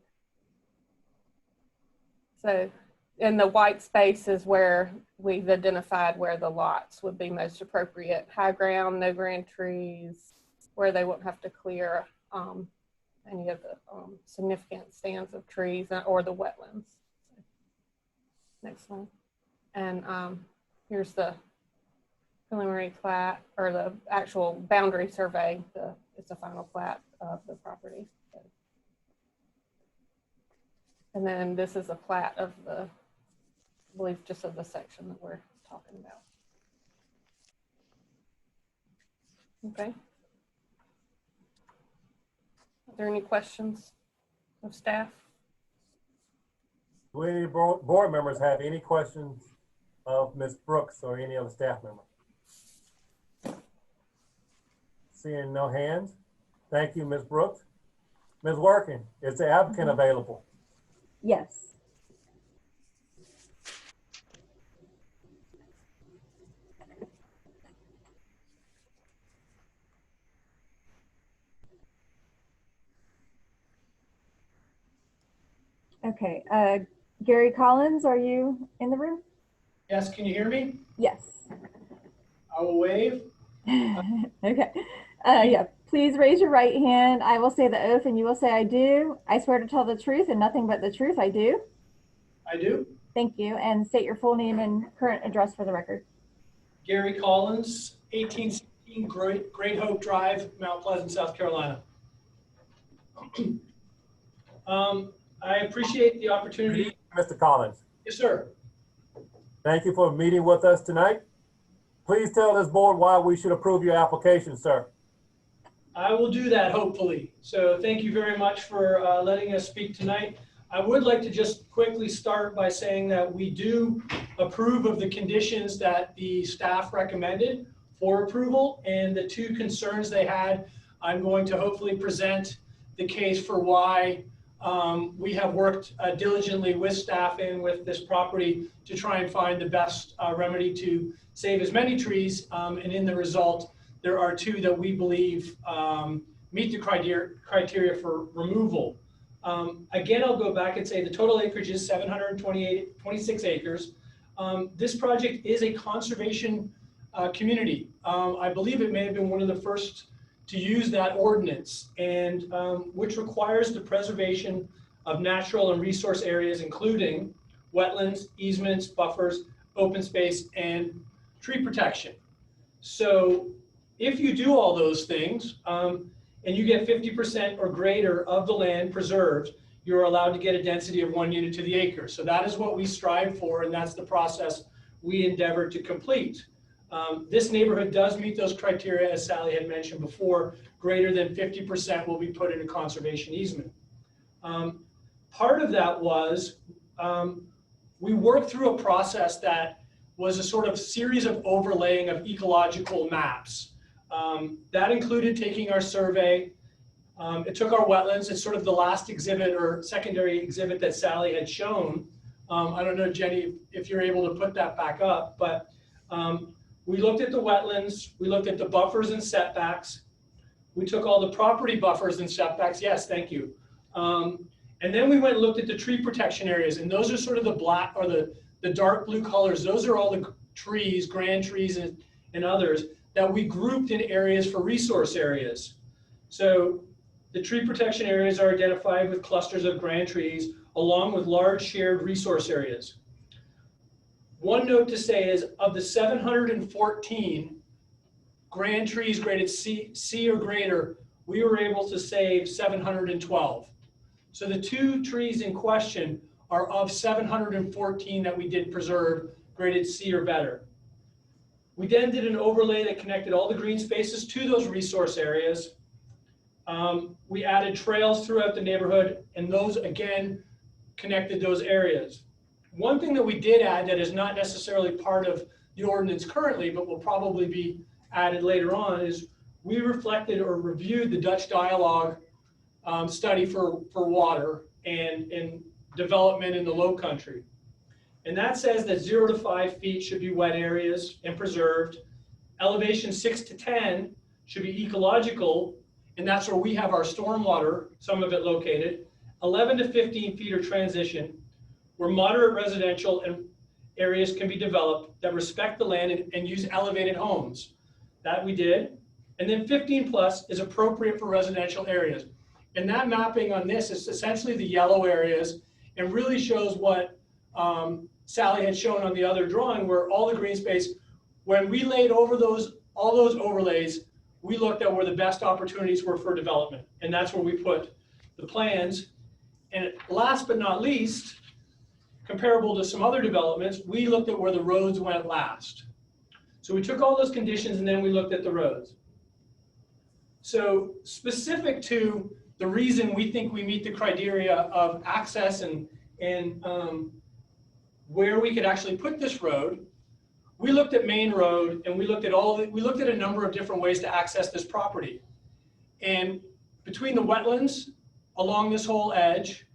So in the white space is where we've identified where the lots would be most appropriate. High ground, no grand trees, where they won't have to clear any of the significant stands of trees or the wetlands. Next one. And here's the preliminary plat, or the actual boundary survey. It's a final plat of the property. So. And then this is a plat of the, I believe, just of the section that we're talking about. Okay. Are there any questions of staff? Do any board members have any questions of Ms. Brooks or any other staff member? Seeing no hands. Thank you, Ms. Brooks. Ms. Working, is the applicant available? Yes. Okay, Gary Collins, are you in the room? Yes, can you hear me? Yes. I will wave. Okay. Yeah, please raise your right hand. I will say the oath and you will say I do. I swear to tell the truth and nothing but the truth. I do. I do. Thank you. And state your full name and current address for the record. Gary Collins, 1816 Great Hope Drive, Mount Pleasant, South Carolina. I appreciate the opportunity. Mr. Collins. Yes, sir. Thank you for meeting with us tonight. Please tell this board why we should approve your application, sir. I will do that, hopefully. So thank you very much for letting us speak tonight. I would like to just quickly start by saying that we do approve of the conditions that the staff recommended for approval, and the two concerns they had, I'm going to hopefully present the case for why we have worked diligently with staff and with this property to try and find the best remedy to save as many trees, and in the result, there are two that we believe meet the criteria for removal. Again, I'll go back and say the total acreage is 726 acres. This project is a conservation community. I believe it may have been one of the first to use that ordinance, and which requires the preservation of natural and resource areas, including wetlands, easements, buffers, open space, and tree protection. So if you do all those things, and you get 50% or greater of the land preserved, you're allowed to get a density of 1 unit to the acre. So that is what we strive for, and that's the process we endeavor to complete. This neighborhood does meet those criteria, as Sally had mentioned before. Greater than 50% will be put in a conservation easement. Part of that was we worked through a process that was a sort of series of overlaying of ecological maps. That included taking our survey. It took our wetlands. It's sort of the last exhibit or secondary exhibit that Sally had shown. I don't know, Jenny, if you're able to put that back up, but we looked at the wetlands. We looked at the buffers and setbacks. We took all the property buffers and setbacks. Yes, thank you. And then we went and looked at the tree protection areas, and those are sort of the black or the dark blue colors. Those are all the trees, grand trees and others that we grouped in areas for resource areas. So the tree protection areas are identified with clusters of grand trees along with large shared resource areas. One note to say is of the 714 grand trees graded C or greater, we were able to save 712. So the two trees in question are of 714 that we did preserve graded C or better. We then did an overlay that connected all the green spaces to those resource areas. We added trails throughout the neighborhood, and those again connected those areas. One thing that we did add that is not necessarily part of the ordinance currently, but will probably be added later on, is we reflected or reviewed the Dutch dialogue study for water and development in the low country. And that says that 0 to 5 feet should be wet areas and preserved. Elevation 6 to 10 should be ecological, and that's where we have our stormwater, some of it located. 11 to 15 feet are transition, where moderate residential and areas can be developed that respect the land and use elevated homes. That we did. And then 15 plus is appropriate for residential areas. And that mapping on this is essentially the yellow areas and really shows what Sally had shown on the other drawing, where all the green space, when we laid over all those overlays, we looked at where the best opportunities were for development. And that's where we put the plans. And last but not least, comparable to some other developments, we looked at where the roads went last. So we took all those conditions and then we looked at the roads. So specific to the reason we think we meet the criteria of access and where we could actually put this road, we looked at Main Road and we looked at a number of different ways to access this property. And between the wetlands along this whole edge,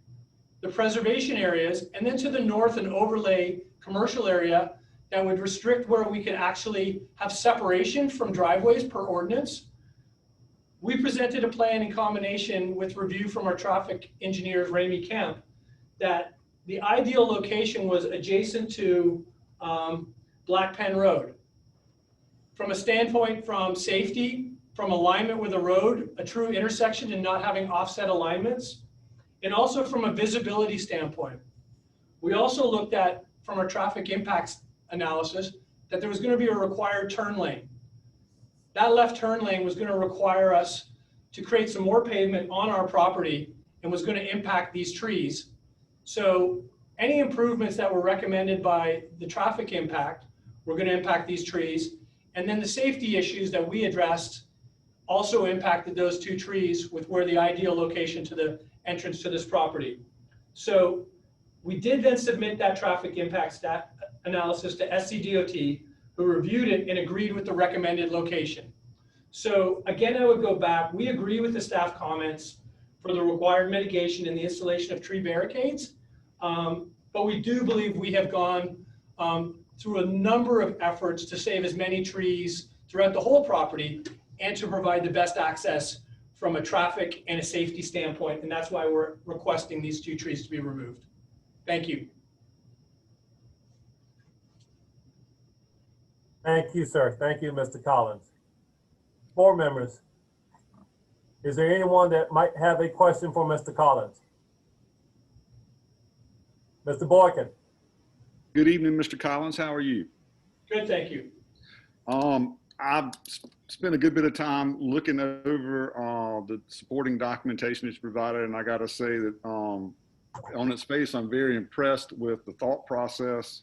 the preservation areas, and then to the north an overlay commercial area that would restrict where we could actually have separation from driveways per ordinance. We presented a plan in combination with review from our traffic engineers, Ramey Kemp, that the ideal location was adjacent to Black Pen Road. From a standpoint from safety, from alignment with the road, a true intersection and not having offset alignments, and also from a visibility standpoint. We also looked at, from our traffic impacts analysis, that there was going to be a required turn lane. That left turn lane was going to require us to create some more pavement on our property and was going to impact these trees. So any improvements that were recommended by the traffic impact were going to impact these trees. And then the safety issues that we addressed also impacted those two trees with where the ideal location to the entrance to this property. So we did then submit that traffic impact analysis to SCDOT, who reviewed it and agreed with the recommended location. So again, I would go back. We agree with the staff comments for the required mitigation and the installation of tree barricades. But we do believe we have gone through a number of efforts to save as many trees throughout the whole property and to provide the best access from a traffic and a safety standpoint. And that's why we're requesting these two trees to be removed. Thank you. Thank you, sir. Thank you, Mr. Collins. Board members, is there anyone that might have a question for Mr. Collins? Mr. Boykin. Good evening, Mr. Collins. How are you? Good, thank you. I've spent a good bit of time looking over the supporting documentation that's provided, and I got to say that on its face, I'm very impressed with the thought process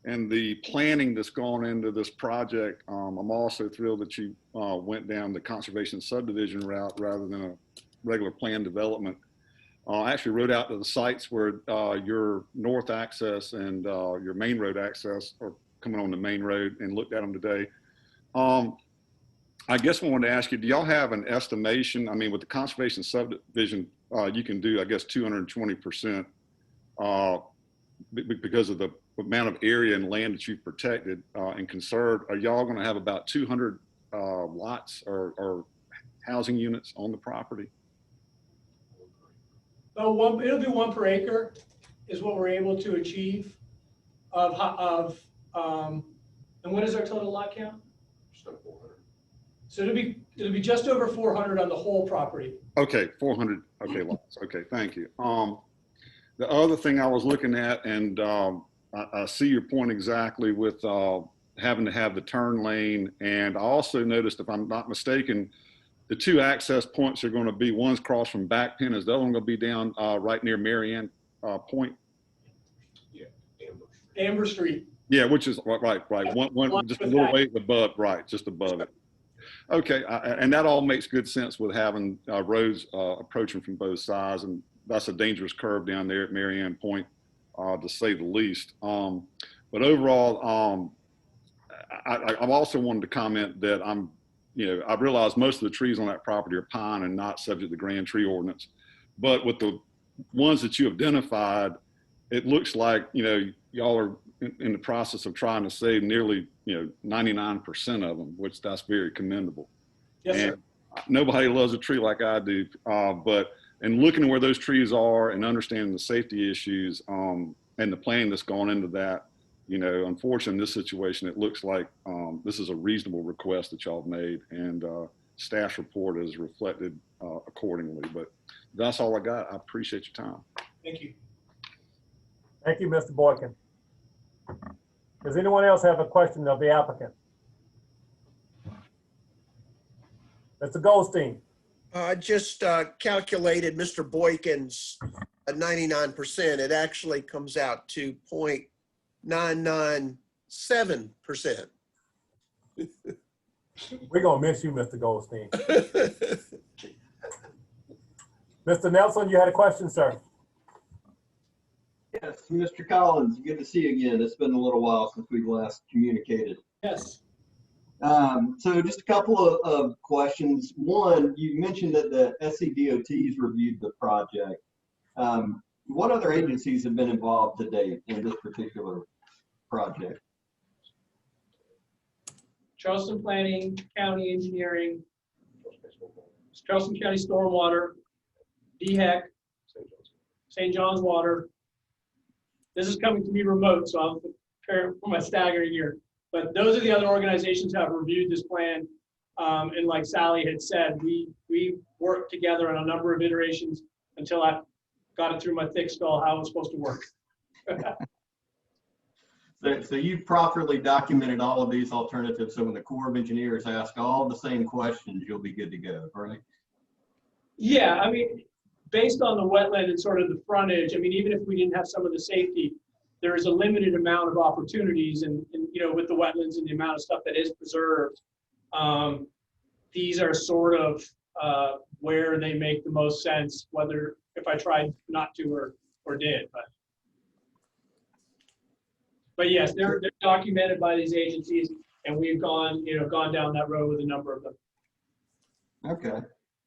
and the planning that's gone into this project. I'm also thrilled that you went down the conservation subdivision route rather than a regular plan development. I actually rode out to the sites where your north access and your main road access are coming on the main road and looked at them today. I guess I wanted to ask you, do y'all have an estimation? I mean, with the conservation subdivision, you can do, I guess, 220% because of the amount of area and land that you've protected and conserved. Are y'all going to have about 200 lots or housing units on the property? It'll be 1 per acre is what we're able to achieve and what is our total lot count? Just over 400. So it'll be just over 400 on the whole property. Okay, 400. Okay, lots. Okay, thank you. The other thing I was looking at, and I see your point exactly with having to have the turn lane. And I also noticed, if I'm not mistaken, the 2 access points are going to be, one's cross from Back Pen. Is the other one going to be down right near Marianne Point? Yeah, Amber Street. Yeah, which is right. One just a little way above, right, just above it. Okay, and that all makes good sense with having roads approaching from both sides, and that's a dangerous curve down there at Marianne Point, to say the least. But overall, I've also wanted to comment that I realize most of the trees on that property are pine and not subject to Grand Tree Ordinance. But with the ones that you identified, it looks like, y'all are in the process of trying to save nearly, 99% of them, which that's very commendable. Yes, and sir. Nobody loves a tree like I do. But in looking at where those trees are and understanding the safety issues and the plan that's gone into that, unfortunately in this situation, it looks like this is a reasonable request that y'all have made, and staff's report is reflected accordingly. But that's all I got. I appreciate your time. Thank you. Thank you, Mr. Boykin. Does anyone else have a question of the applicant? Mr. Goldstein. I just calculated Mr. Boykin's 99%. It actually comes out to 0.997%. We're gonna miss you, Mr. Goldstein. Mr. Nelson, you had a question, sir? Yes, Mr. Collins, good to see you again. It's been a little while since we've last communicated. Yes. So just a couple of questions. One, you mentioned that the SCDOTs reviewed the project. What other agencies have been involved to date in this particular project? Charleston Planning, County Engineering, Charleston County Stormwater, DHEC, St. John's Water. This is coming to me remote, so I'm preparing for my staggering here. But those are the other organizations that have reviewed this plan. And like Sally had said, we worked together on a number of iterations until I got it through my thick skull how it was supposed to work. So you've properly documented all of these alternatives, so when the Corps of Engineers ask all the same questions, you'll be good to go, right? Yeah, I mean, based on the wetland and sort of the frontage, I mean, even if we didn't have some of the safety, there is a limited amount of opportunities and you know, with the wetlands and the amount of stuff that is preserved, these are sort of where they make the most sense, whether if I tried not to or did, but yes, they're documented by these agencies, and we've gone down that road with a number of them. Okay.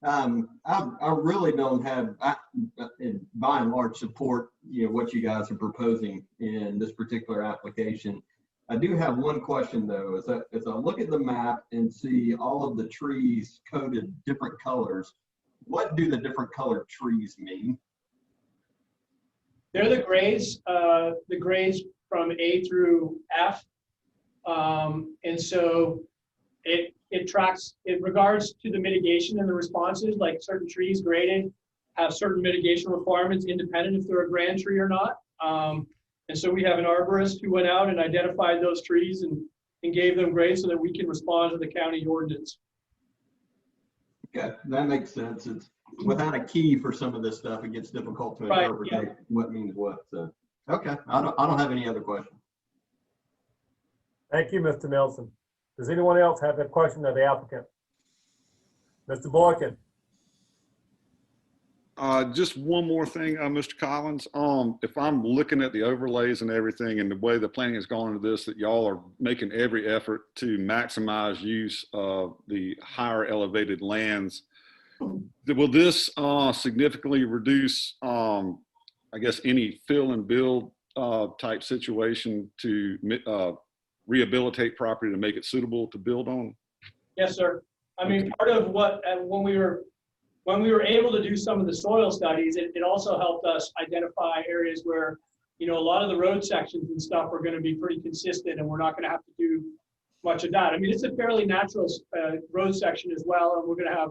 I really don't have, by and large, support what you guys are proposing in this particular application. I do have one question though. As I look at the map and see all of the trees coded different colors, what do the different colored trees mean? They're the grades from A through F, and so it tracks in regards to the mitigation and the responses. Like certain trees graded have certain mitigation requirements independent if they're a grand tree or not. And so we have an arborist who went out and identified those trees and gave them grades so that we can respond to the county ordinance. Okay, that makes sense. It's without a key for some of this stuff, it gets difficult to interpret what means what. So, okay, I don't have any other questions. Thank you, Mr. Nelson. Does anyone else have a question of the applicant? Mr. Boykin. Just one more thing, Mr. Collins. If I'm looking at the overlays and everything and the way the planning has gone into this, that y'all are making every effort to maximize use of the higher elevated lands, will this significantly reduce, I guess, any fill and build type situation to rehabilitate property to make it suitable to build on? Yes, sir. I mean, part of what, when we were able to do some of the soil studies, it also helped us identify areas where, a lot of the road sections and stuff are going to be pretty consistent and we're not going to have to do much of that. I mean, it's a fairly natural road section as well. And we're going to have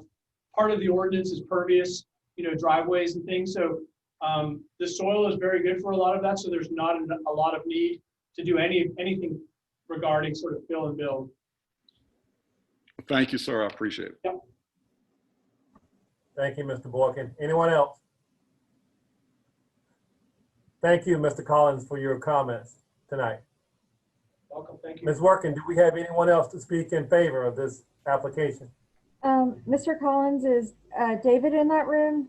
part of the ordinance is pervious, driveways and things. So the soil is very good for a lot of that. So there's not a lot of need to do anything regarding sort of fill and build. Thank you, sir. I appreciate it. Yep. Thank you, Mr. Boykin. Anyone else? Thank you, Mr. Collins, for your comments tonight. Welcome. Thank you. Ms. Workin, do we have anyone else to speak in favor of this application? Mr. Collins, is David in that room?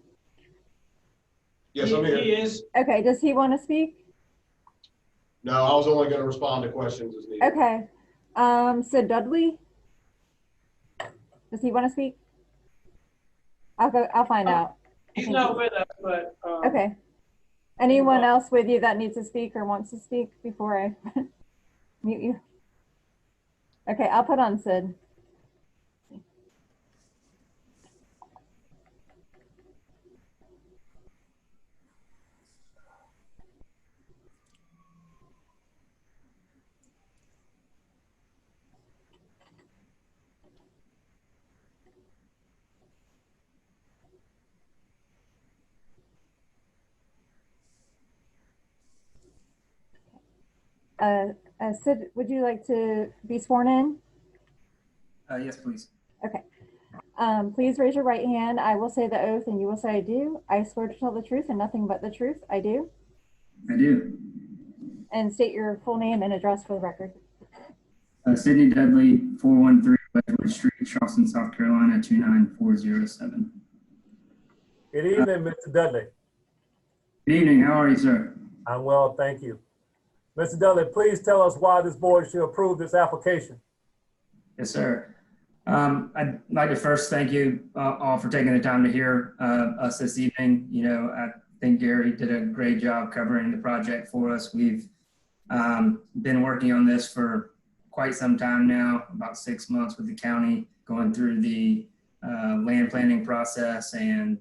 Yes, I'm here. He is. Okay, does he want to speak? No, I was only going to respond to questions as needed. Okay. Sid Dudley? Does he want to speak? I'll find out. He's not with us, but. Okay. Anyone else with you that needs to speak or wants to speak before I mute you? Okay, I'll put on Sid. Sid, would you like to be sworn in? Yes, please. Okay. Please raise your right hand. I will say the oath and you will say I do. I swear to tell the truth and nothing but the truth. I do. I do. And state your full name and address for the record. Sidney Dudley, 413 Wedgewood Street, Charleston, South Carolina, 29407. Good evening, Mr. Dudley. Good evening. How are you, sir? I'm well, thank you. Mr. Dudley, please tell us why this board should approve this application. Yes, sir. I'd like to first thank you all for taking the time to hear us this evening. You know, I think Gary did a great job covering the project for us. We've been working on this for quite some time now, about 6 months with the county, going through the land planning process and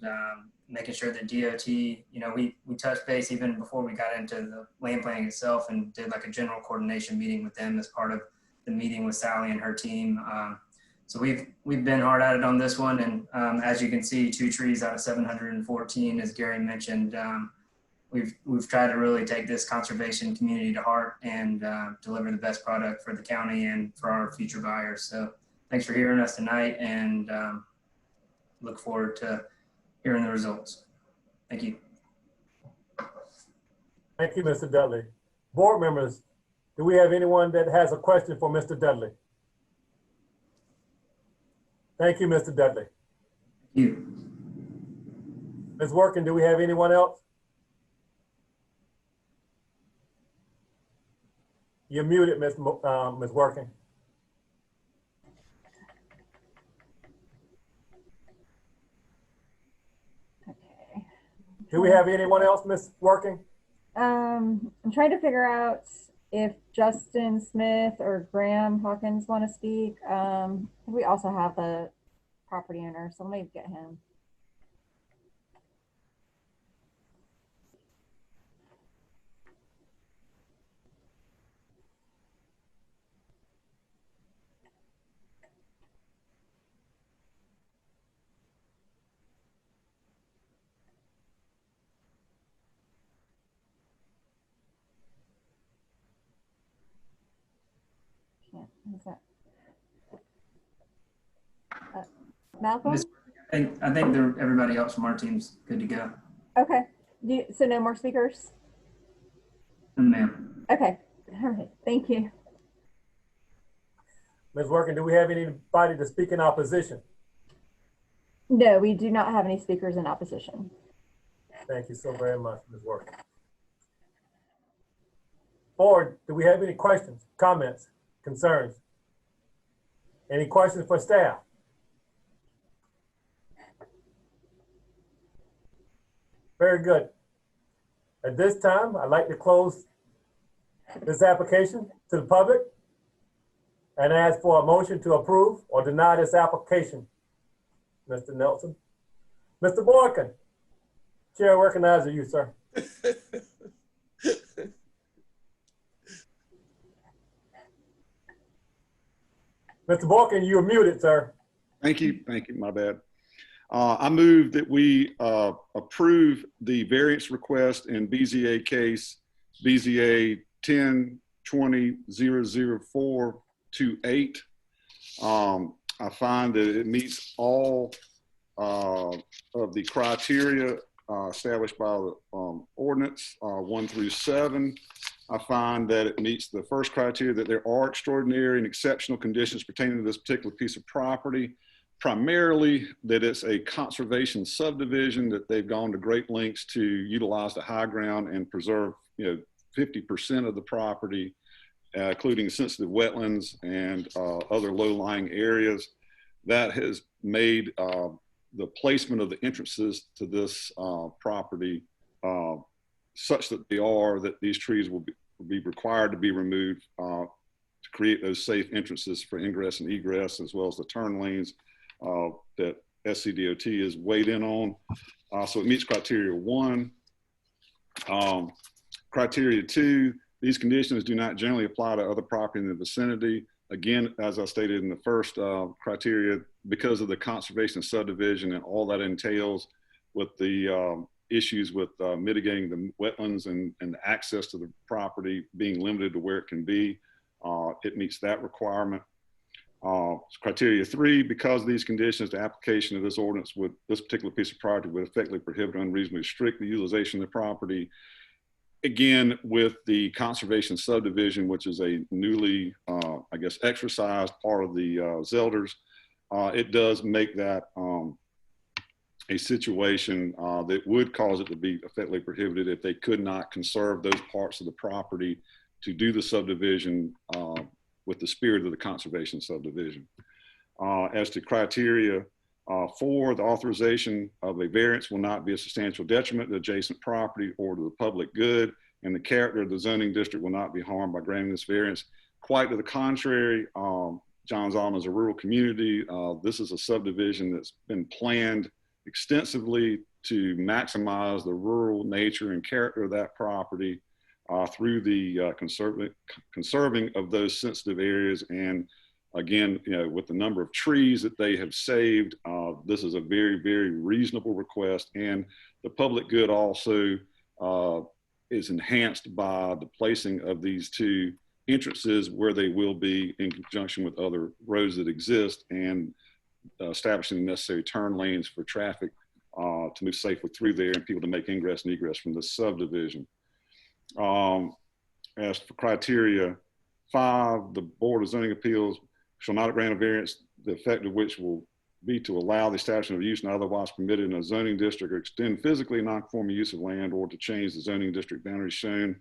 making sure that DOT, you know, we touched base even before we got into the land planning itself and did like a general coordination meeting with them as part of the meeting with Sally and her team. So we've been hard at it on this one, and as you can see, 2 trees out of 714, as Gary mentioned. We've tried to really take this conservation community to heart and deliver the best product for the county and for our future buyers. So thanks for hearing us tonight, and look forward to hearing the results. Thank you. Thank you, Mr. Dudley. Board members, do we have anyone that has a question for Mr. Dudley? Thank you, Mr. Dudley. Thank you. Ms. Working, do we have anyone else? You're muted, Ms. Working. Okay. Do we have anyone else, Ms. Working? I'm trying to figure out if Justin Smith or Graham Hawkins want to speak. We also have the property owner, so let me get him. Is that Malcolm? I think everybody else from our team's good to go. Okay. So no more speakers? No, ma'am. Okay. All right. Thank you. Ms. Working, do we have anybody to speak in opposition? No, we do not have any speakers in opposition. Thank you so very much, Ms. Working. Board, do we have any questions, comments, concerns? Any questions for staff? Very good. At this time, I'd like to close this application to the public and ask for a motion to approve or deny this application. Mr. Nelson. Mr. Boykin, Chair recognizes you, sir. Mr. Boykin, you're muted, sir. Thank you, my bad. I move that we approve the variance request in BZA case BZA 10-20-00428. I find that it meets all of the criteria established by the ordinance 1 through 7. I find that it meets the first criteria that there are extraordinary and exceptional conditions pertaining to this particular piece of property. Primarily that it's a conservation subdivision, that they've gone to great lengths to utilize the high ground and preserve, 50% of the property, including sensitive wetlands and other low-lying areas. That has made the placement of the entrances to this property such that these trees will be required to be removed to create those safe entrances for ingress and egress, as well as the turn lanes that SCDOT has weighed in on. So it meets criteria 1. Criteria 2, these conditions do not generally apply to other property in the vicinity. Again, as I stated in the first criteria, because of the conservation subdivision and all that entails with the issues with mitigating the wetlands and the access to the property being limited to where it can be, it meets that requirement. Criteria 3, because of these conditions, the application of this ordinance with this particular piece of property would effectively prohibit or unreasonably restrict the utilization of the property. again, with the conservation subdivision, which is a newly, I guess, exercised part of the Zelders, it does make that a situation that would cause it to be effectively prohibited if they could not conserve those parts of the property to do the subdivision with the spirit of the conservation subdivision. As to criteria, for the authorization of a variance will not be a substantial detriment to adjacent property or to the public good, and the character of the zoning district will not be harmed by granting this variance. Quite to the contrary, Johns Island is a rural community. This is a subdivision that's been planned extensively to maximize the rural nature and character of that property through the conserving of those sensitive areas. And again, with the number of trees that they have saved, this is a very, very reasonable request. And the public good also is enhanced by the placing of these two entrances where they will be in conjunction with other roads that exist, and establishing the necessary turn lanes for traffic to move safely through there and people to make ingress and egress from the subdivision. As for criteria 5, the Board of Zoning Appeals shall not grant a variance, the effect of which will be to allow the establishment of use not otherwise permitted in a zoning district, or extend physically non-conforming use of land, or to change the zoning district boundaries shown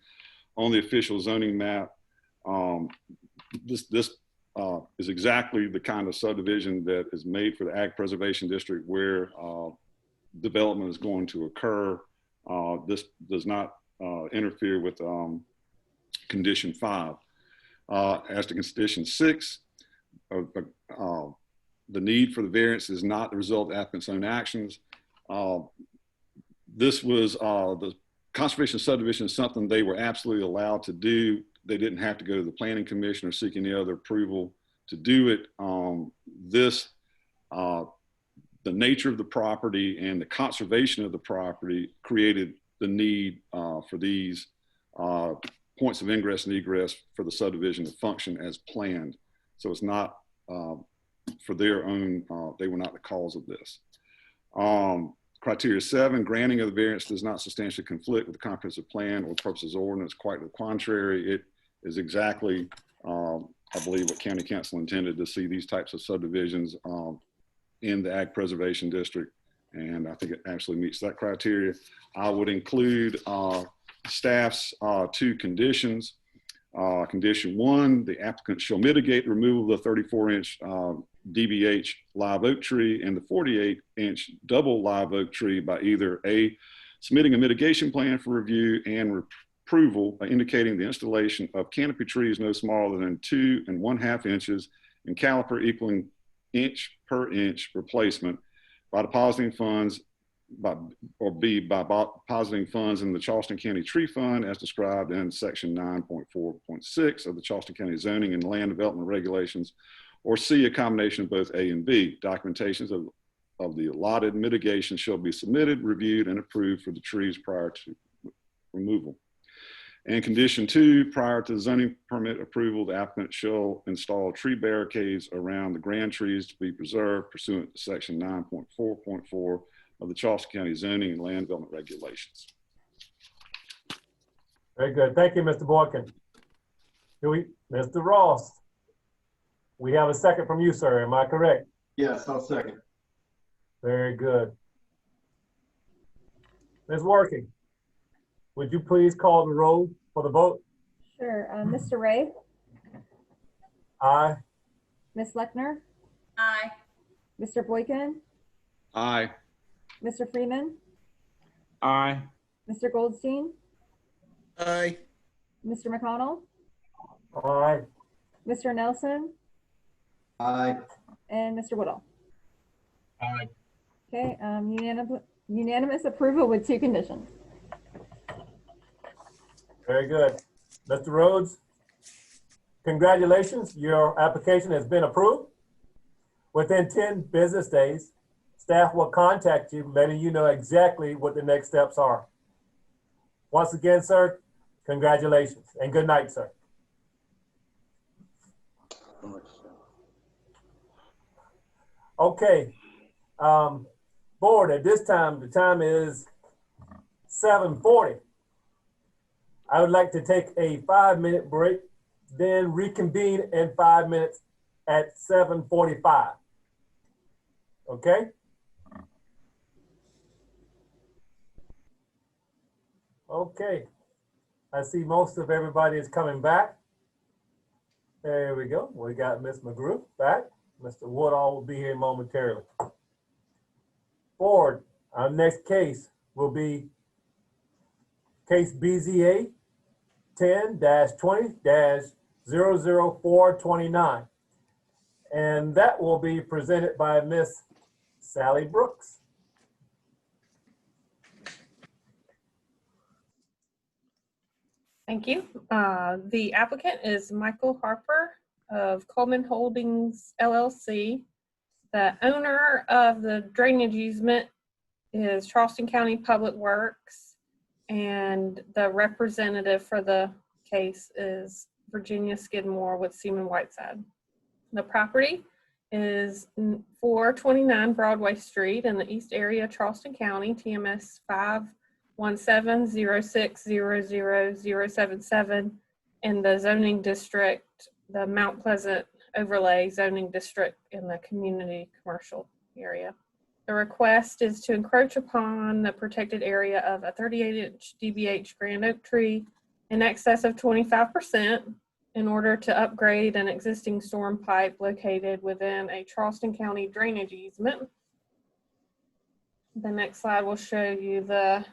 on the official zoning map. This is exactly the kind of subdivision that is made for the Ag Preservation District, where development is going to occur. This does not interfere with condition 5. As to condition 6, the need for the variance is not the result of applicant's own actions. This was the conservation subdivision is something they were absolutely allowed to do. They didn't have to go to the planning commission or seek any other approval to do it. The nature of the property and the conservation of the property created the need for these points of ingress and egress for the subdivision to function as planned. So it's not for their own, they were not the cause of this. Criteria 7, granting of the variance does not substantially conflict with the comprehensive plan or purposes of ordinance. Quite to the contrary, it is exactly, I believe, what County Council intended to see these types of subdivisions in the Ag Preservation District. And I think it actually meets that criteria. I would include staff's 2 conditions. Condition 1, the applicant shall mitigate the removal of the 34-inch DBH live oak tree and the 48-inch double live oak tree by either A, submitting a mitigation plan for review and approval by indicating the installation of canopy trees no smaller than 2 1/2 inches in caliper equaling inch per inch replacement by depositing funds or B, by depositing funds in the Charleston County Tree Fund as described in section 9.4.6 of the Charleston County Zoning and Land Development Regulations, or C, a combination of both A and B. Documentations of the allotted mitigation shall be submitted, reviewed, and approved for the trees prior to removal. And condition 2, prior to zoning permit approval, the applicant shall install tree barricades around the grand trees to be preserved pursuant to section 9.4.4 of the Charleston County Zoning and Land Development Regulations. Very good. Thank you, Mr. Boykin. Mr. Ross, we have a second from you, sir. Am I correct? Yes, I'll second. Very good. Ms. Working, would you please call the roll for the vote? Sure. Mr. Ray? Aye. Ms. Lechner? Aye. Mr. Boykin? Aye. Mr. Freeman? Aye. Mr. Goldstein? Aye. Mr. McConnell? Aye. Mr. Nelson? Aye. And Mr. Woodall? Aye. Okay, unanimous approval with 2 conditions. Very good. Mr. Rhodes, congratulations. Your application has been approved. Within 10 business days, staff will contact you, letting you know exactly what the next steps are. Once again, sir, congratulations and good night, sir. Okay, board, at this time, the time is 7:40. I would like to take a 5-minute break, then reconvene in 5 minutes at 7:45. Okay? Okay. I see most of everybody is coming back. There we go. We got Ms. McGrew back. Mr. Woodall will be here momentarily. Forward, our next case will be case BZA 10-20-00429. And that will be presented by Miss Sally Brooks. Thank you. The applicant is Michael Harper of Coleman Holdings LLC. The owner of the drainage easement is Charleston County Public Works, and the representative for the case is Virginia Skidmore with Seaman Whiteside. The property is 429 Broadway Street in the East Area, Charleston County, TMS 51706000077 in the zoning district, the Mount Pleasant overlay zoning district in the community commercial area. The request is to encroach upon the protected area of a 38-inch DBH grand oak tree in excess of 25% in order to upgrade an existing storm pipe located within a Charleston County drainage easement. The next slide will show you the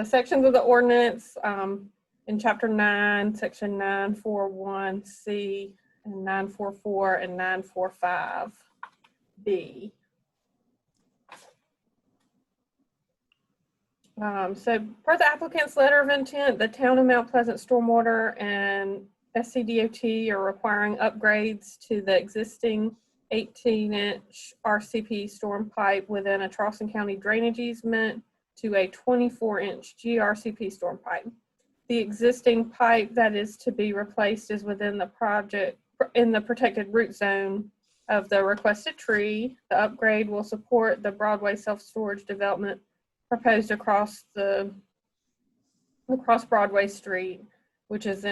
sections of the ordinance in Chapter 9, Section 941C, and 944 and 945B. So per the applicant's letter of intent, the town of Mount Pleasant Stormwater and SCDOT are requiring upgrades to the existing 18-inch RCP storm pipe within a Charleston County drainage easement to a 24-inch GRCP storm pipe. The existing pipe that is to be replaced is within the project in the protected root zone of the requested tree. The upgrade will support the Broadway self-storage development proposed across Broadway Street, which is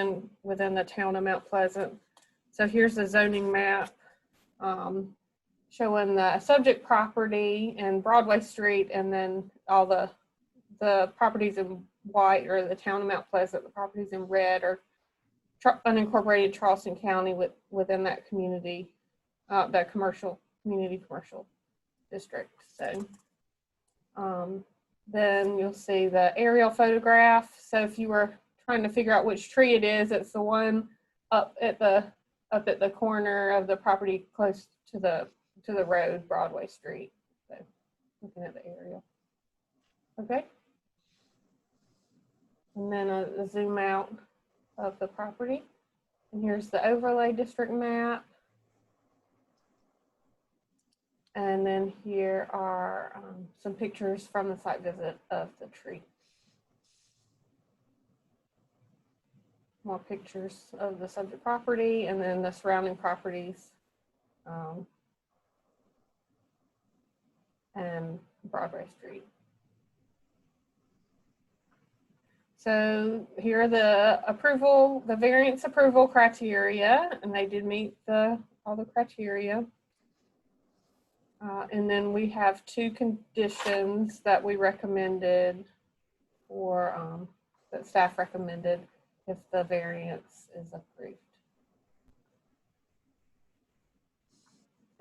within the town of Mount Pleasant. So here's the zoning map showing the subject property and Broadway Street, and then all the properties in white are the town of Mount Pleasant. The properties in red are unincorporated Charleston County within that community, that community commercial district. So then you'll see the aerial photograph. So if you were trying to figure out which tree it is, it's the one up at the corner of the property close to the road, Broadway Street. So looking at the aerial. Okay. And then a zoom out of the property. And here's the overlay district map. And then here are some pictures from the site visit of the tree. More pictures of the subject property and then the surrounding properties and Broadway Street. So here are the variance approval criteria, and they did meet all the criteria. And then we have 2 conditions that we recommended, or that staff recommended if the variance is approved.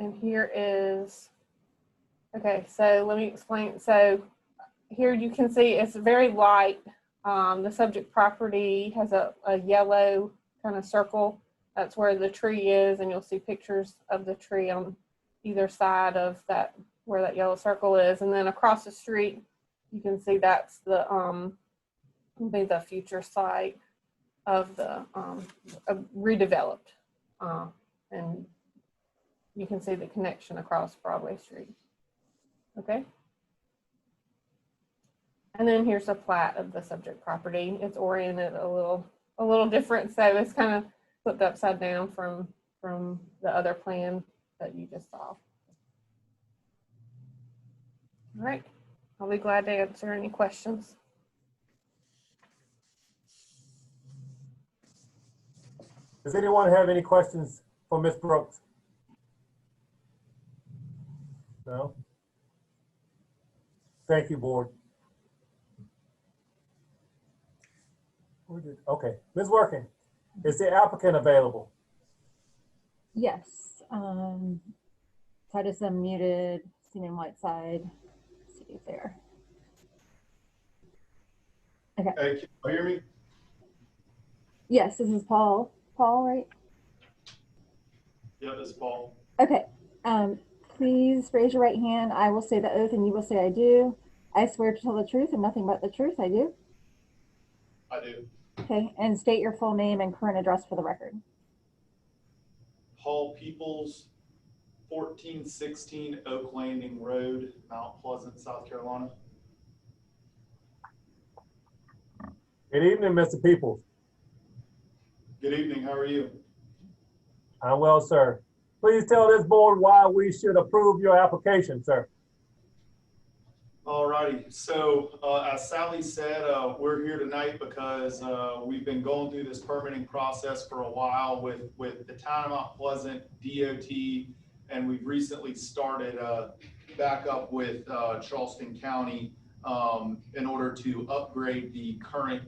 And here is, okay, so let me explain. So here you can see it's very light. The subject property has a yellow kind of circle. That's where the tree is, and you'll see pictures of the tree on either side of that, where that yellow circle is. And then across the street, you can see that's the future site of the redeveloped. And you can see the connection across Broadway Street. Okay. And then here's a plat of the subject property. It's oriented a little different, so it's kind of flipped upside down from the other plan that you just saw. All right, I'll be glad to answer any questions. Does anyone have any questions for Ms. Brooks? No? Thank you, board. Okay, Ms. Working, is the applicant available? Yes. Titus unmuted, seen in Whiteside. Let's see if there. Okay. Hey, can you hear me? Yes, this is Paul. Paul, right? Yeah, this is Paul. Okay. Please raise your right hand. I will say the oath and you will say I do. I swear to tell the truth and nothing but the truth. I do. I do. Okay. And state your full name and current address for the record. Paul Peoples, 1416 Oak Landing Road, Mount Pleasant, South Carolina. Good evening, Mr. Peoples. Good evening, how are you? I'm well, sir. Please tell this board why we should approve your application, sir. All righty, so as Sally said, we're here tonight because we've been going through this permitting process for a while with the town of Mount Pleasant, DOT, and we've recently started back up with Charleston County in order to upgrade the current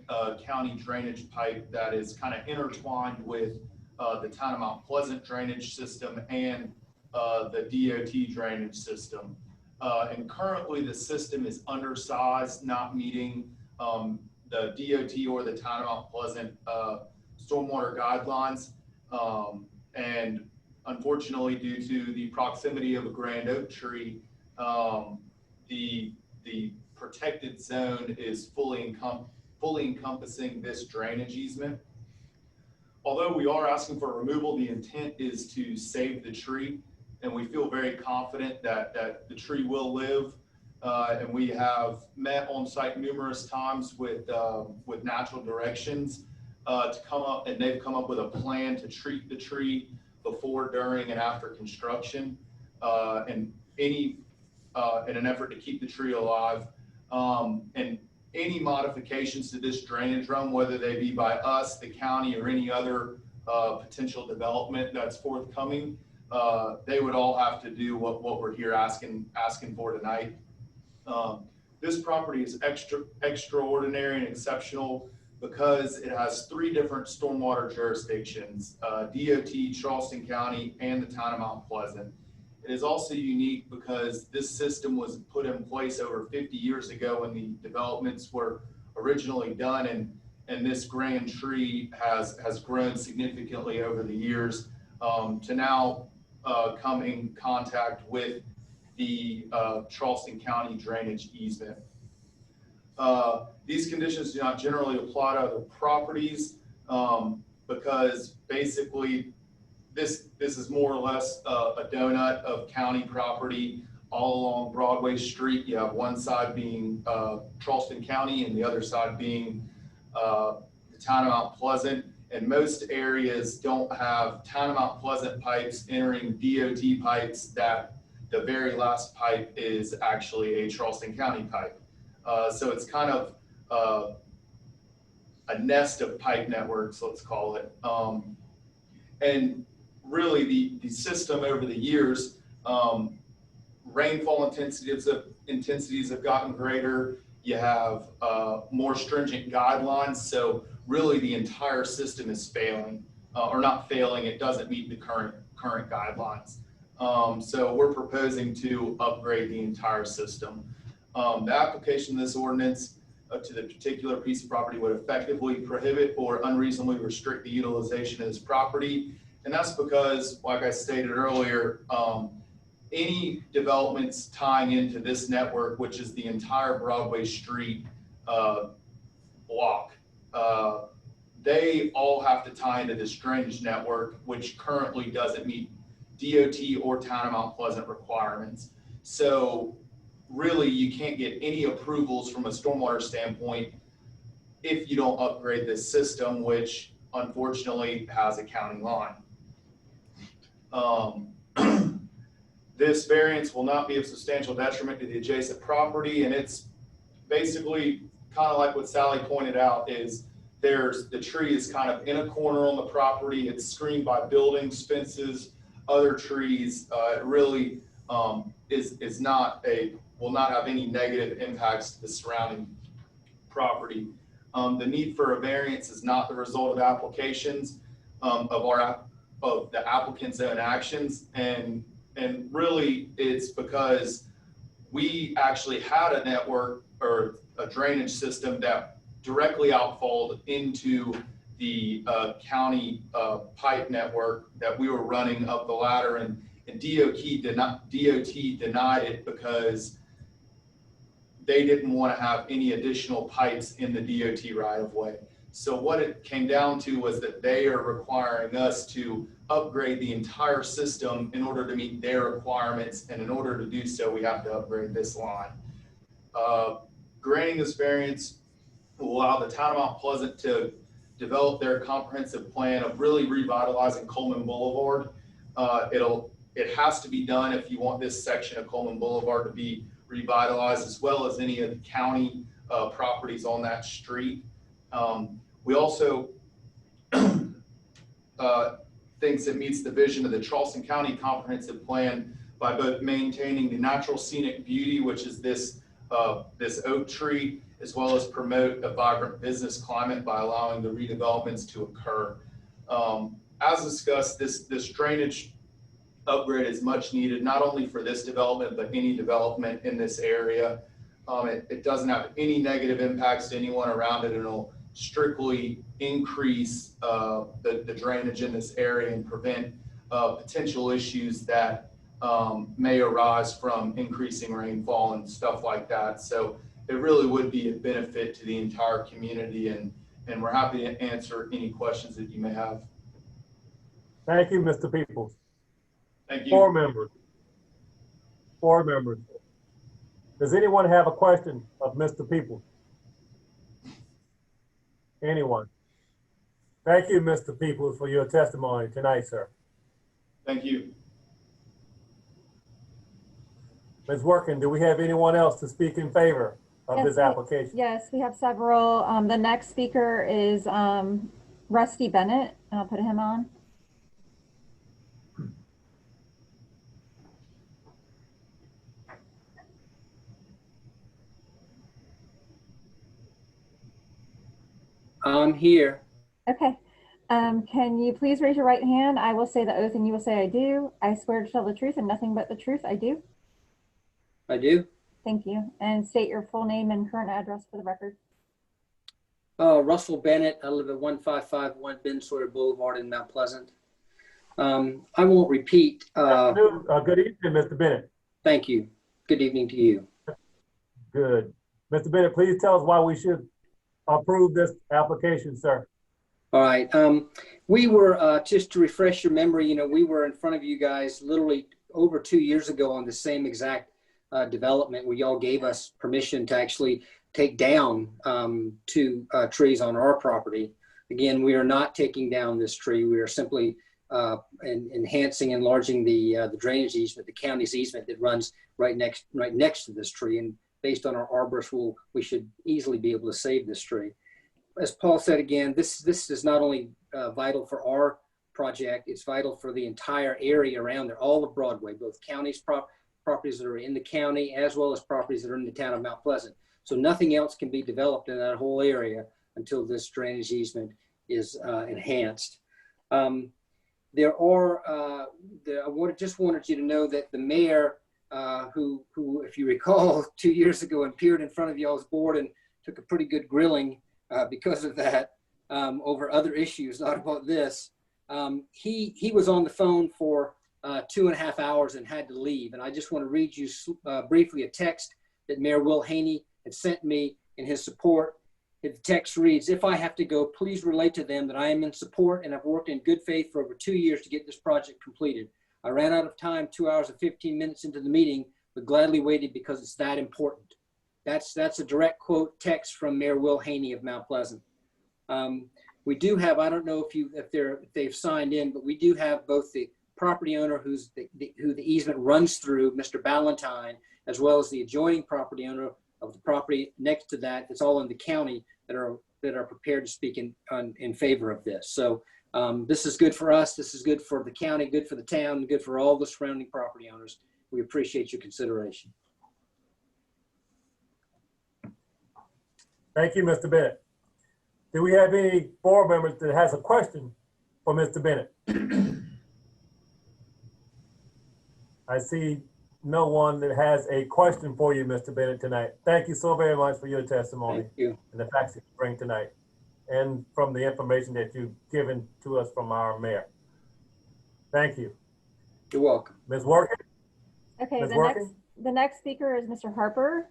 county drainage pipe that is kind of intertwined with the town of Mount Pleasant drainage system and the DOT drainage system. And currently the system is undersized, not meeting the DOT or the town of Mount Pleasant stormwater guidelines. And unfortunately, due to the proximity of a grand oak tree, the protected zone is fully encompassing this drainage easement. Although we are asking for removal, the intent is to save the tree, and we feel very confident that the tree will live. And we have met on site numerous times with Natural Directions to come up, and they've come up with a plan to treat the tree before, during, and after construction, and in an effort to keep the tree alive. And any modifications to this drainage run, whether they be by us, the county, or any other potential development that's forthcoming, they would all have to do what we're here asking for tonight. This property is extraordinary and exceptional because it has 3 different stormwater jurisdictions, DOT, Charleston County, and the town of Mount Pleasant. It is also unique because this system was put in place over 50 years ago when the developments were originally done, and this grand tree has grown significantly over the years to now come in contact with the Charleston County drainage easement. These conditions do not generally apply to other properties because basically this is more or less a donut of county property all along Broadway Street. You have one side being Charleston County and the other side being the town of Mount Pleasant. And most areas don't have town of Mount Pleasant pipes entering DOT pipes that the very last pipe is actually a Charleston County pipe. So it's kind of a nest of pipe networks, let's call it. And really the system over the years, rainfall intensities have gotten greater. You have more stringent guidelines. So really the entire system is failing, or not failing, it doesn't meet the current guidelines. So we're proposing to upgrade the entire system. The application of this ordinance to the particular piece of property would effectively prohibit or unreasonably restrict the utilization of this property. And that's because, like I stated earlier, any developments tying into this network, which is the entire Broadway Street block, they all have to tie into this drainage network, which currently doesn't meet DOT or town of Mount Pleasant requirements. So really you can't get any approvals from a stormwater standpoint if you don't upgrade this system, which unfortunately has a county line. This variance will not be of substantial detriment to the adjacent property, and it's basically kind of like what Sally pointed out, is the tree is kind of in a corner on the property. It's screened by buildings, fences, other trees. It really will not have any negative impacts to the surrounding property. The need for a variance is not the result of applications of the applicant's own actions, and really it's because we actually had a network or a drainage system that directly outfalled into the county pipe network that we were running up the ladder, and DOT denied it because they didn't want to have any additional pipes in the DOT right of way. So what it came down to was that they are requiring us to upgrade the entire system in order to meet their requirements, and in order to do so, we have to upgrade this line. Granting this variance will allow the town of Mount Pleasant to develop their comprehensive plan of really revitalizing Coleman Boulevard. It has to be done if you want this section of Coleman Boulevard to be revitalized, as well as any of the county properties on that street. We also thinks it meets the vision of the Charleston County Comprehensive Plan by both maintaining the natural scenic beauty, which is this oak tree, as well as promote a vibrant business climate by allowing the redevelopments to occur. As discussed, this drainage upgrade is much needed, not only for this development, but any development in this area. It doesn't have any negative impacts to anyone around it, and it'll strictly increase the drainage in this area and prevent potential issues that may arise from increasing rainfall and stuff like that. So it really would be a benefit to the entire community, and we're happy to answer any questions that you may have. Thank you, Mr. Peoples. Thank you. 4 members. 4 members. Does anyone have a question of Mr. Peoples? Anyone? Thank you, Mr. Peoples, for your testimony tonight, sir. Thank you. Ms. Workin, do we have anyone else to speak in favor of this application? Yes, we have several. The next speaker is Rusty Bennett. I'll put him on. I'm here. Okay. Can you please raise your right hand? I will say the oath and you will say I do. I swear to tell the truth and nothing but the truth. I do. I do. Thank you. And state your full name and current address for the record. Russell Bennett. I live at 1551 Ben Sawyer Boulevard in Mount Pleasant. I won't repeat. Good evening, Mr. Bennett. Thank you. Good evening to you. Good. Mr. Bennett, please tell us why we should approve this application, sir. All right. We were, just to refresh your memory, you know, we were in front of you guys literally over 2 years ago on the same exact development where y'all gave us permission to actually take down 2 trees on our property. Again, we are not taking down this tree. We are simply enhancing, enlarging the drainage easement, the county's easement that runs right next to this tree. And based on our arborist rule, we should easily be able to save this tree. As Paul said again, this is not only vital for our project, it's vital for the entire area around there, all of Broadway, both counties, properties that are in the county, as well as properties that are in the town of Mount Pleasant. So nothing else can be developed in that whole area until this drainage easement is enhanced. I just wanted you to know that the mayor, who, if you recall, 2 years ago appeared in front of y'all's board and took a pretty good grilling because of that over other issues, not about this. He was on the phone for 2.5 hours and had to leave. And I just want to read you briefly a text that Mayor Will Haney had sent me in his support. The text reads, "If I have to go, please relate to them that I am in support and have worked in good faith for over 2 years to get this project completed. I ran out of time 2 hours and 15 minutes into the meeting, but gladly waited because it's that important." That's a direct quote text from Mayor Will Haney of Mount Pleasant. We do have, I don't know if they've signed in, but we do have both the property owner who the easement runs through, Mr. Ballantyne, as well as the adjoining property owner of the property next to that. It's all in the county that that are prepared to speak in favor of this. So this is good for us. This is good for the county, good for the town, good for all the surrounding property owners. We appreciate your consideration. Thank you, Mr. Bennett. Do we have any board members that has a question for Mr. Bennett? I see no one that has a question for you, Mr. Bennett, tonight. Thank you so very much for your testimony. Thank you. And the facts that you bring tonight, and from the information that you've given to us from our mayor. Thank you. You're welcome. Ms. Working? Okay, Ms. the Working? next speaker is Mr. Harper.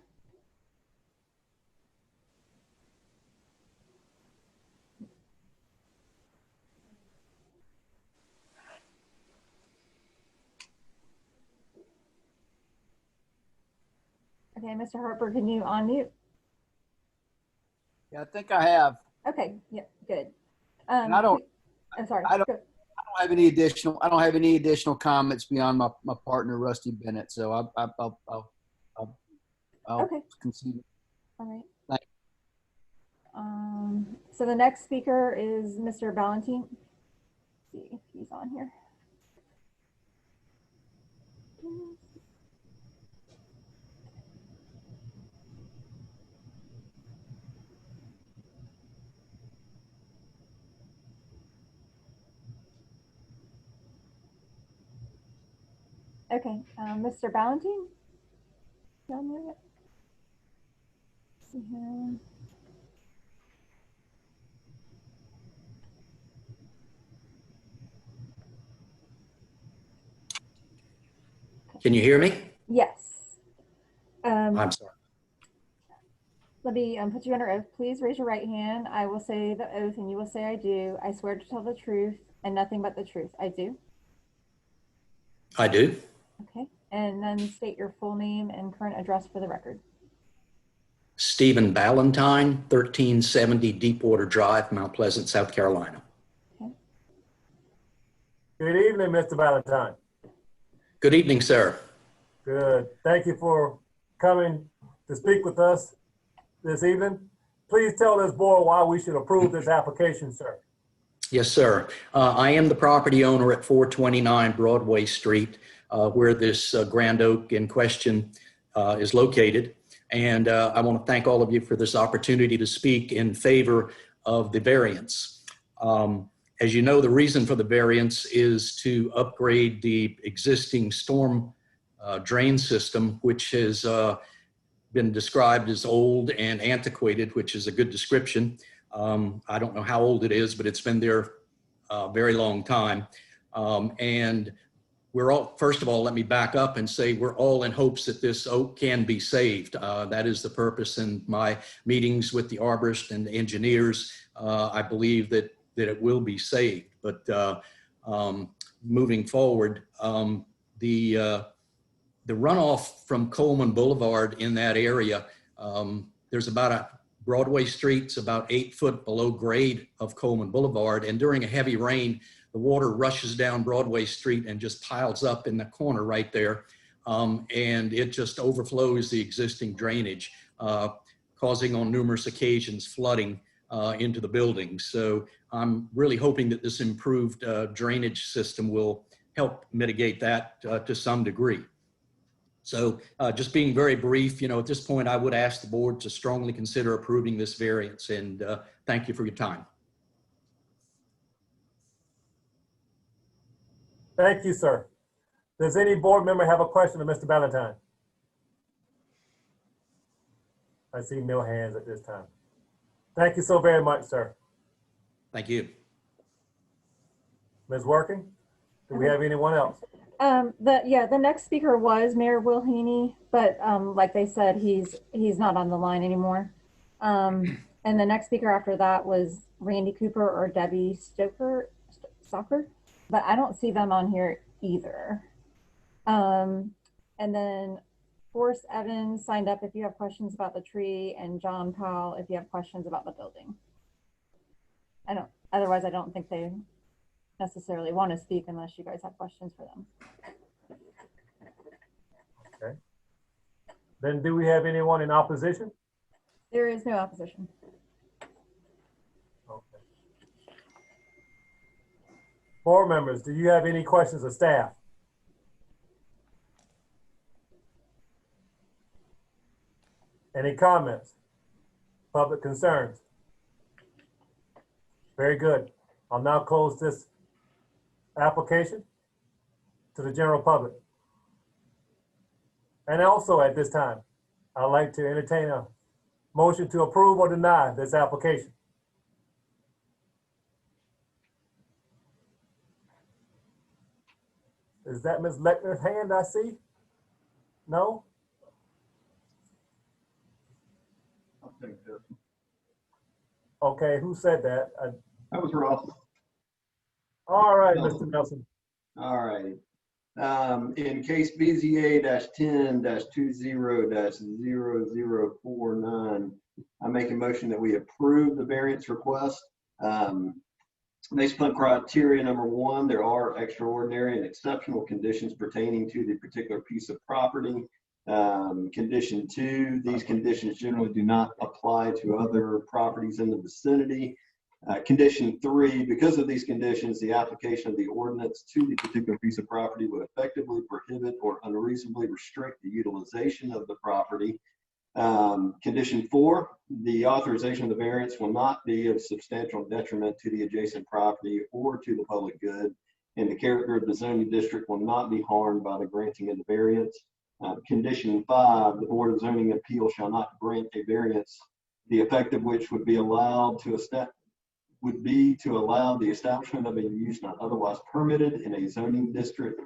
Okay, Mr. Harper, can you unmute? Yeah, I think I have. Okay, yeah, good. And I don't. I'm sorry. I don't have any additional. I don't have any additional comments beyond my partner Rusty Bennett. So I'll Okay. concede. All right. Thank So the next speaker is Mr. Valentine. Let's see if he's on here. Okay, Mr. Valentine? Down there yet? See him. Can you hear me? Yes. I'm sorry. Let me put you under oath. Please raise your right hand. I will say the oath and you will say I do. I swear to tell the truth and nothing but the truth. I do. I do. Okay. And then state your full name and current address for the record. Stephen Ballantyne, 1370 Deepwater Drive, Mount Pleasant, South Carolina. Okay. Good evening, Mr. Valentine. Good evening, sir. Good. Thank you for coming to speak with us this evening. Please tell this board why we should approve this application, sir. Yes, sir. I am the property owner at 429 Broadway Street, where this Grand Oak in question is located. And I want to thank all of you for this opportunity to speak in favor of the variance. As you know, the reason for the variance is to upgrade the existing storm drain system, which has been described as old and antiquated, which is a good description. I don't know how old it is, but it's been there a very long time. And we're all, first of all, let me back up and say we're all in hopes that this oak can be saved. That is the purpose in my meetings with the arborist and the engineers. I believe that it will be saved. But moving forward, the runoff from Coleman Boulevard in that area, there's about a Broadway Street's about 8 foot below grade of Coleman Boulevard. And during a heavy rain, the water rushes down Broadway Street and just piles up in the corner right there. And it just overflows the existing drainage, causing on numerous occasions flooding into the building. So I'm really hoping that this improved drainage system will help mitigate that to some degree. So just being very brief, at this point, I would ask the board to strongly consider approving this variance, and thank you for your time. Thank you, sir. Does any board member have a question of Mr. Valentine? I see no hands at this time. Thank you so very much, sir. Thank you. Ms. Working, do we have anyone else? The next speaker was Mayor Will Haney, but like they said, he's not on the line anymore. And the next speaker after that was Randy Cooper or Debbie Stoker, but I don't see them on here either. And then Forrest Evans signed up if you have questions about the tree, and John Powell if you have questions about the building. Otherwise I don't think they necessarily want to speak unless you guys have questions for them. Okay. Then do we have anyone in opposition? There is no opposition. Board members, do you have any questions of staff? Any comments? Public concerns? Very good. I'll now close this application to the general public. And also at this time, I'd like to entertain a motion to approve or deny this application. Is that Ms. Lechner's hand I see? No? I'll take this. Okay, who said that? That was Ross. All right, Mr. Nelson. All right. In case BZA-10-20-0049, I make a motion that we approve the variance request. Based upon criteria number 1, there are extraordinary and exceptional conditions pertaining to the particular piece of property. Condition 2, these conditions generally do not apply to other properties in the vicinity. Condition 3, because of these conditions, the application of the ordinance to the particular piece of property would effectively prohibit or unreasonably restrict the utilization of the property. Condition 4, the authorization of the variance will not be of substantial detriment to the adjacent property or to the public good, and the character of the zoning district will not be harmed by the granting of the variance. Condition 5, the Board of Zoning Appeals shall not grant a variance, the effect of which would be allowed to allow the establishment of a use not otherwise permitted in a zoning district.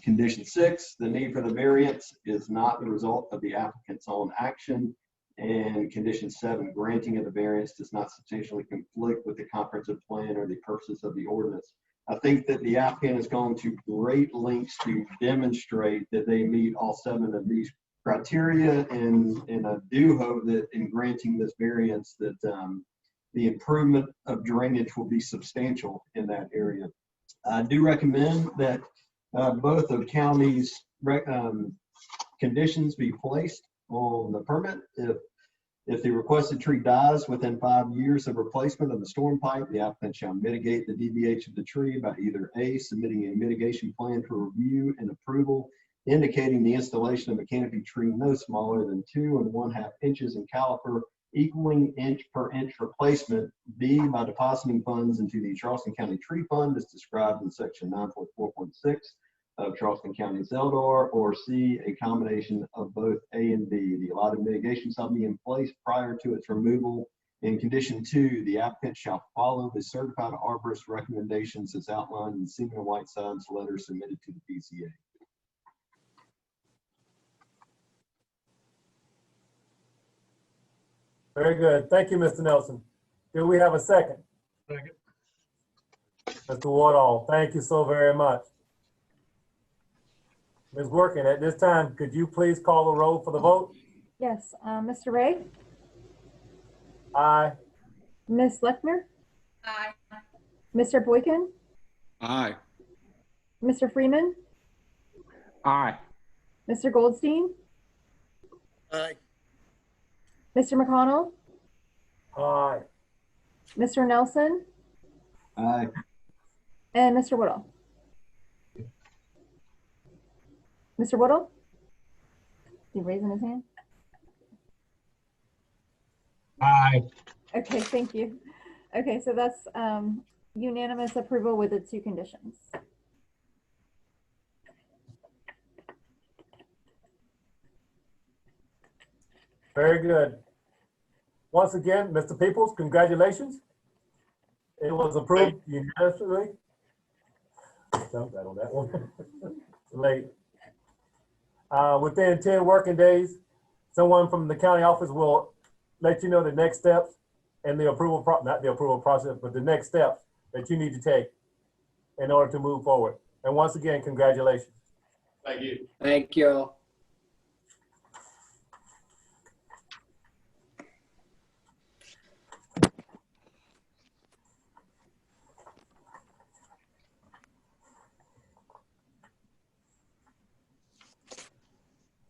Condition 6, the need for the variance is not the result of the applicant's own action. And condition 7, granting of the variance does not substantially conflict with the comprehensive plan or the purposes of the ordinance. I think that the applicant has gone to great lengths to demonstrate that they meet all 7 of these criteria, and I do hope that in granting this variance that the improvement of drainage will be substantial in that area. I do recommend that both of county's conditions be placed on the permit. If the requested tree dies within 5 years of replacement of the storm pipe, the applicant shall mitigate the DBH of the tree by either A, submitting a mitigation plan for review and approval, indicating the installation of a canopy tree no smaller than 2 1/2 inches in caliper, equaling inch per inch replacement. B, by depositing funds into the Charleston County Tree Fund as described in section 9.4.6 of Charleston County Zeldar, or C, a combination of both A and B. The allotted mitigation shall be in place prior to its removal. In condition 2, the applicant shall follow the certified arborist recommendations as outlined in Seaman and Whiteside's letter submitted to the BZA. Very good. Thank you, Mr. Nelson. Do we have a second? Second. Mr. Wardall, thank you so very much. Ms. Working, at this time, could you please call the roll for the vote? Yes, Mr. Ray? Aye. Ms. Lechner? Aye. Mr. Boykin? Aye. Mr. Freeman? Aye. Mr. Goldstein? Aye. Mr. McConnell? Aye. Mr. Nelson? Aye. And Mr. Woodall? Mr. Woodall? Is he raising his hand? Aye. Okay, thank you. Okay, so that's unanimous approval with the 2 conditions. Very good. Once again, Mr. Peoples, congratulations. It was approved unanimously. Jumped that on that one. Late. Within 10 working days, someone from the county office will let you know the next steps and the approval, not the approval process, but the next steps that you need to take in order to move forward. And once again, congratulations. Thank you. Thank you.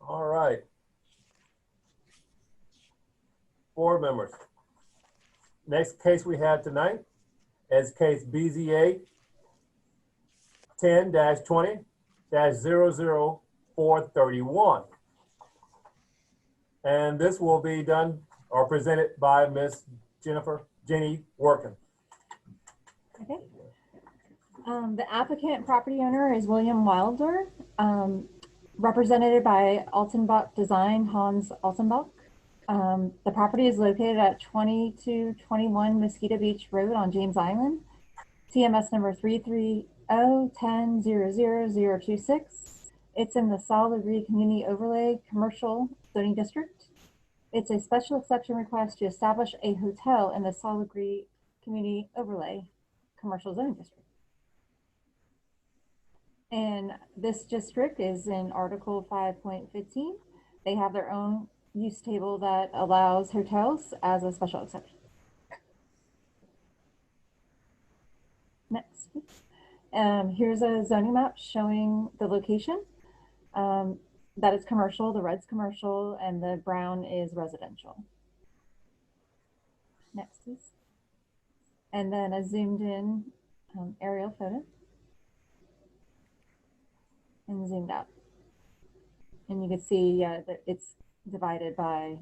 All right. Board members. Next case we have tonight is case BZA 10-20-00431. And this will be done or presented by Ms. Jenny Workin. Okay. The applicant property owner is William Wilder, represented by Altenbach Design, Hans Altenbach. The property is located at 2221 Mosquito Beach Road on James Island. TMS number 330100026. It's in the Solid Agree Community Overlay Commercial Zoning District. It's a special exception request to establish a hotel in the Solid Agree Community Overlay Commercial Zoning District. And this district is in Article 5.15. They have their own use table that allows hotels as a special exception. Next. Here's a zoning map showing the location. That is commercial, the red's commercial, and the brown is residential. Next, please. And then a zoomed in aerial photo. And zoomed out. And you can see that it's divided by,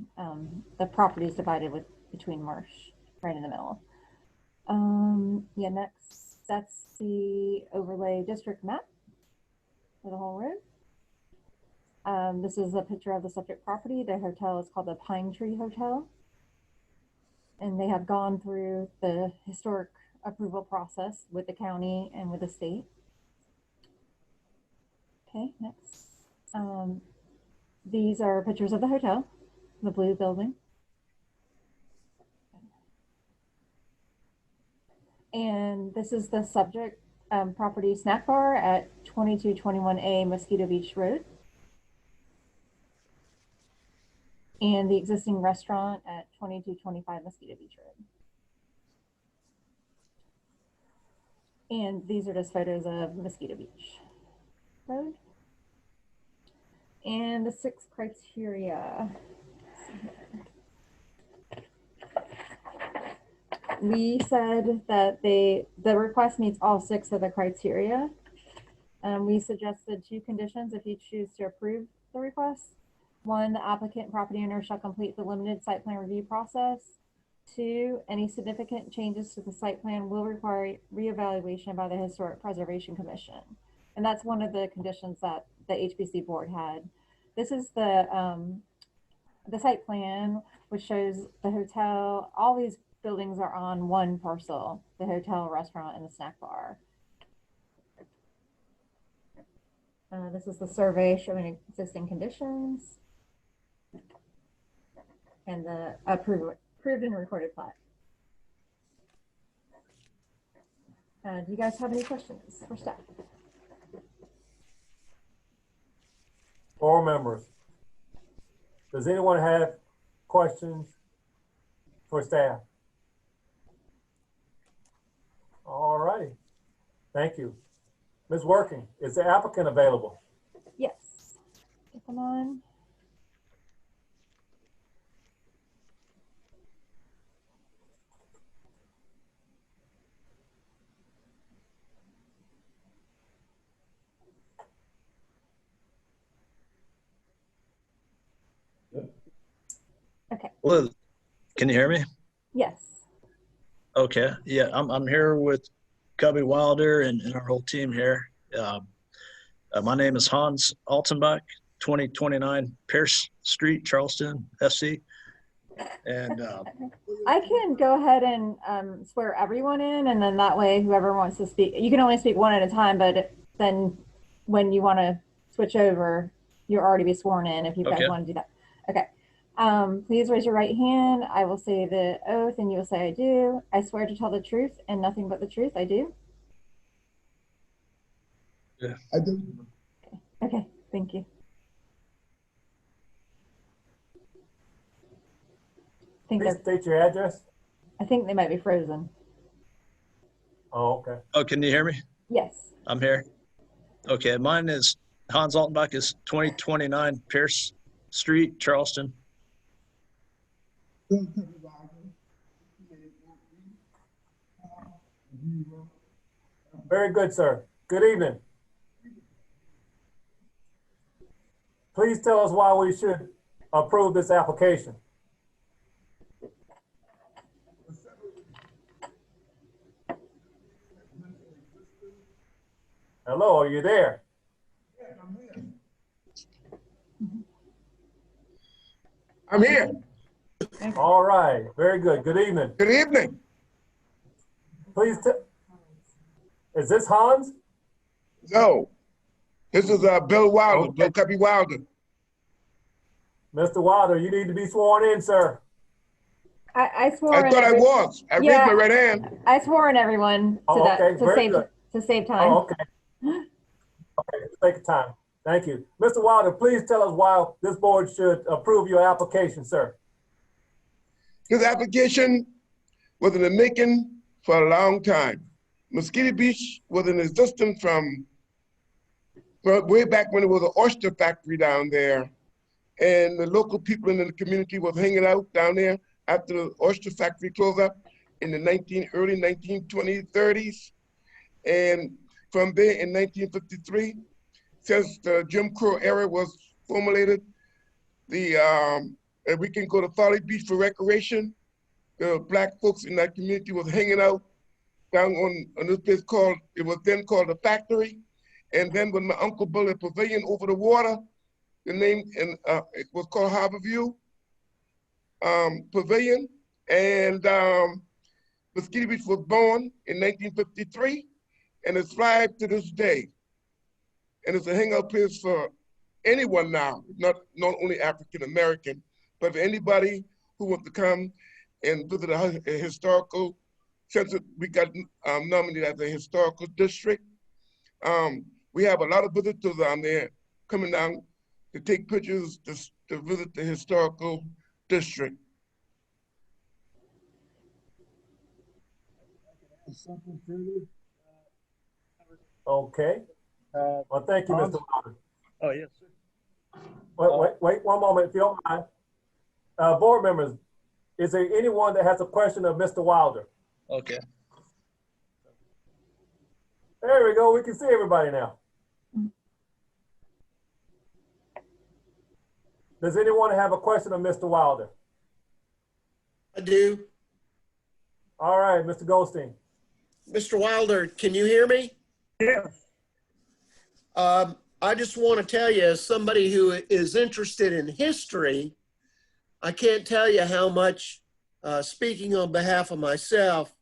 the property is divided between marsh right in the middle. Yeah, next, that's the overlay district map for the whole road. This is a picture of the subject property. The hotel is called the Pine Tree Hotel. And they have gone through the historic approval process with the county and with the state. Okay, next. These are pictures of the hotel, the blue building. And this is the subject property snack bar at 2221A Mosquito Beach Road. And the existing restaurant at 2225 Mosquito Beach Road. And these are just photos of Mosquito Beach Road. And the 6 criteria. We said that the request meets all 6 of the criteria. We suggested 2 conditions if you choose to approve the request. 1, the applicant property owner shall complete the limited site plan review process. 2, any significant changes to the site plan will require reevaluation by the Historic Preservation Commission. And that's one of the conditions that the HPC board had. This is the site plan, which shows the hotel. All these buildings are on one parcel, the hotel, restaurant, and the snack bar. This is the survey showing existing conditions and the approved and recorded plat. Do you guys have any questions for staff? Board members, does anyone have questions for staff? All righty, thank you. Ms. Working, is the applicant available? Yes, get them on. Okay. Hello, can you hear me? Yes. Okay, yeah, I'm here with Cubby Wilder and our whole team here. My name is Hans Altenbach, 2029 Pierce Street, Charleston, SC. And I can go ahead and swear everyone in, and then that way whoever wants to speak, you can only speak one at a time, but then when you want to switch over, you'll already be sworn in if you guys want to do that. Okay. Please raise your right hand. I will say the oath and you will say I do. I swear to tell the truth and nothing but the truth. I do. Yeah, I do. Okay, thank you. Please state your address. I think they might be frozen. Oh, okay. Oh, can you hear me? Yes. I'm here. Okay, mine is Hans Altenbach is 2029 Pierce Street, Charleston. Very good, sir. Good evening. Please tell us why we should approve this application. Hello, are you there? I'm here. All right, very good. Good evening. Good evening. Please is this Hans? No, this is Bill Wilder, Bill Cubby Wilder. Mr. Wilder, you need to be sworn in, sir. I swore. I thought I was. I raised my right hand. I swore in everyone to save time. Oh, okay. Okay, let's take time. Thank you. Mr. Wilder, please tell us why this board should approve your application, sir. This application was in the making for a long time. Mosquito Beach was in existence from way back when it was an oyster factory down there. And the local people in the community was hanging out down there after the oyster factory closed up in the early 1920s, 30s. And from there in 1953, since the Jim Crow era was formulated, and we can go to Folly Beach for recreation. The black folks in that community was hanging out down on this place called, it was then called the Factory. And then when my uncle built a pavilion over the water, the name, and it was called Harborview Pavilion. And Mosquito Beach was born in 1953, and it's thrived to this day. And it's a hangout place for anyone now, not only African American, but for anybody who wants to come and visit a historical, since we got nominated as a historical district. We have a lot of visitors down there coming down to take pictures, to visit the historical district. Okay. Well, thank you, Mr. Wilder. Oh, yes. Wait one moment, if you don't mind. Board members, is there anyone that has a question of Mr. Wilder? Okay. There we go. We can see everybody now. Does anyone have a question of Mr. Wilder? I do. All right, Mr. Goldstein. Mr. Wilder, can you hear me? Yes. I just want to tell you, as somebody who is interested in history, I can't tell you how much, speaking on behalf of myself,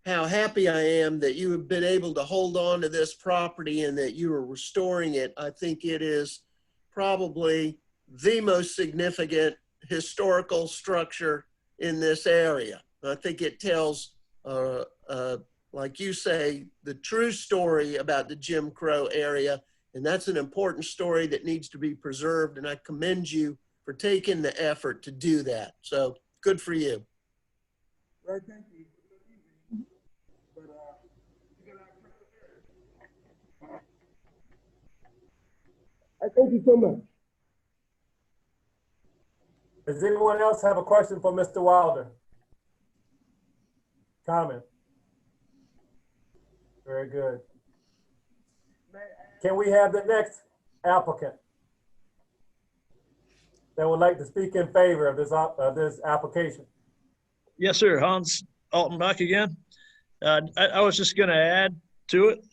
how happy I am that you have been able to hold on to this property and that you are restoring it. I think it is probably the most significant historical structure in this area. I think it tells, like you say, the true story about the Jim Crow area. And that's an important story that needs to be preserved. And I commend you for taking the effort to do that. So good for you. Right, thank you. Thank you so much. Does anyone else have a question for Mr. Wilder? Comment? Very good. Can we have the next applicant that would like to speak in favor of this application? Yes, sir. Hans Altenbach again. I was just going to add to it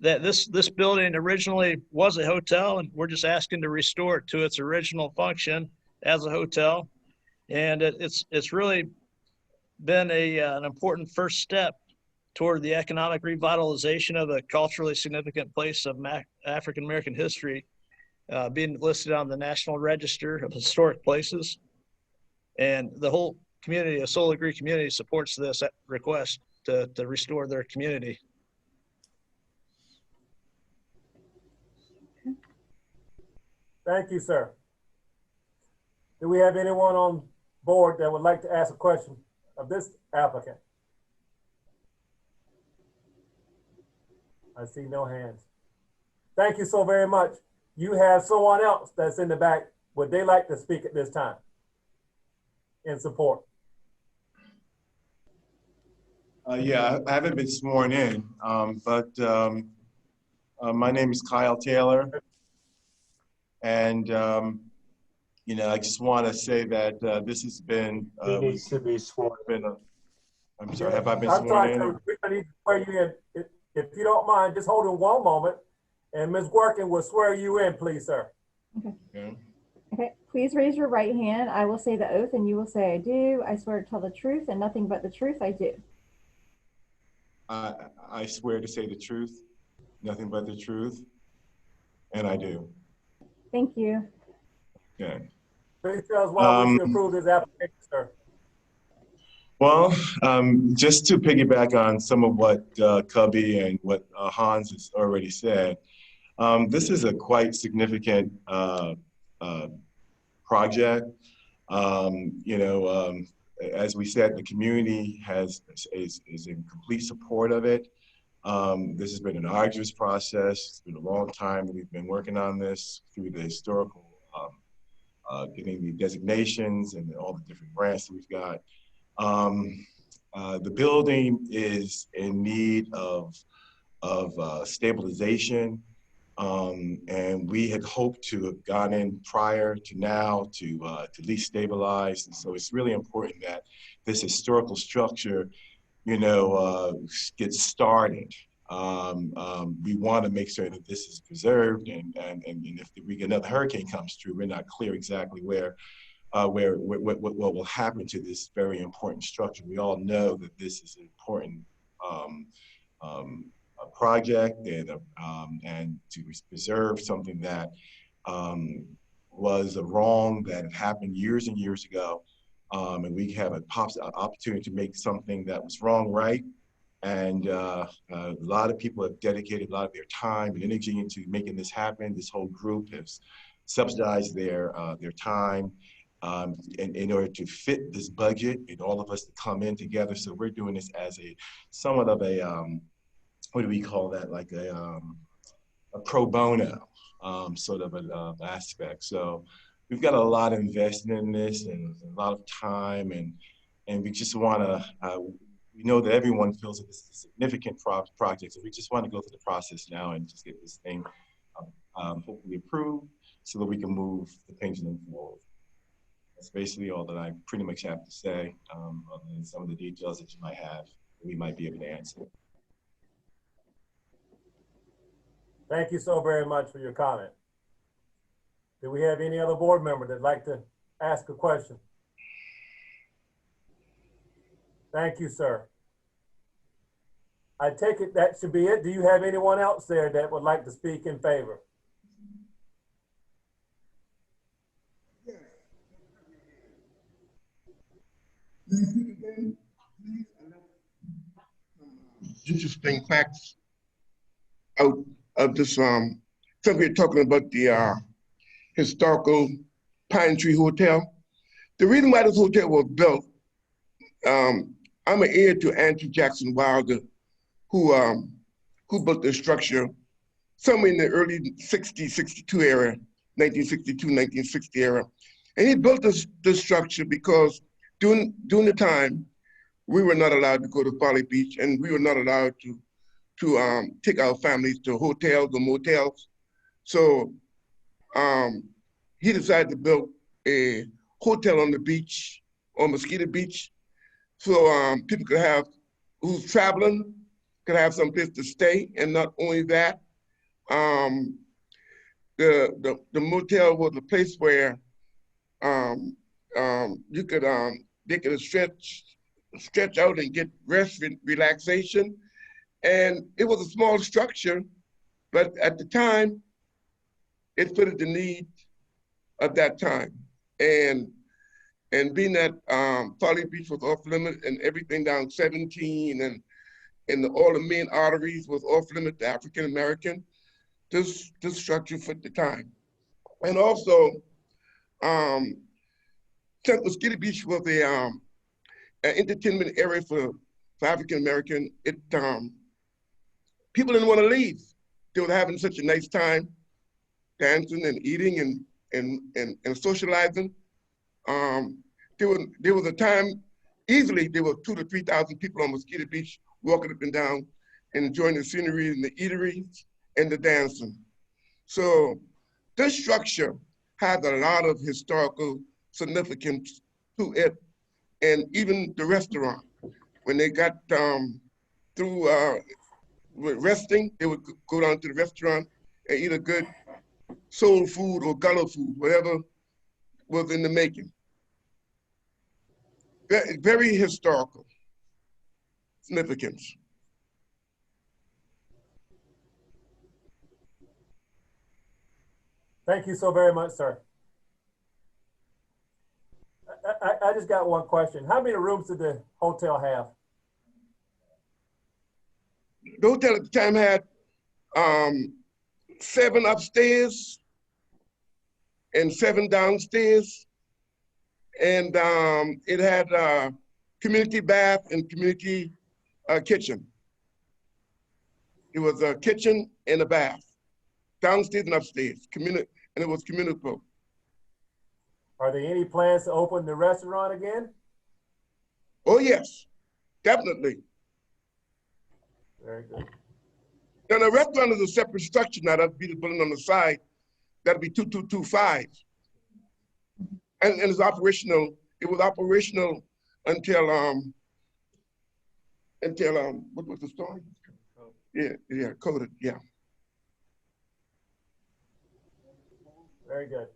that this building originally was a hotel, and we're just asking to restore it to its original function as a hotel. And it's really been an important first step toward the economic revitalization of a culturally significant place of African American history, being listed on the National Register of Historic Places. And the whole community, a Solar Creek community, supports this request to restore their community. Thank you, sir. Do we have anyone on board that would like to ask a question of this applicant? I see no hands. Thank you so very much. You have someone else that's in the back. Would they like to speak at this time in support? Yeah, I haven't been sworn in, but my name is Kyle Taylor. And, you know, I just want to say that this has been. He needs to be sworn in. I'm sorry, have I been I'm sworn sorry, in? sir. I need to swear you in. If you don't mind, just hold on one moment, and Ms. Working will swear you in, please, sir. Okay. Okay, please raise your right hand. I will say the oath and you will say I do. I swear to tell the truth and nothing but the truth I do. I swear to say the truth, nothing but the truth, and I do. Thank you. Okay. Please tell us why we should approve this application, sir. Well, just to piggyback on some of what Cubby and what Hans has already said, this is a quite significant project. You know, as we said, the community is in complete support of it. This has been an arduous process. It's been a long time that we've been working on this through the historical, getting the designations and all the different grants that we've got. The building is in need of stabilization. And we had hoped to have gone in prior to now to at least stabilize. And so it's really important that this historical structure, you know, gets started. We want to make sure that this is preserved, and if another hurricane comes through, we're not clear exactly what will happen to this very important structure. We all know that this is an important a project and to preserve something that was a wrong that had happened years and years ago. And we have an opportunity to make something that was wrong right. And a lot of people have dedicated a lot of their time and energy into making this happen. This whole group has subsidized their time in order to fit this budget and all of us to come in together. So we're doing this as somewhat of a, what do we call that? Like a pro bono sort of an aspect. So we've got a lot invested in this and a lot of time, and we just want to, we know that everyone feels that this is a significant project, so we just want to go through the process now and just get this thing hopefully approved so that we can move the pendulum forward. That's basically all that I pretty much have to say, other than some of the details that you might have, we might be able to answer. Thank you so very much for your comment. Do we have any other board member that'd like to ask a question? Thank you, sir. I take it that should be it. Do you have anyone else there that would like to speak in favor? Interesting facts out of this, something we're talking about the historical Pine Tree Hotel. The reason why this hotel was built, I'm an heir to Andrew Jackson Wilder, who built the structure somewhere in the early 60, 62 era, 1962, 1960 era. And he built this structure because during the time, we were not allowed to go to Folly Beach, and we were not allowed to take our families to hotels or motels. So he decided to build a hotel on the beach, on Mosquito Beach, so people could have, who's traveling, could have some place to stay. And not only that, the motel was a place where you could, they could stretch out and get rest and relaxation. And it was a small structure, but at the time, it fitted the need of that time. And being that Folly Beach was off limit and everything down 17 and all the main arteries was off limit to African American, this structure fit the time. And also, Mosquito Beach was an entertainment area for African American. People didn't want to leave. They were having such a nice time, dancing and eating and socializing. There was a time Easily, there were 2,000 to 3,000 people on Mosquito Beach walking up and down and enjoying the scenery and the eateries and the dancing. So this structure has a lot of historical significance to it, and even the restaurant. When they got through resting, they would go down to the restaurant and eat a good soul food or gullah food, whatever was in the making. Very historical significance. Thank you so very much, sir. I just got one question. How many rooms did the hotel have? The hotel at the time had 7 upstairs and 7 downstairs. And it had a community bath and community kitchen. It was a kitchen and a bath, downstairs and upstairs, and it was communal. Are there any plans to open the restaurant again? Oh yes, definitely. Very good. Now the restaurant is a separate structure now. That'd be the building on the side. That'd be 2225. And it's operational. It was operational until what was the story? Yeah, coded, yeah. Very good.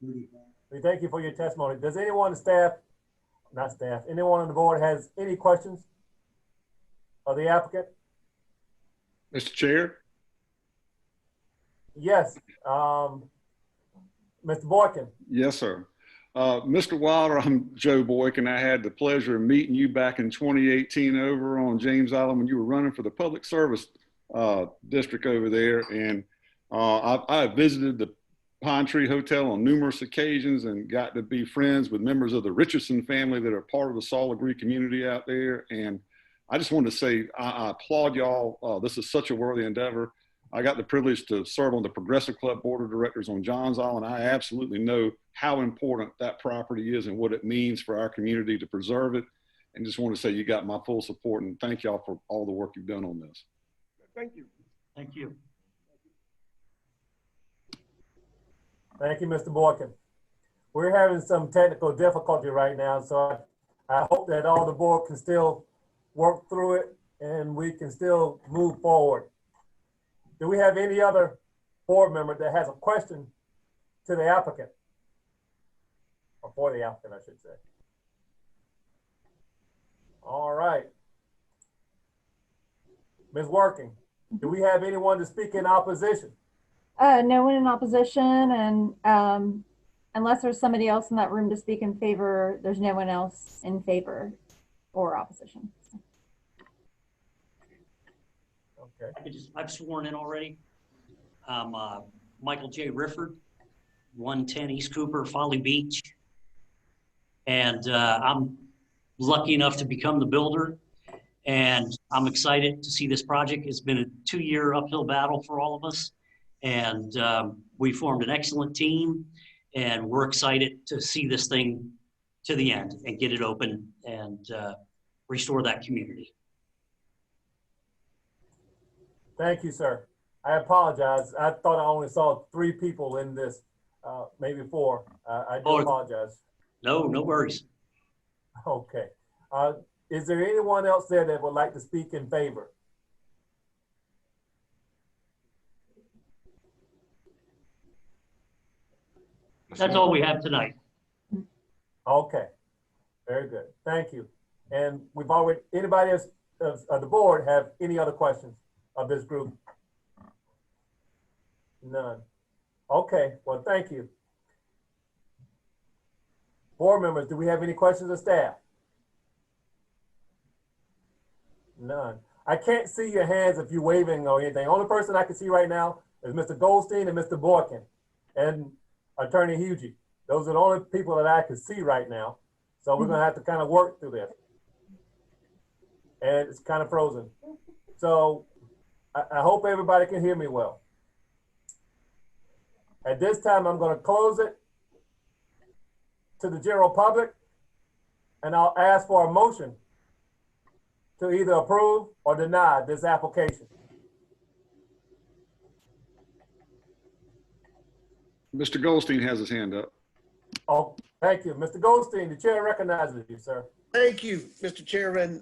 We thank you for your testimony. Does anyone on anyone on the board has any questions of the applicant? Mr. Chair? Yes, Mr. Boykin. Yes, sir. Mr. Wilder, I'm Joe Boykin. I had the pleasure of meeting you back in 2018 over on James Island when you were running for the public service district over there. And I visited the Pine Tree Hotel on numerous occasions and got to be friends with members of the Richardson family that are part of the Saul Agree community out there. And I just wanted to say, I applaud y'all. This is such a worthy endeavor. I got the privilege to serve on the Progressive Club Board of Directors on Johns Island. I absolutely know how important that property is and what it means for our community to preserve it. And just want to say you got my full support and thank y'all for all the work you've done on this. Thank you. Thank you. Thank you, Mr. Boykin. We're having some technical difficulty right now, so I hope that all the board can still work through it and we can still move forward. Do we have any other board member that has a question to the applicant? Or for the applicant, I should say. All right. Ms. Working, do we have anyone to speak in opposition? No one in opposition, and unless there's somebody else in that room to speak in favor, there's no one else in favor or opposition. Okay. I've sworn in already. Michael J. Rifford, 110 East Cooper, Folly Beach. And I'm lucky enough to become the builder. And I'm excited to see this project. It's been a 2-year uphill battle for all of us. And we formed an excellent team. And we're excited to see this thing to the end and get it open and restore that community. Thank you, sir. I apologize. I thought I only saw 3 people in this, maybe 4. I do apologize. No worries. Okay. Is there anyone else there that would like to speak in favor? That's all we have tonight. Okay. Very good. Thank you. And we've already, anybody else of the board have any other questions of this group? None. Okay. Well, thank you. Board members, do we have any questions of staff? None. I can't see your hands if you're waving or anything. Only person I can see right now is Mr. Goldstein and Mr. Boykin and Attorney Hugie. Those are the only people that I can see right now. So we're gonna have to kind of work through this. And it's kind of frozen. So I hope everybody can hear me well. At this time, I'm gonna close it to the general public. And I'll ask for a motion to either approve or deny this application. Mr. Goldstein has his hand up. Oh, thank you. Mr. Goldstein, the chair recognizes you, sir. Thank you, Mr. Chairman.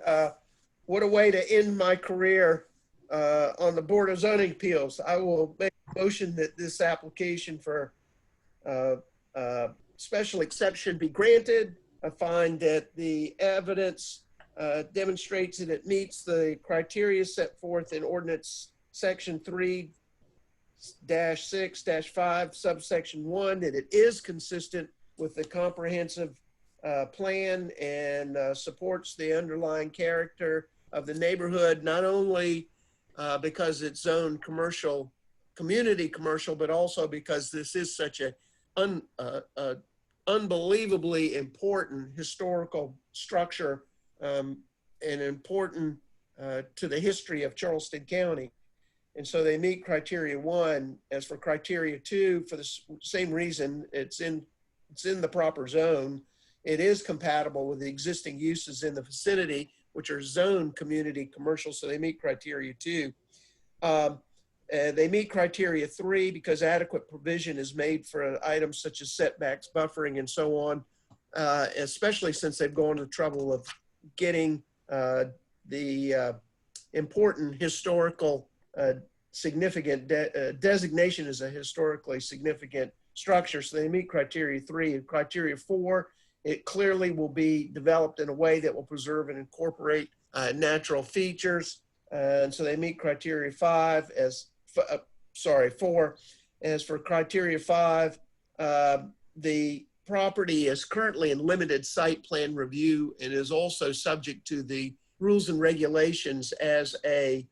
What a way to end my career on the Board of Zoning Appeals. I will make a motion that this application for special exception be granted. I find that the evidence demonstrates that it meets the criteria set forth in ordinance section 3-6-5 subsection 1, that it is consistent with the comprehensive plan and supports the underlying character of the neighborhood, not only because it's zoned commercial, community commercial, but also because this is such a unbelievably important historical structure and important to the history of Charleston County. And so they meet criteria 1. As for criteria 2, for the same reason, it's in the proper zone. It is compatible with the existing uses in the vicinity, which are zoned community commercial, so they meet criteria 2. They meet criteria 3 because adequate provision is made for items such as setbacks, buffering, and so on, especially since they've gone to the trouble of getting the important historical significant designation as a historically significant structure. So they meet criteria 3. And criteria 4, it clearly will be developed in a way that will preserve and incorporate natural features. And so they meet criteria 4. As for criteria 5, the property is currently in limited site plan review and is also subject to the rules and regulations as a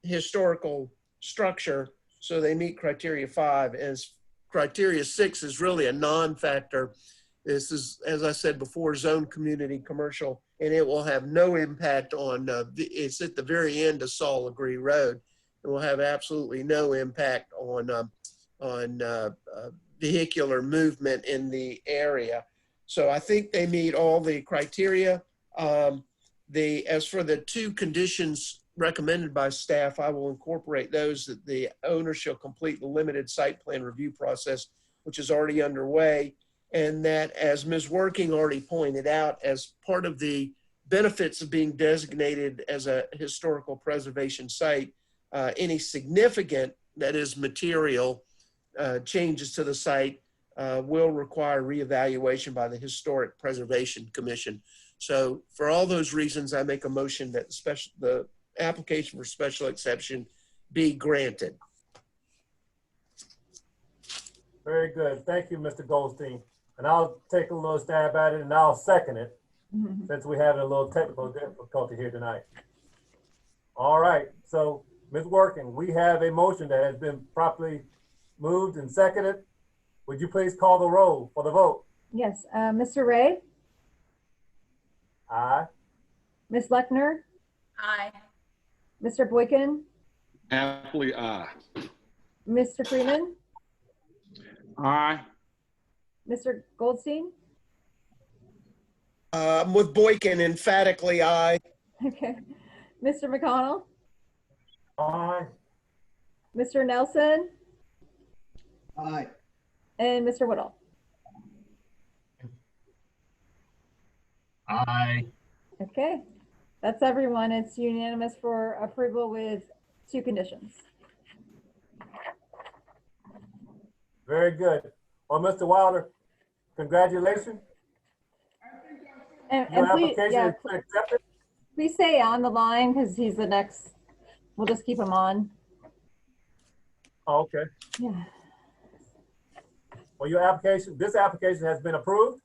historical structure. So they meet criteria 5. As criteria 6 is really a non-factor. This is, as I said before, zone community commercial, and it will have no impact on, it's at the very end of Saul Legree Road. It will have absolutely no impact on vehicular movement in the area. So I think they meet all the criteria. As for the 2 conditions recommended by staff, I will incorporate those: that the owner shall complete the limited site plan review process, which is already underway, and that, as Ms. Working already pointed out, as part of the benefits of being designated as a historical preservation site, any significant, that is material, changes to the site will require reevaluation by the Historic Preservation Commission. So for all those reasons, I make a motion that the application for special exception be granted. Very good. Thank you, Mr. Goldstein. And I'll take a little stab at it and I'll second it since we're having a little technical difficulty here tonight. All right. So, Ms. Working, we have a motion that has been properly moved and seconded. Would you please call the roll for the vote? Yes, Mr. Ray? Aye. Ms. Lechner? Aye. Mr. Boykin? Happily, aye. Mr. Freeman? Aye. Mr. Goldstein? With Boykin, emphatically aye. Okay. Mr. McConnell? Aye. Mr. Nelson? Aye. And Mr. Whittle? Aye. Okay, that's everyone. It's unanimous for approval with 2 conditions. Very good. Well, Mr. Wilder, congratulations. And Your please, application yeah, is accepted. please stay on the line because he's the next. We'll just keep him on. Oh, okay. Yeah. Well, this application has been approved,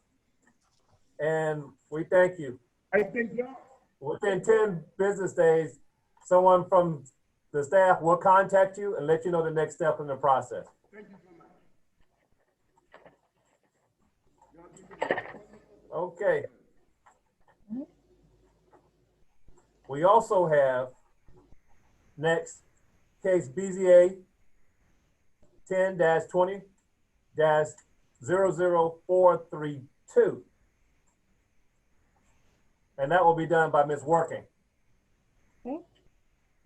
and we thank you. I think y'all. Within 10 business days, someone from the staff will contact you and let you know the next step in the process. Thank you so much. Okay. We also have next case BZA 10-20-00432. And that will be done by Ms. Working. Okay.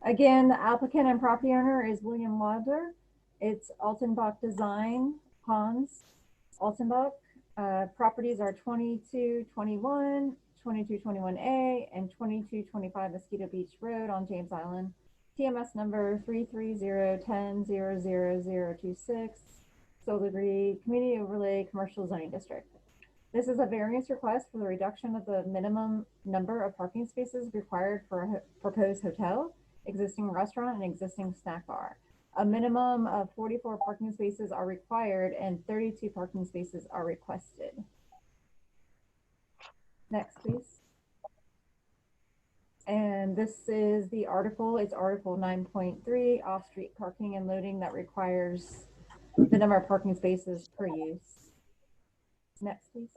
Again, the applicant and property owner is William Wilder. It's Altenbach Design, Hans Altenbach. Properties are 2221, 2221A, and 2225 Mosquito Beach Road on James Island. TMS number 33010000026, Solar Degree Community Overlay Commercial Zoning District. This is a variance request for the reduction of the minimum number of parking spaces required for a proposed hotel, existing restaurant, and existing snack bar. A minimum of 44 parking spaces are required and 32 parking spaces are requested. Next, please. And this is the article. It's Article 9.3, off-street parking and loading that requires the number of parking spaces per use. Next, please.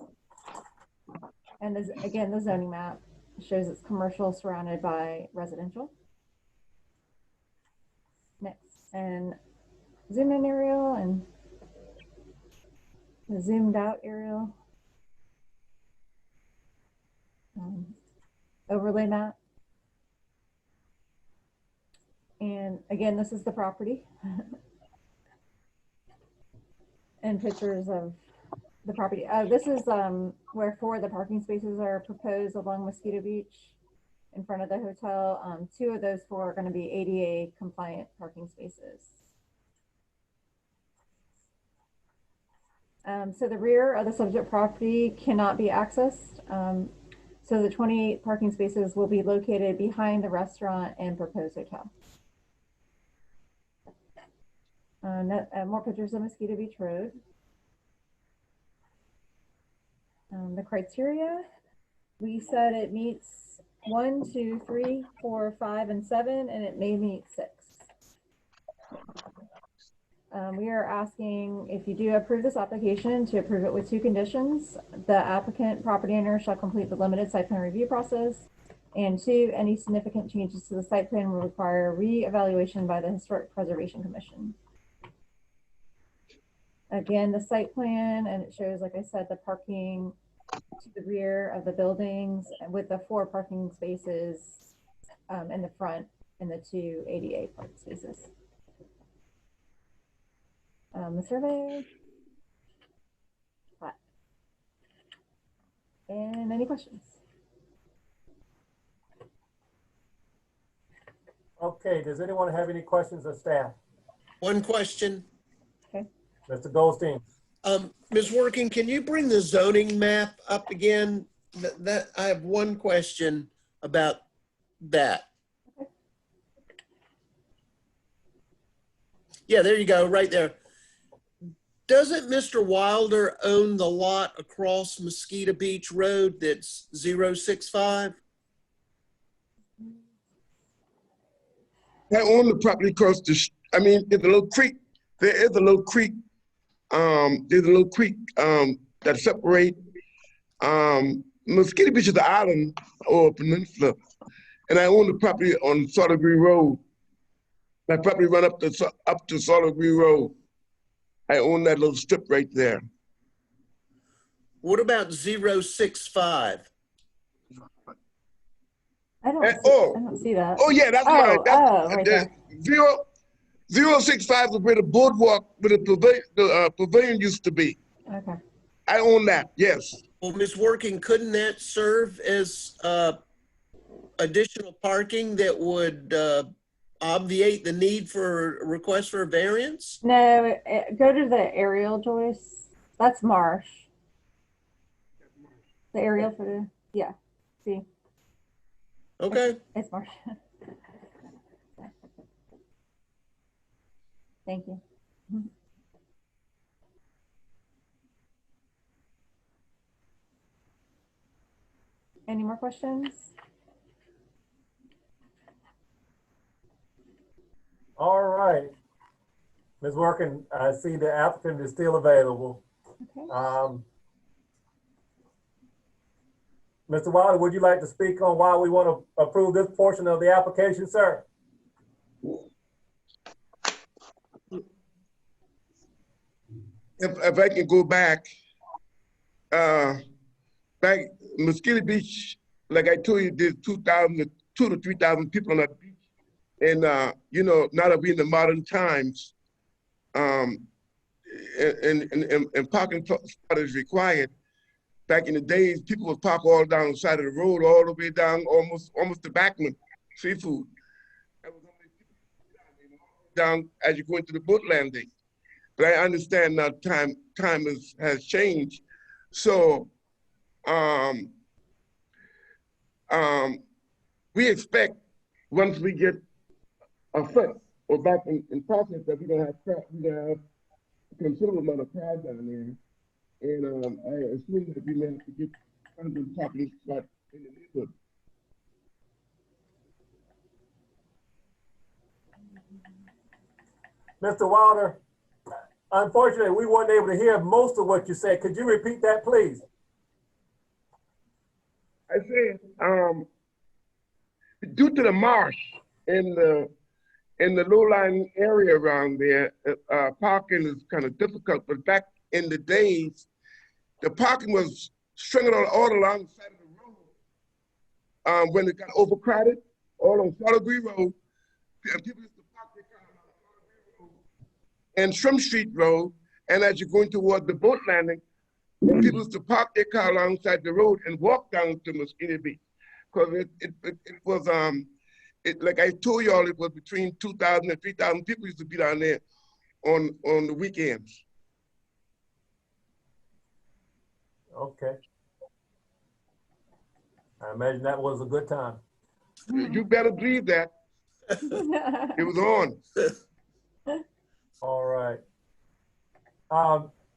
And this, again, the zoning map shows it's commercial surrounded by residential. Next, and zoom in aerial and the zoomed out aerial. Overlay map. And again, this is the property. And pictures of the property. This is where 4 of the parking spaces are proposed along Mosquito Beach in front of the hotel. 2 of those 4 are going to be ADA compliant parking spaces. So the rear of the subject property cannot be accessed. So the 28 parking spaces will be located behind the restaurant and proposed hotel. More pictures of Mosquito Beach Road. The criteria, we said it meets 1, 2, 3, 4, 5, and 7, and it may meet 6. We are asking if you do approve this application to approve it with 2 conditions. The applicant property owner shall complete the limited site plan review process. And 2, any significant changes to the site plan will require re-evaluation by the Historic Preservation Commission. Again, the site plan, and it shows, like I said, the parking to the rear of the buildings with the 4 parking spaces in the front and the 2 ADA parking spaces. The survey. And any questions? Okay, does anyone have any questions of staff? One question. Okay. Mr. Goldstein. Ms. Working, can you bring the zoning map up again? I have one question about that. Okay. Yeah, there you go, right there. Doesn't Mr. Wilder own the lot across Mosquito Beach Road that's 065? I own the property across the, there's a little creek. There is a little creek. There's a little creek that separate Mosquito Beach is the island or peninsula, and I own the property on Soligree Road. My property run up to Soligree Road. I own that little strip right there. What about 065? I don't see that. Oh yeah, that's mine. That's right there. 065 is where the boardwalk, where the pavilion used to be. Okay. I own that, yes. Well, Ms. Working, couldn't that serve as additional parking that would obviate the need for a request for a variance? No, go to the aerial, Joyce. That's marsh. The aerial for the, yeah, see. Okay. It's marsh. Thank you. Any more questions? All right. Ms. Working, I see the applicant is still available. Okay. Mr. Wilder, would you like to speak on why we want to approve this portion of the application, sir? If I can go back Mosquito Beach like I told you, there's 2,000 to 3,000 people on that beach. And, you know, now that we're in the modern times, and parking spot is required. Back in the days, people would park all down the side of the road, all the way down, almost to Backman Seafood. Down as you go into the boat landing. But I understand now time has changed. So we expect once we get a foot or back in process that we're gonna have a considerable amount of crowd down there. And I assume that we may have to get under the parking spot in the neighborhood. Mr. Wilder, unfortunately, we weren't able to hear most of what you said. Could you repeat that, please? I said, due to the marsh in the low-lying area around there, parking is kind of difficult. But back in the days, the parking was stringing all along the side of the road. When it got overcrowded, all on Soligree Road, and people used to park their car on Soligree Road and Shrimp Street Road, and as you're going toward the boat landing, people used to park their car alongside the road and walk down to Mosquito Beach, because it was like I told y'all, it was between 2,000 and 3,000 people used to be down there on the weekends. Okay. I imagine that was a good time. You better believe that. It was on. All right.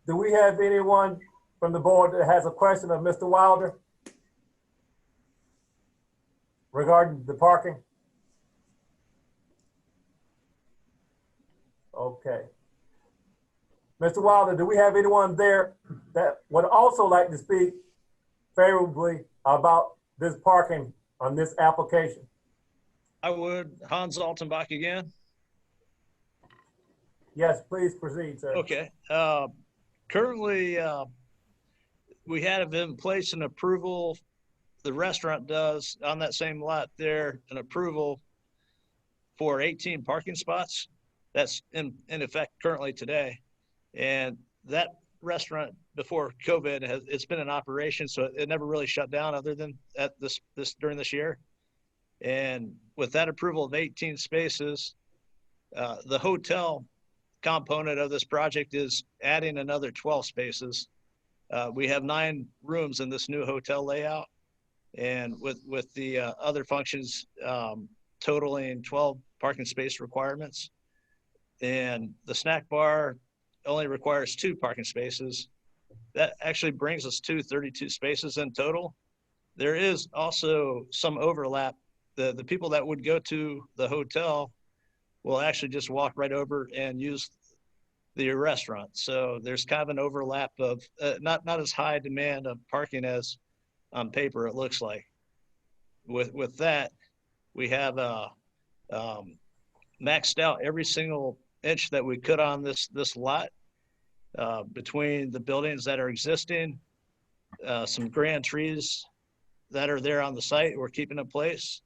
Do we have anyone from the board that has a question of Mr. Wilder regarding the parking? Okay. Mr. Wilder, do we have anyone there that would also like to speak favorably about this parking on this application? I would. Hans Altenbach again. Yes, please proceed, sir. Okay. Currently, we have in place an approval. The restaurant does on that same lot there, an approval for 18 parking spots. That's in effect currently today. And that restaurant before COVID it's been in operation, so it never really shut down other than at this during this year. And with that approval of 18 spaces, the hotel component of this project is adding another 12 spaces. We have 9 rooms in this new hotel layout, and with the other functions totaling 12 parking space requirements. And the snack bar only requires 2 parking spaces. That actually brings us to 32 spaces in total. There is also some overlap. The people that would go to the hotel will actually just walk right over and use the restaurant. So there's kind of an overlap of not as high demand of parking as on paper it looks like. With that, we have maxed out every single inch that we could on this lot between the buildings that are existing, some grand trees that are there on the site we're keeping in place,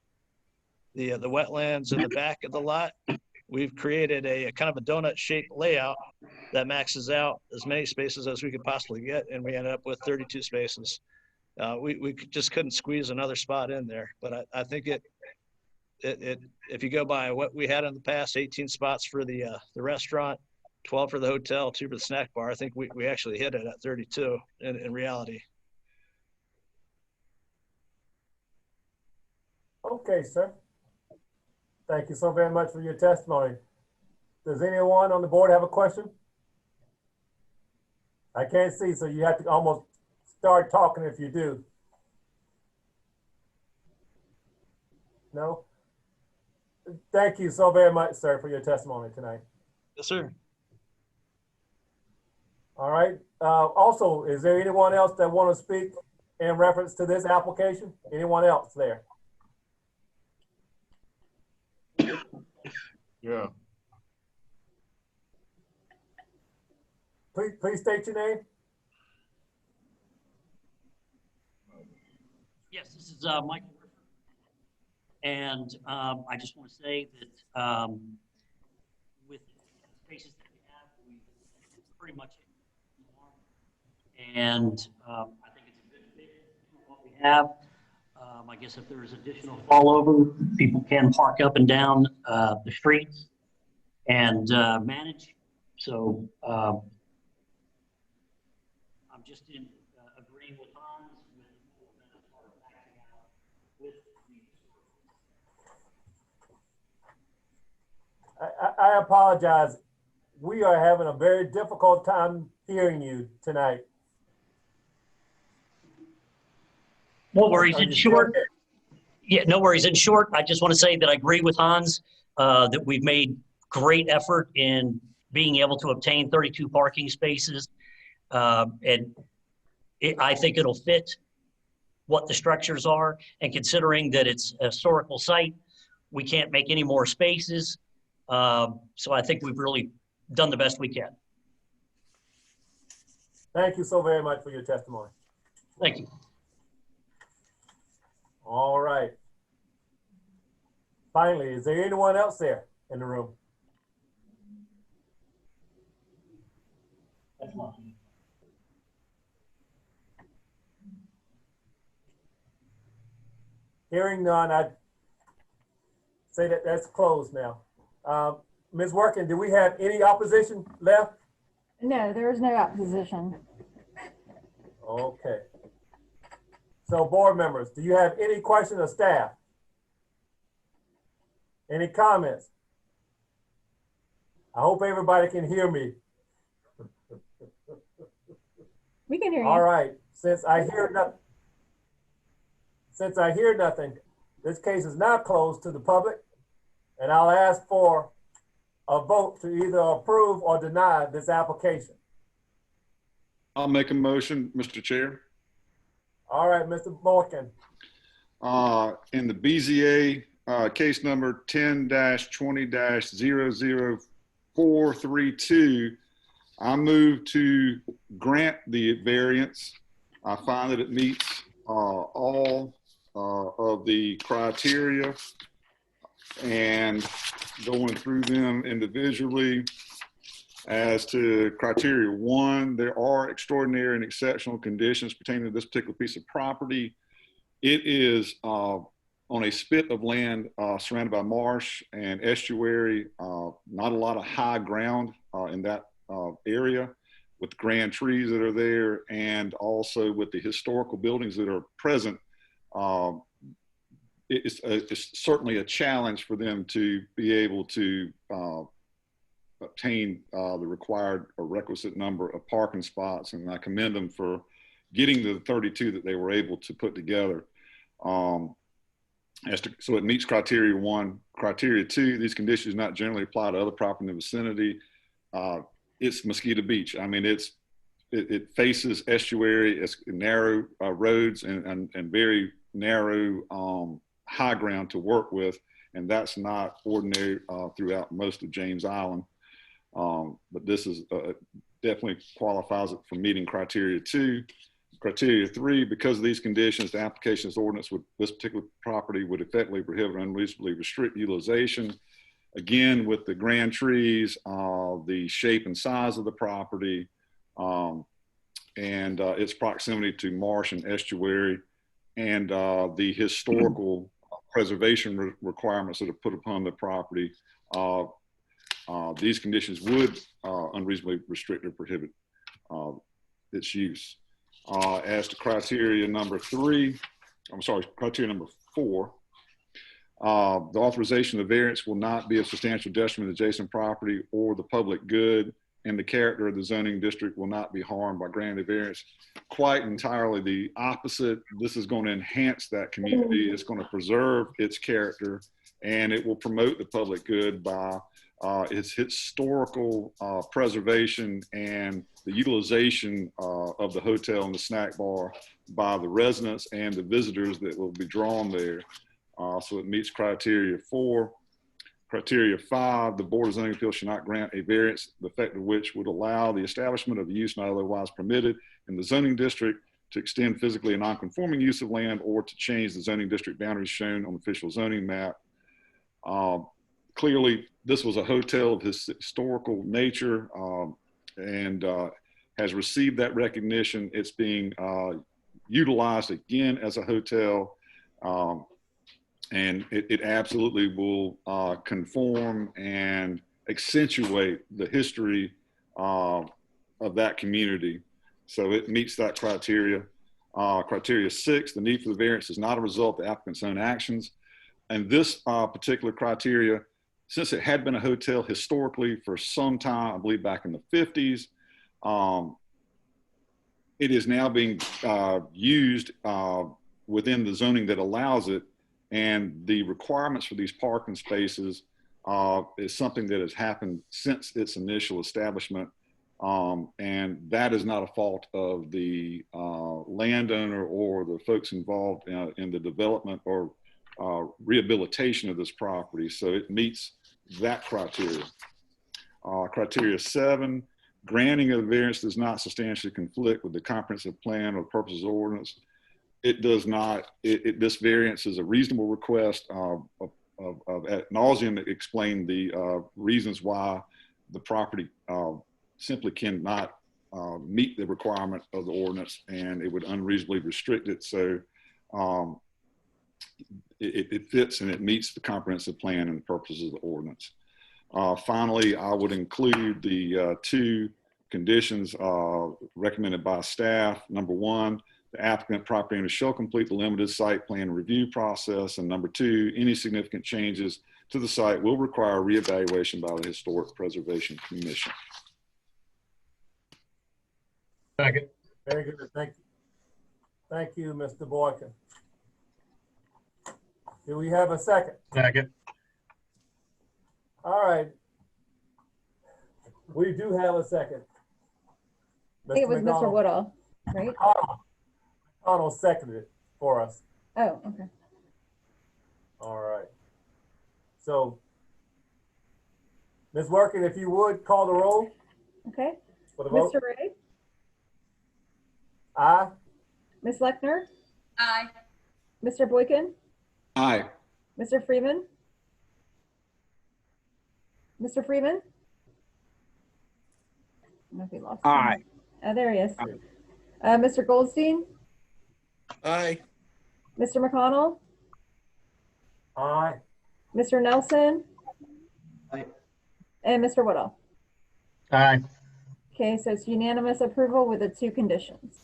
the wetlands in the back of the lot. We've created a kind of a donut shaped layout that maxes out as many spaces as we could possibly get, and we ended up with 32 spaces. We just couldn't squeeze another spot in there, but I think if you go by what we had in the past, 18 spots for the restaurant, 12 for the hotel, 2 for the snack bar, I think we actually hit it at 32 in reality. Okay, sir. Thank you so very much for your testimony. Does anyone on the board have a question? I can't see, so you have to almost start talking if you do. No? Thank you so very much, sir, for your testimony tonight. Yes, sir. All right. Also, is there anyone else that want to speak in reference to this application? Anyone else there? Yeah. Please state your name. Yes, this is Michael. And I just want to say that with the spaces that we have, we pretty much and I think it's a good fit for what we have. I guess if there's additional fallover, people can park up and down the streets and manage. So I'm just in agreeing with Hans with I apologize. We are having a very difficult time hearing you tonight. No worries. In short, yeah, no worries. In short, I just want to say that I agree with Hans that we've made great effort in being able to obtain 32 parking spaces. And I think it'll fit what the structures are. And considering that it's a historical site, we can't make any more spaces. So I think we've really done the best we can. Thank you so very much for your testimony. Thank you. All right. Finally, is there anyone else there in the room? Hearing none, I'd say that that's closed now. Ms. Workin, do we have any opposition left? No, there is no opposition. Okay. So board members, do you have any questions of staff? Any comments? I hope everybody can hear me. We can hear you. All right. Since I hear nothing, this case is now closed to the public, and I'll ask for a vote to either approve or deny this application. I'll make a motion, Mr. Chair. All right, Mr. Morgan. In the BZA case number 10-20-00432, I move to grant the variance. I find that it meets all of the criteria, and going through them individually. As to criteria 1, there are extraordinary and exceptional conditions pertaining to this particular piece of property. It is on a spit of land surrounded by marsh and estuary, not a lot of high ground in that area, with grand trees that are there, and also with the historical buildings that are present. It's certainly a challenge for them to be able to obtain the required or requisite number of parking spots, and I commend them for getting to the 32 that they were able to put together. So it meets criteria 1. Criteria 2, these conditions not generally apply to other property in the vicinity. It's Mosquito Beach. I mean, it faces estuary, it's narrow roads and very narrow high ground to work with, and that's not ordinary throughout most of James Island. But this is definitely qualifies it for meeting criteria 2. Criteria 3, because of these conditions, the application's ordinance with this particular property would effectively prohibit or unreasonably restrict utilization. Again, with the grand trees, the shape and size of the property, and its proximity to marsh and estuary, and the historical preservation requirements that are put upon the property, these conditions would unreasonably restrict or prohibit its use. As to criteria number 4, the authorization of variance will not be of substantial detriment to adjacent property or the public good, and the character of the zoning district will not be harmed by granting variance. Quite entirely the opposite. This is going to enhance that community. It's going to preserve its character, and it will promote the public good by its historical preservation and the utilization of the hotel and the snack bar by the residents and the visitors that will be drawn there. So it meets criteria 4. Criteria 5, the Board of Zoning Appeals shall not grant a variance, the effect of which would allow the establishment of a use not otherwise permitted in the zoning district to extend physically a non-conforming use of land or to change the zoning district boundaries shown on the official zoning map. Clearly, this was a hotel of historical nature and has received that recognition. It's being utilized again as a hotel, and it absolutely will conform and accentuate the history of that community. So it meets that criteria. Criteria 6, the need for the variance is not a result of the applicant's own actions. And this particular criteria, since it had been a hotel historically for some time, I believe back in the 50s, it is now being used within the zoning that allows it. And the requirements for these parking spaces is something that has happened since its initial establishment. And that is not a fault of the landowner or the folks involved in the development or rehabilitation of this property. So it meets that criteria. Criteria 7, granting of the variance does not substantially conflict with the comprehensive plan or purposes of ordinance. It does not. This variance is a reasonable request of ad nauseam that explain the reasons why the property simply cannot meet the requirement of the ordinance, and it would unreasonably restrict it. So it fits and it meets the comprehensive plan and the purposes of the ordinance. Finally, I would include the 2 conditions recommended by staff. Number 1, the applicant property owner shall complete the limited site plan review process. And number 2, any significant changes to the site will require reevaluation by the Historic Preservation Commission. Second. Very good. Thank you. Thank you, Mr. Boykin. Do we have a second? Second. All right. We do have a second. I think it was Mr. Woodall, right? McConnell seconded it for us. Oh, okay. All right. So, Ms. Workin, if you would call the roll. Okay. For the vote. Mr. Ray? Aye. Ms. Lechner? Aye. Mr. Boykin? Aye. Mr. Freeman? Mr. Freeman? I don't know if we lost him. Aye. Oh, there he is. Mr. Goldstein? Aye. Mr. McConnell? Aye. Mr. Nelson? Aye. And Mr. Woodall? Aye. Okay, so it's unanimous approval with the 2 conditions.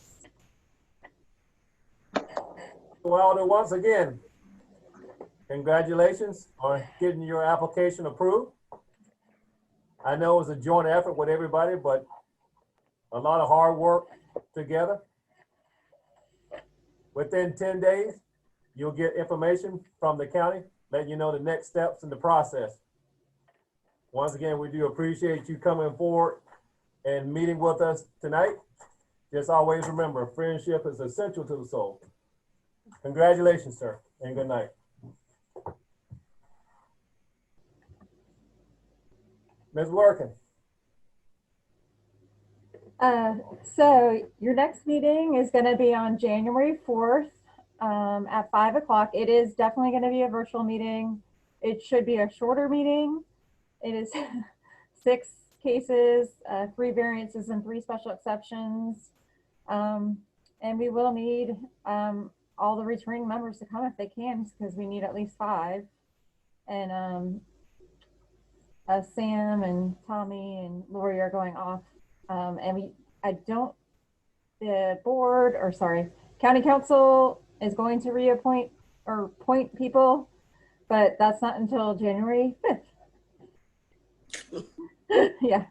Wilder, once again, congratulations on getting your application approved. I know it was a joint effort with everybody, but a lot of hard work together. Within 10 days, you'll get information from the county, letting you know the next steps in the process. Once again, we do appreciate you coming forward and meeting with us tonight. Just always remember, friendship is essential to the soul. Congratulations, sir, and good night. Ms. Workin. So your next meeting is going to be on January 4th at 5 o'clock. It is definitely going to be a virtual meeting. It should be a shorter meeting. It is 6 cases, 3 variances and 3 special exceptions. And we will need all the returning members to come if they can, because we need at least 5. And Sam and Tommy and Lori are going off. And county council is going to reappoint or appoint people, but that's not until January 5th. Yeah.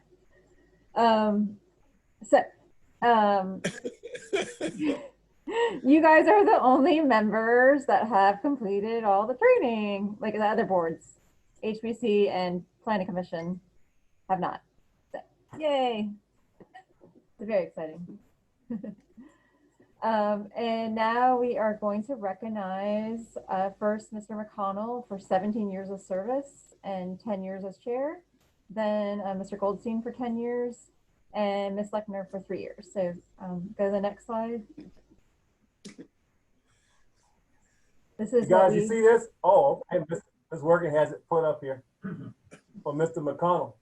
You guys are the only members that have completed all the training, like the other boards, HBC and Planning Commission have not. So, yay. It's very exciting. And now we are going to recognize first Mr. McConnell for 17 years of service and 10 years as chair, then Mr. Goldstein for 10 years, and Ms. Lechner for 3 years. So go to the next slide. This You is guys, what you we, see this? Oh, okay. Ms. Working has it put up here for Mr. McConnell.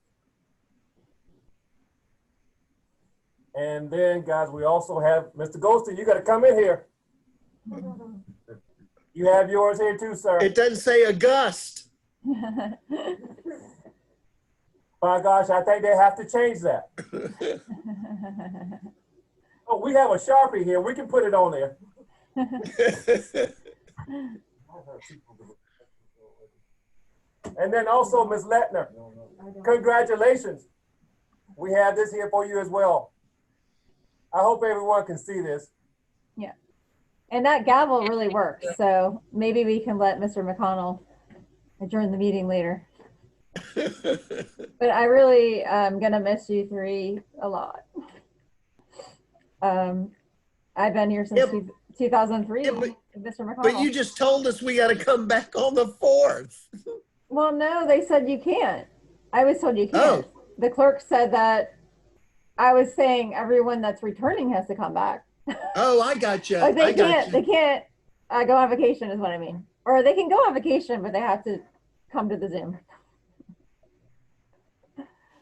And then, guys, we also have Mr. Goldstein. You got to come in here. You have yours here too, sir. It doesn't say August. My gosh, I think they have to change that. Oh, we have a Sharpie here. We can put it on there. And then also, Ms. Lettner, congratulations. We have this here for you as well. I hope everyone can see this. yeah. And that gavel really works. So maybe we can let Mr. McConnell adjourn the meeting later. But I really am going to miss you three a lot. I've been here since 2003, Mr. McConnell. But you just told us we got to come back on the 4th. Well, no, they said you can't. I was told you can't. Oh. The clerk said that I was saying everyone that's returning has to come back. Oh, I got you. Like they can't go on vacation is what I mean. Or they can go on vacation, but they have to come to the Zoom.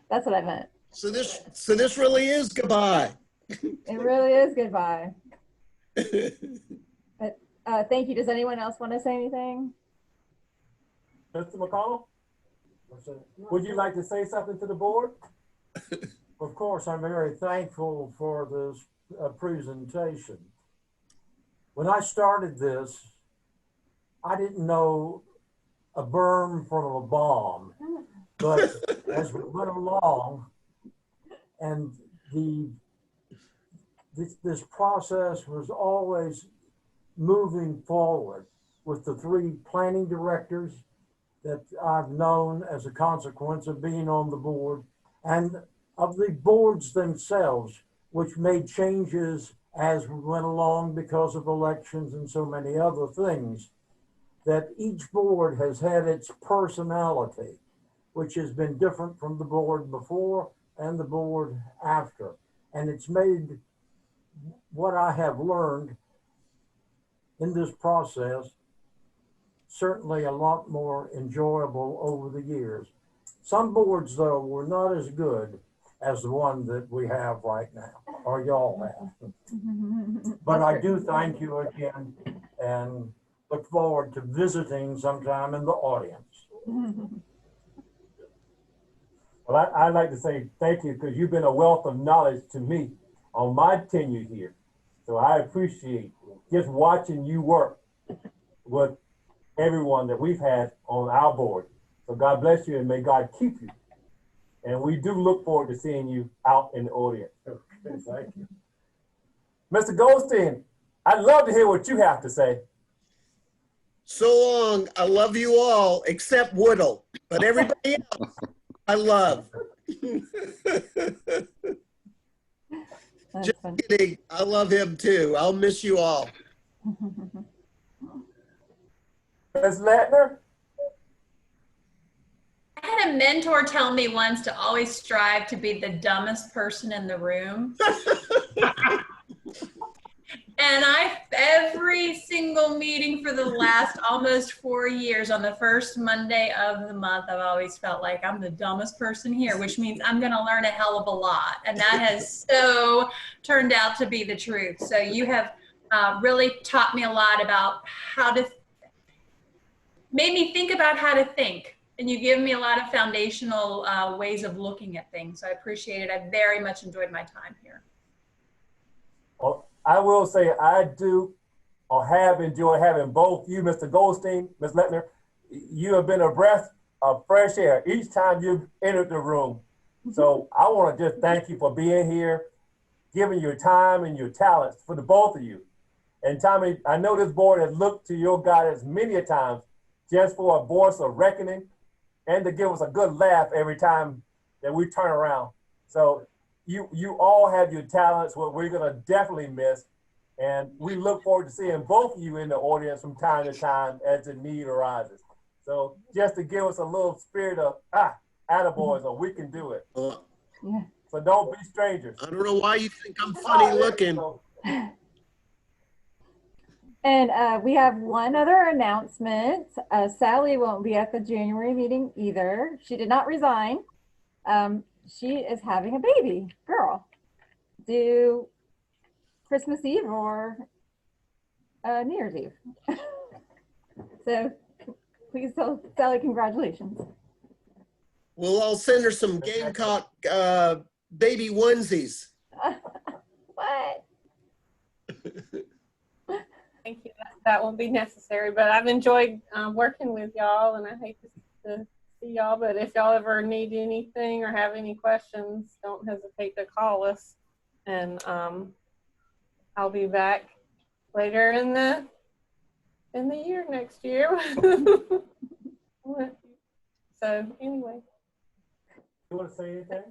That's what I meant. So this really is goodbye. It really is goodbye. But thank you. Does anyone else want to say anything? Mr. McConnell, would you like to say something to the board? Of course, I'm very thankful for this presentation. When I started this, I didn't know a berm from a bomb, but as we went along, and this process was always moving forward with the three planning directors that I've known as a consequence of being on the board, and of the boards themselves, which made changes as we went along because of elections and so many other things, that each board has had its personality, which has been different from the board before and the board after. And it's made what I have learned in this process certainly a lot more enjoyable over the years. Some boards, though, were not as good as the one that we have right now, or y'all have. But I do thank you again and look forward to visiting sometime in the audience. Well, I'd like to say thank you because you've been a wealth of knowledge to me on my tenure here. So I appreciate just watching you work with everyone that we've had on our board. So God bless you and may God keep you. And we do look forward to seeing you out in the audience. Okay, thank you. Mr. Goldstein, I'd love to hear what you have to say. So long. I love you all except Woodle, but everybody else I love. Just kidding. I love him too. I'll miss you all. Ms. Lettner? I had a mentor tell me once to always strive to be the dumbest person in the room. And every single meeting for the last almost 4 years, on the first Monday of the month, I've always felt like I'm the dumbest person here, which means I'm going to learn a hell of a lot. And that has so turned out to be the truth. So you have really taught me a lot about how to, made me think about how to think. And you give me a lot of foundational ways of looking at things. So I appreciate it. I very much enjoyed my time here. Well, I will say I do or have enjoyed having both you, Mr. Goldstein, Ms. Lettner. You have been a breath of fresh air each time you've entered the room. So I want to just thank you for being here, giving your time and your talents for the both of you. And Tommy, I know this board has looked to your guidance many a times just for a voice of reckoning and to give us a good laugh every time that we turn around. So you all have your talents, what we're gonna definitely miss. And we look forward to seeing both of you in the audience from time to time as the need arises. So just to give us a little spirit of, attaboys, or we can do it. Yeah. So don't be strangers. I don't know why you think I'm funny looking. And we have one other announcement. Sally won't be at the January meeting either. She did not resign. She is having a baby girl due Christmas Eve or New Year's Eve. So please tell Sally congratulations. We'll all send her some Gamecock baby onesies. What? Thank you. That won't be necessary, but I've enjoyed working with y'all, and I hate to see y'all, but if y'all ever need anything or have any questions, don't hesitate to call us, and I'll be back later in the year next year. So anyway. You want to say anything?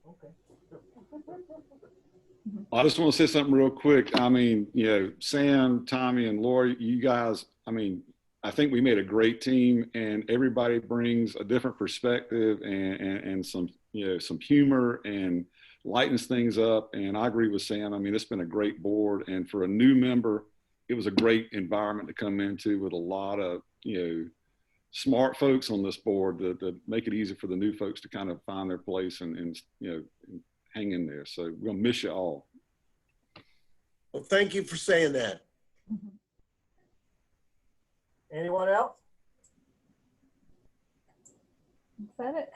Okay. I just want to say something real quick. I mean, you know, Sam, Tommy, and Lori, you guys, I mean, I think we made a great team, and everybody brings a different perspective and some, you know, some humor and lightens things up. And I agree with Sam. I mean, it's been a great board, and for a new member, it was a great environment to come into with a lot of, you know, smart folks on this board that make it easy for the new folks to kind of find their place and you know, hang in there. So we're gonna miss you all. Well, thank you for saying that. Anyone else? Is that it?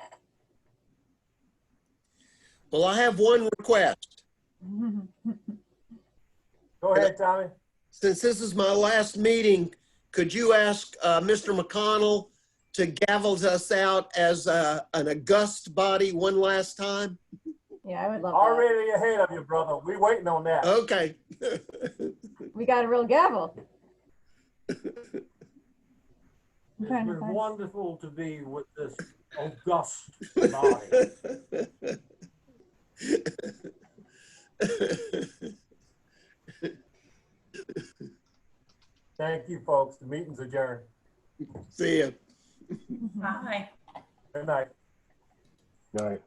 Well, I have one request. Go ahead, Tommy. Since this is my last meeting, could you ask Mr. McConnell to gavel us out as an august body one last time? Yeah, I would love Already ahead of you, brother. We waiting on that. Okay. We got a real gavel. It's been wonderful to be with this august body. Thank you, folks. The meeting's adjourned. See ya. Bye. Good night. Night.